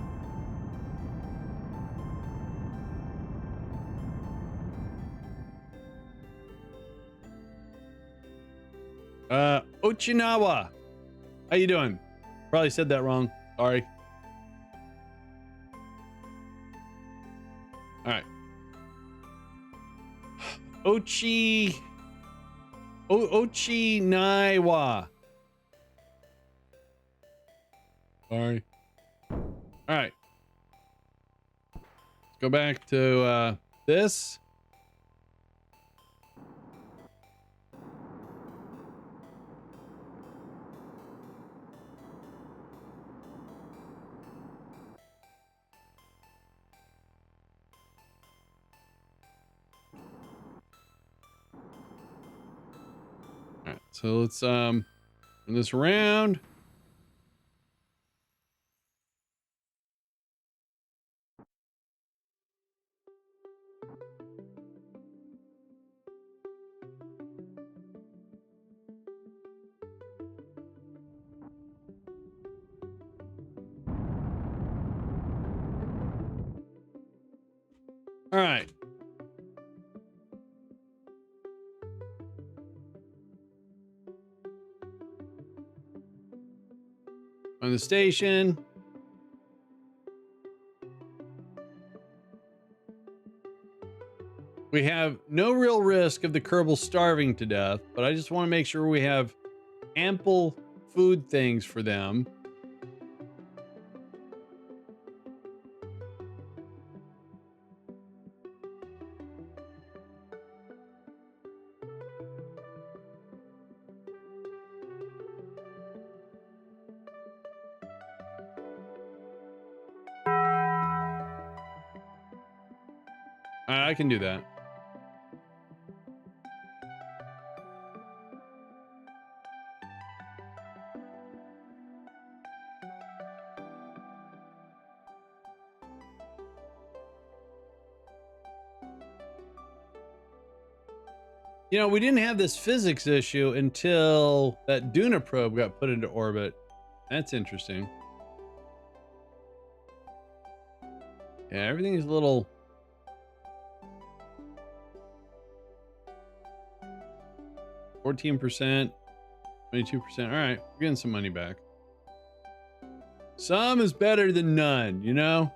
Ochinawa. How you doing? Probably said that wrong. Sorry. All right. Ochinawa. Sorry. All right. Let's go back to this. All right, so let's turn this around. All right. On the station. We have no real risk of the Kerbal starving to death, but I just want to make sure we have ample food things for them. All right, I can do that. You know, we didn't have this physics issue until that Duna probe got put into orbit. That's interesting. Yeah, everything's a little... 14%, 22%. All right, we're getting some money back. Some is better than none, you know?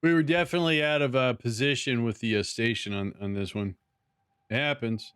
We were definitely out of position with the station on this one. It happens.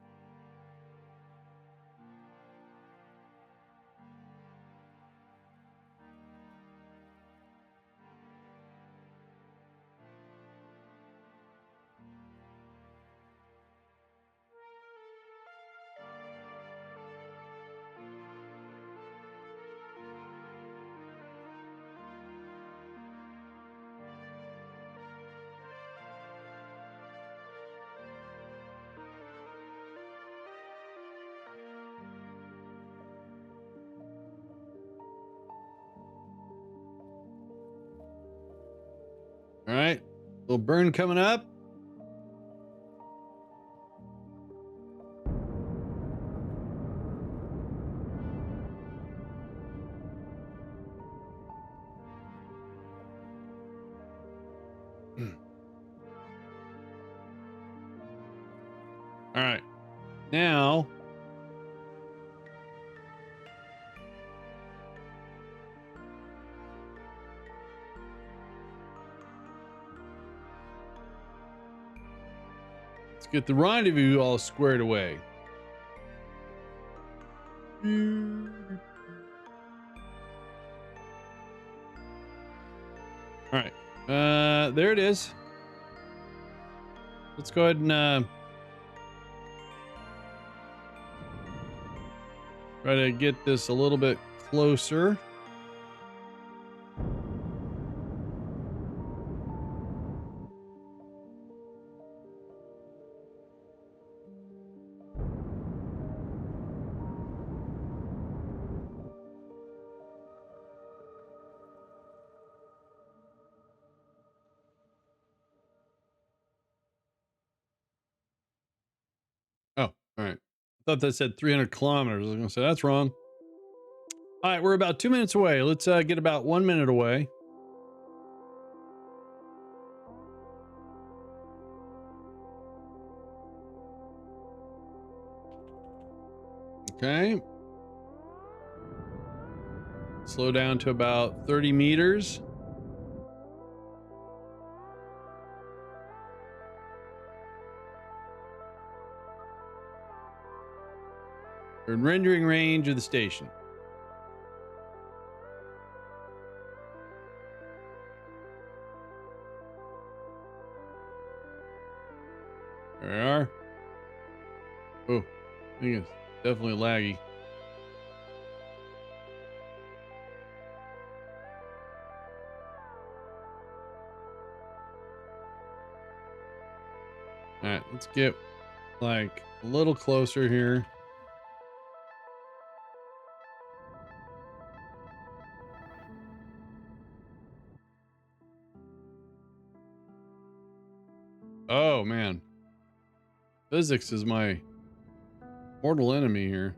All right, little burn coming up. All right, now let's get the rendezvous all squared away. All right, there it is. Let's go ahead and try to get this a little bit closer. Oh, all right. I thought that said 300 kilometers. I was gonna say that's wrong. All right, we're about 2 minutes away. Let's get about 1 minute away. Okay. Slow down to about 30 meters. We're in rendering range of the station. There we are. Oh, I think it's definitely laggy. All right, let's get like a little closer here. Oh man, physics is my mortal enemy here.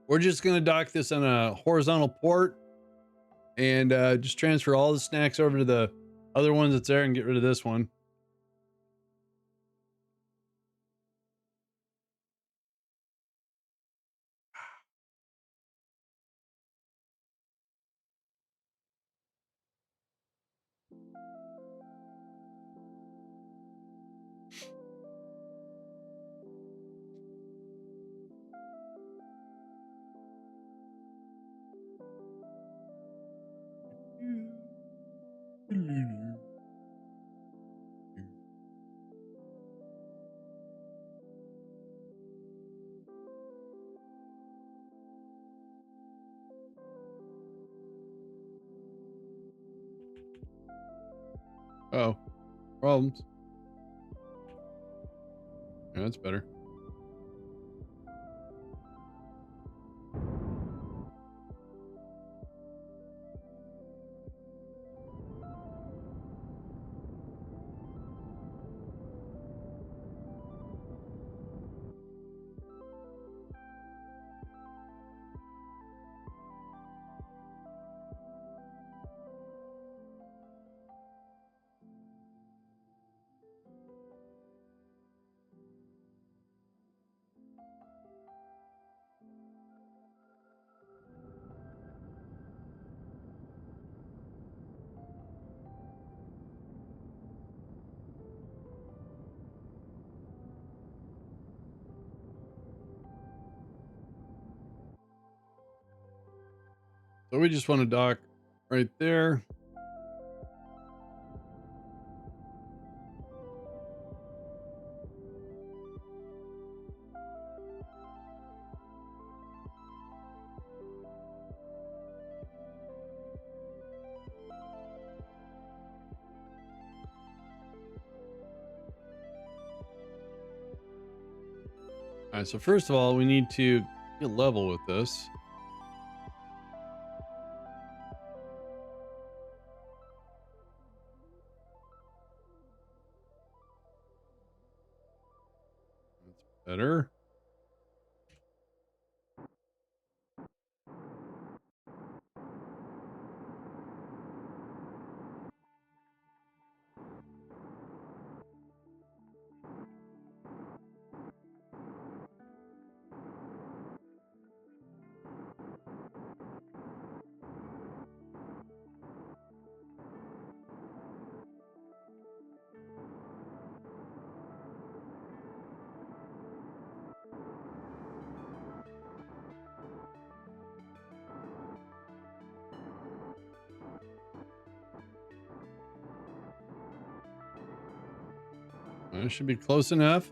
We're just gonna dock this on a horizontal port and just transfer all the snacks over to the other ones that's there and get rid of this one. Oh, problems. Yeah, that's better. So we just want to dock right there. All right, so first of all, we need to get level with this. That's better. That should be close enough.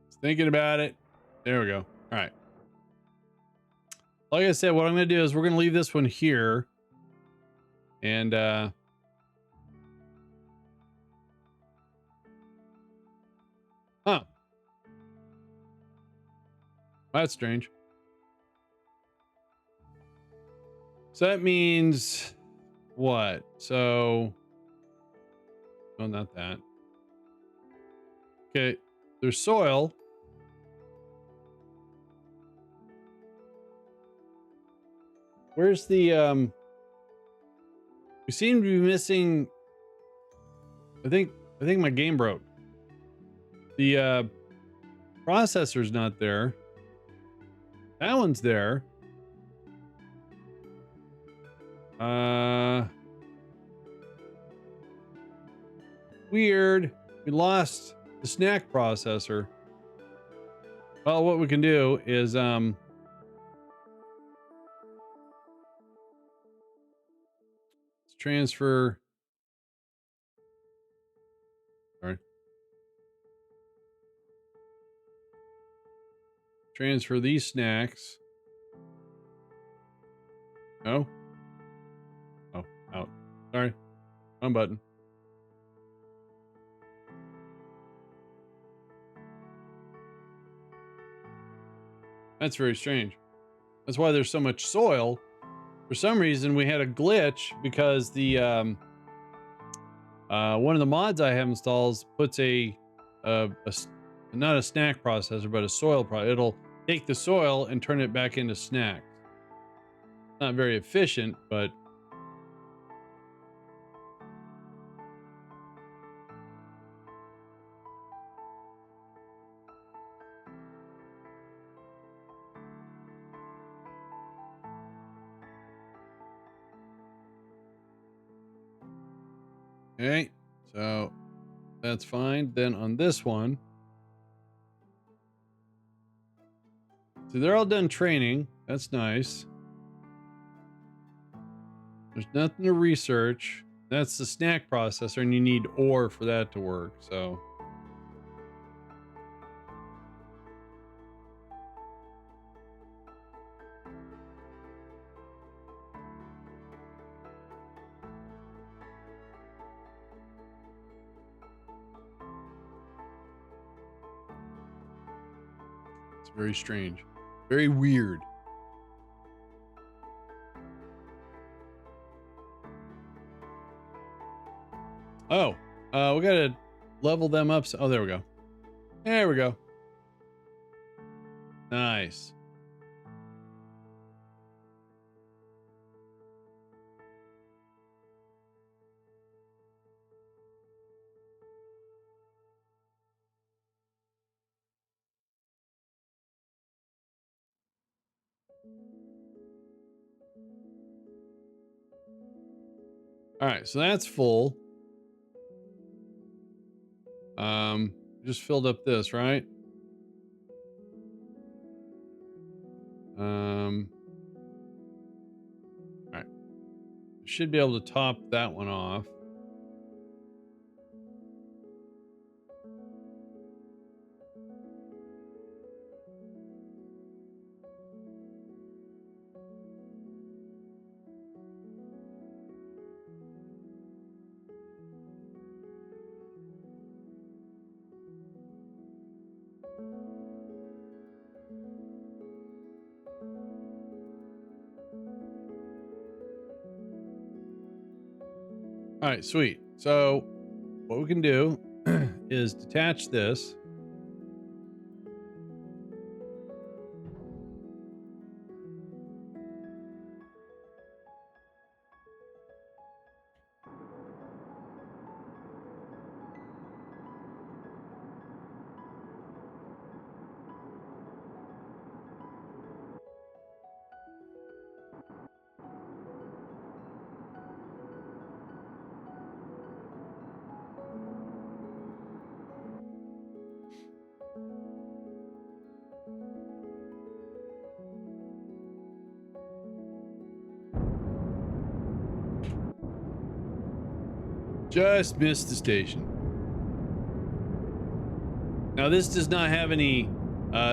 Just thinking about it. There we go. All right. Like I said, what I'm going to do is we're going to leave this one here. And huh. That's strange. So that means what? So, well, not that. Okay. There's soil. Where's the we seem to be missing. I think my game broke. The processor's not there. That one's there. Weird. We lost the snack processor. Well, what we can do is let's transfer. All right. Transfer these snacks. No. Oh, out. Wrong button. That's very strange. That's why there's so much soil. For some reason, we had a glitch because the one of the mods I have installed puts not a snack processor, but a soil It'll take the soil and turn it back into snacks. Not very efficient, but okay. So that's fine. Then on this one, so they're all done training. That's nice. There's nothing to research. That's the snack processor, and you need ore for that to work. So it's very strange, very weird. Oh, we gotta level them up. Oh, there we go. There we go. Nice. All right, so that's full. Just filled up this, right? All right. Should be able to top that one off. All right, sweet. So what we can do is detach this. Just missed the station. Now this does not have any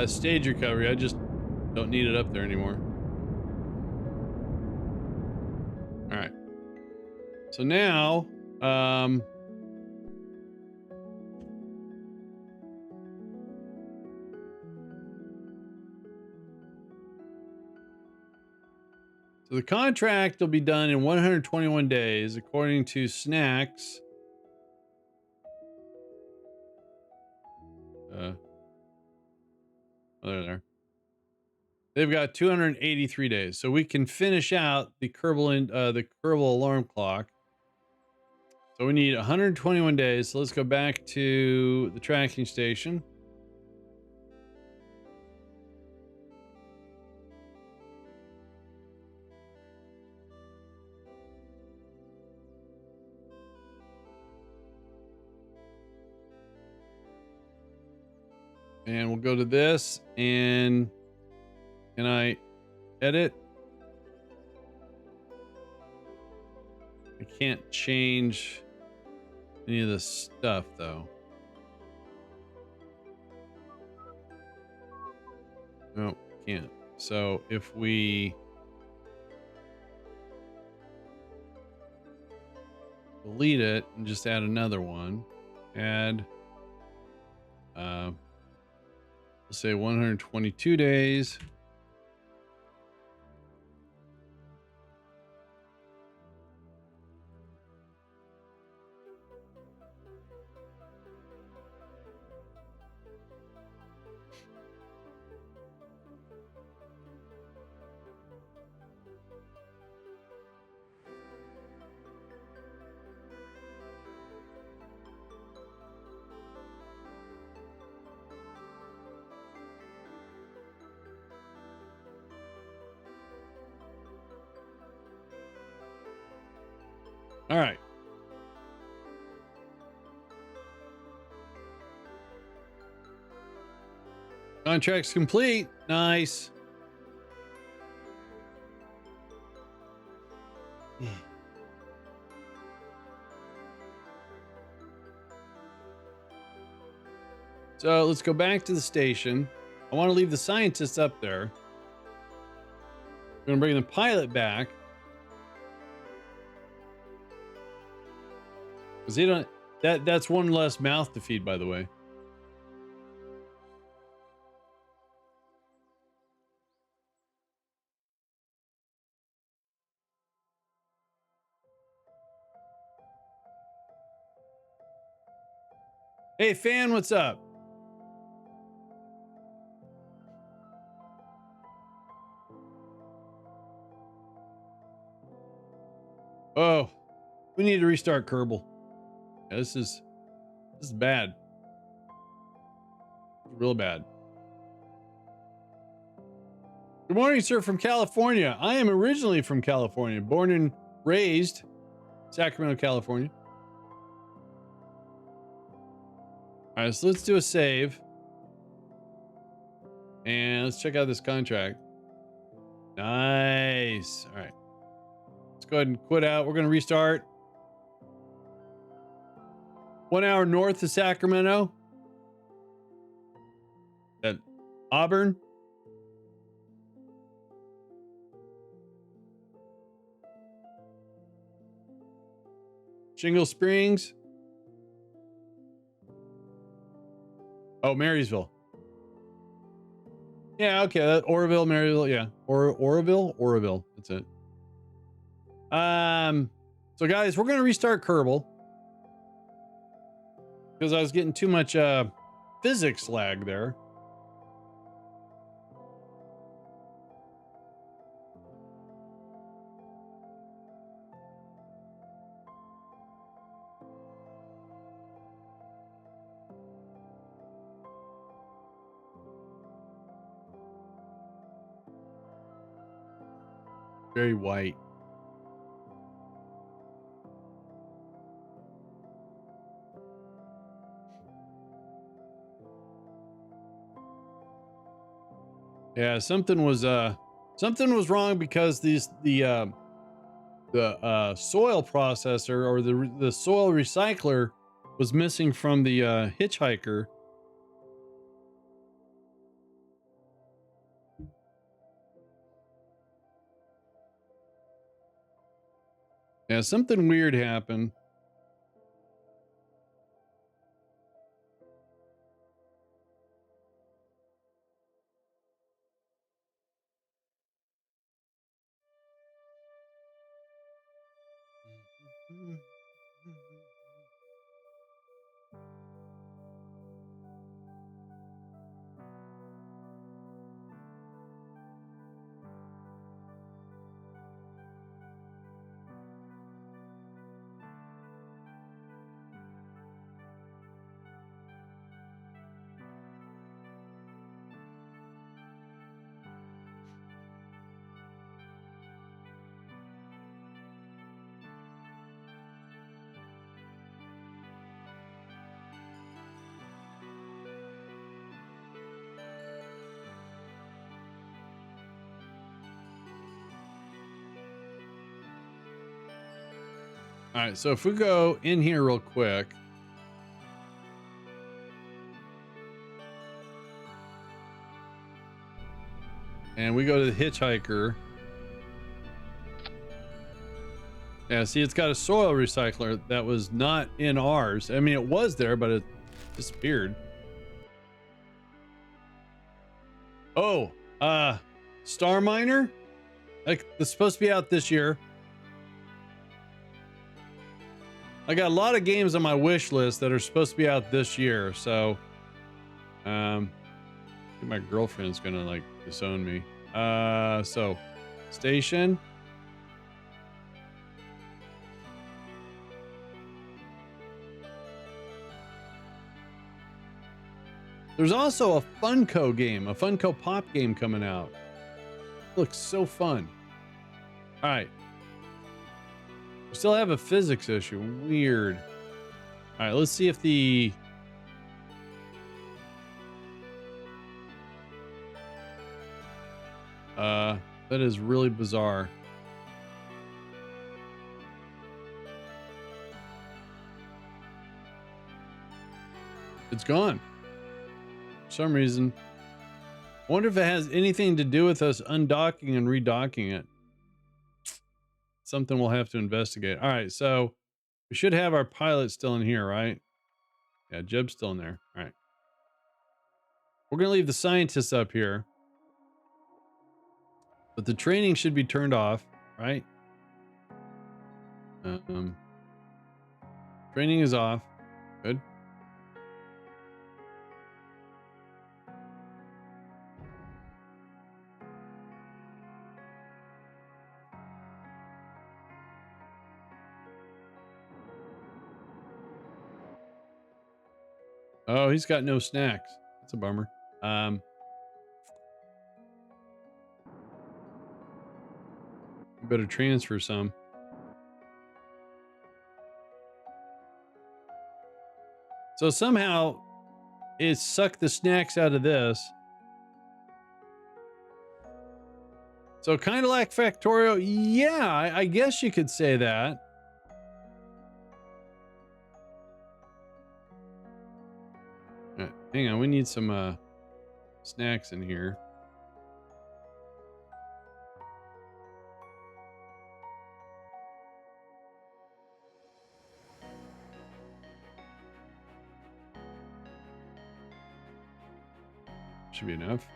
stage recovery. I just don't need it up there anymore. All right. So now, so the contract will be done in 121 days, according to Snacks. Oh, there. They've got 283 days, so we can finish out the the Kerbal alarm clock. So we need 121 days. So let's go back to the tracking station. And we'll go to this, and can I edit? I can't change any of this stuff though. No, can't. So if we delete it and just add another one. Add, let's say 122 days. All right. Contract's complete. Nice. So let's go back to the station. I want to leave the scientists up there. We're going to bring the pilot back. Because he don't, that's one less mouth to feed, by the way. Hey, fan, what's up? Oh, we need to restart Kerbal. Yeah, this is bad. Real bad. Good morning, sir, from California. I am originally from California, born and raised Sacramento, California. All right, so let's do a save. And let's check out this contract. Nice. All right. Let's go ahead and quit out. We're going to restart. 1 hour north of Sacramento. At Auburn. Shingle Springs. Oh, Marysville. Yeah, okay. Oroville, Maryville, yeah. Oroville. That's it. So guys, we're gonna restart Kerbal. Because I was getting too much physics lag there. Very white. Yeah, something was wrong because the soil processor or the soil recycler was missing from the hitchhiker. Yeah, something weird happened. All right, so if we go in here real quick. And we go to the hitchhiker. Yeah, see, it's got a soil recycler that was not in ours. I mean, it was there, but it disappeared. Oh, Star Miner? Like, it's supposed to be out this year. I got a lot of games on my wish list that are supposed to be out this year, so I think my girlfriend's gonna like disown me. So station. There's also a Funko game, a Funko Pop game coming out. Looks so fun. All right. We still have a physics issue. Weird. All right, let's see if the... that is really bizarre. It's gone. For some reason. I wonder if it has anything to do with us undocking and redocking it. Something we'll have to investigate. All right, so we should have our pilot still in here, right? Yeah, Jeb's still in there. All right. We're going to leave the scientists up here. But the training should be turned off, right? Training is off. Good. Oh, he's got no snacks. That's a bummer. Better transfer some. So somehow it sucked the snacks out of this. So kind of like Factorio. Yeah, I guess you could say that. Hang on, we need some snacks in here. Should be enough.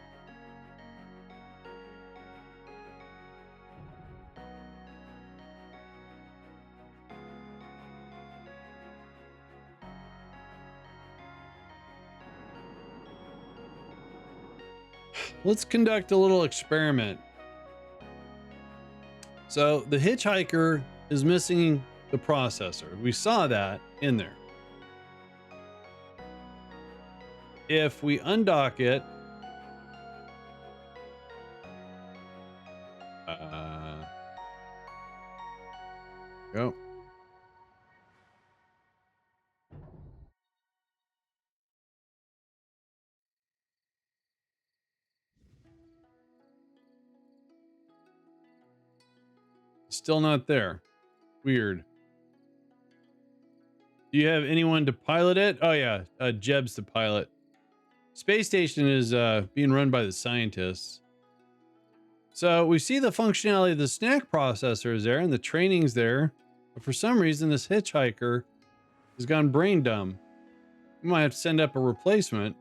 Let's conduct a little experiment. So the hitchhiker is missing the processor. We saw that in there. If we undock it, go. Still not there. Weird. Do you have anyone to pilot it? Oh yeah, Jeb's the pilot. Space station is being run by the scientists. So we see the functionality of the snack processor is there and the training's there. But for some reason, this hitchhiker has gone brain dumb. We might have to send up a replacement.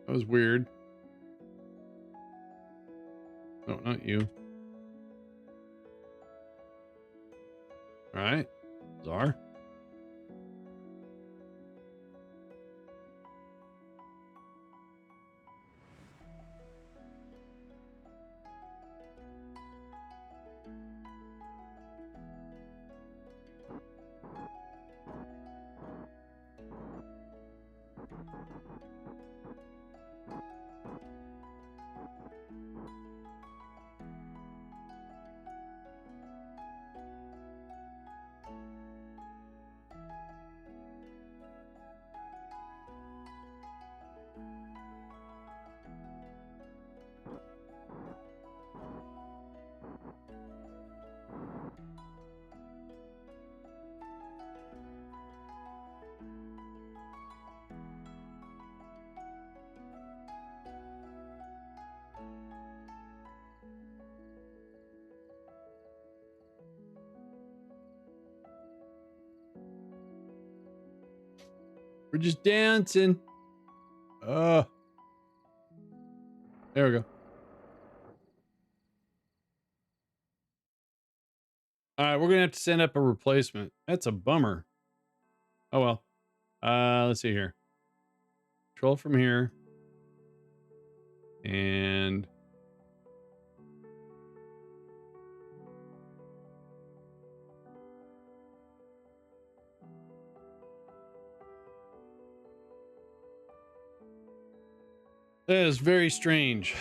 That was weird. No, not you. All right. Bizarre. We're just dancing. There we go. All right, we're gonna have to send up a replacement. That's a bummer. Oh well. Let's see here. Control from here. And that is very strange.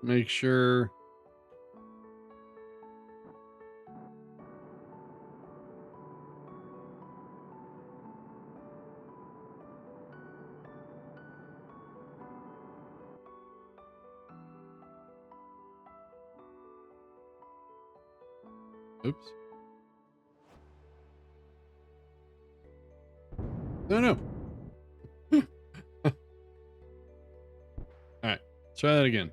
Make sure. Oops. No, no. All right, let's try that again.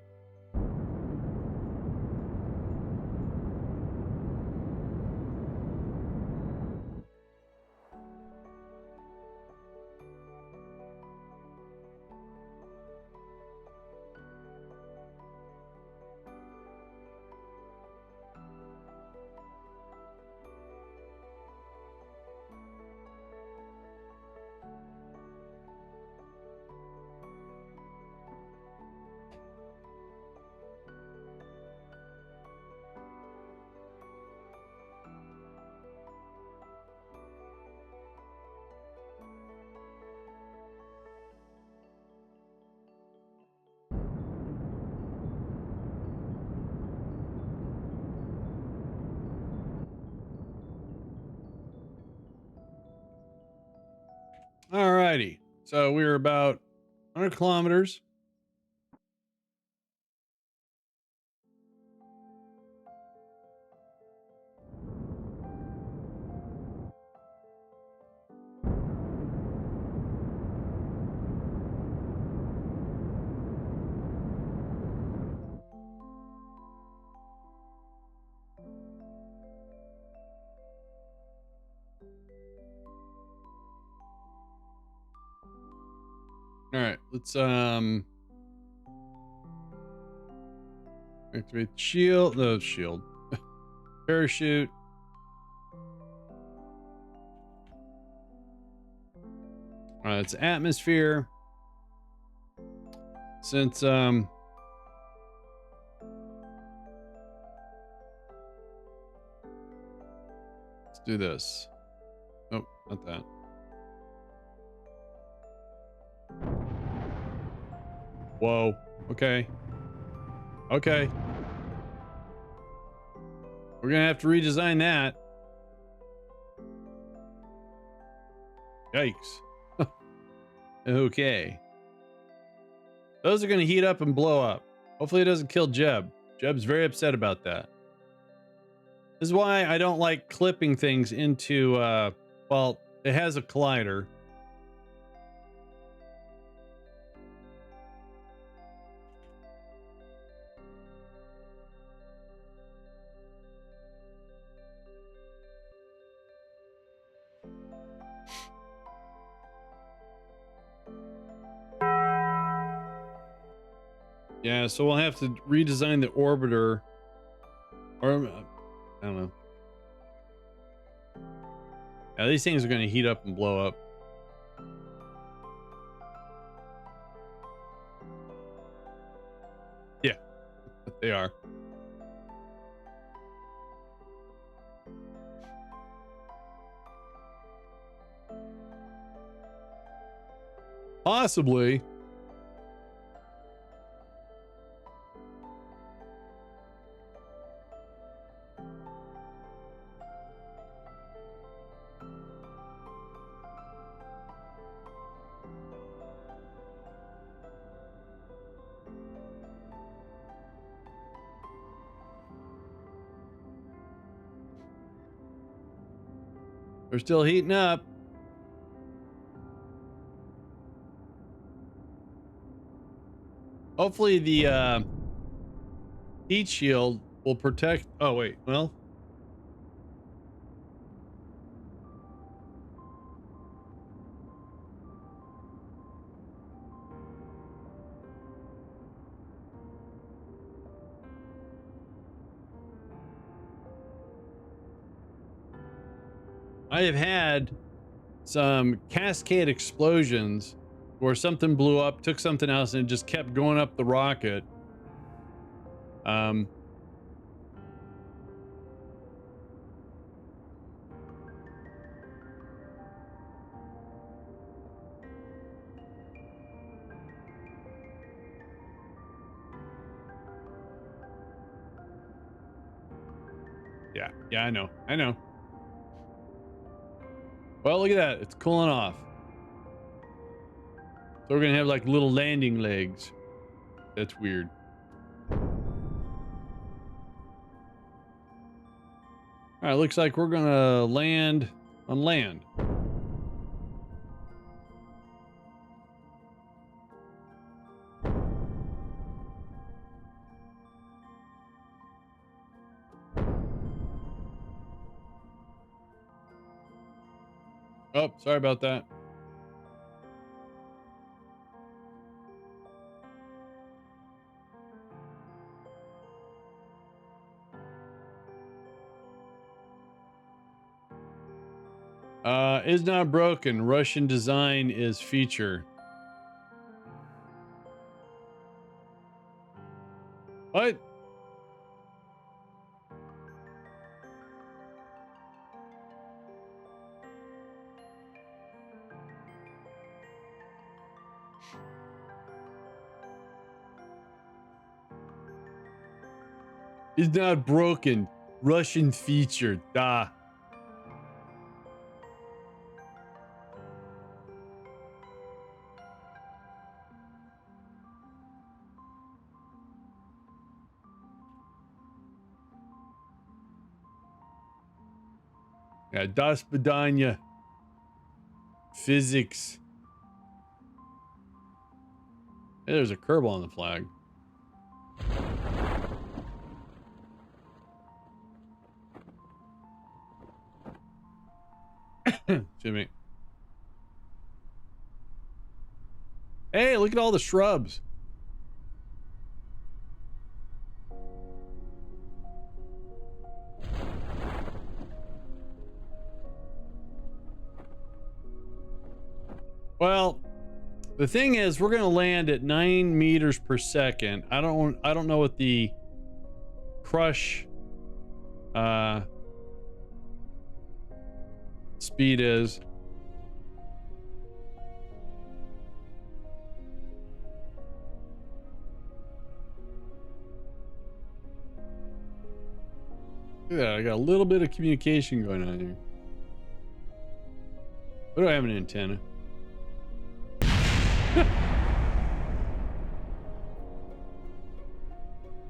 All righty. So we were about 100 kilometers. All right, let's activate the shield. The shield. Parachute. All right, it's atmosphere. Since let's do this. Oh, not that. Whoa. Okay. Okay. We're gonna have to redesign that. Yikes. Okay. Those are gonna heat up and blow up. Hopefully it doesn't kill Jeb. Jeb's very upset about that. This is why I don't like clipping things into well, it has a collider. Yeah, so we'll have to redesign the orbiter. Or, I don't know. Yeah, these things are going to heat up and blow up. Yeah, they are. Possibly. They're still heating up. Hopefully the heat shield will protect. Oh wait, well. I have had some cascade explosions where something blew up, took something else, and it just kept going up the rocket. Yeah, I know. Well, look at that. It's cooling off. So we're gonna have like little landing legs. That's weird. All right, looks like we're gonna land on land. Oh, sorry about that. Is not broken. Russian design is feature. What? Is not broken. Russian feature. Da. Yeah, das Badanya. Physics. Hey, there's a Kerbal on the flag. Excuse me. Hey, look at all the shrubs. Well, the thing is, we're gonna land at 9 meters per second. I don't know what the crush speed is. Look at that, I got a little bit of communication going on here. What do I have an antenna?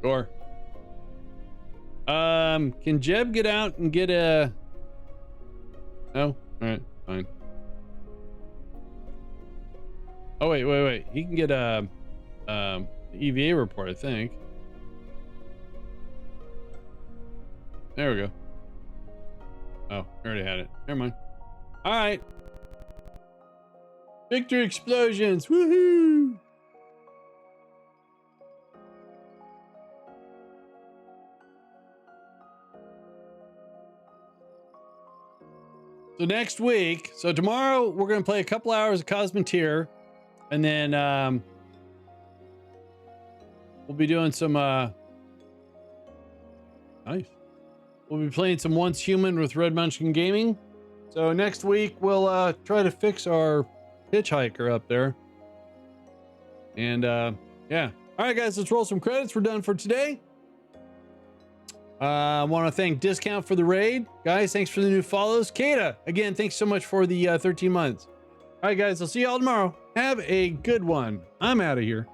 Sure. Can Jeb get out and get a... No? All right, fine. Oh, wait. He can get a EVA report, I think. There we go. Oh, I already had it. Never mind. All right. Victory explosions. Woohoo! So next week, so tomorrow we're going to play a couple hours of Cosmontier, and then we'll be doing some nice. We'll be playing some Once Human with Red Munchkin Gaming. So next week we'll try to fix our hitchhiker up there. And yeah. All right, guys, let's roll some credits. We're done for today. I want to thank Discount for the raid. Guys, thanks for the new follows. Kata, again, thanks so much for the 13 months. All right, guys, I'll see you all tomorrow. Have a good one. I'm out of here.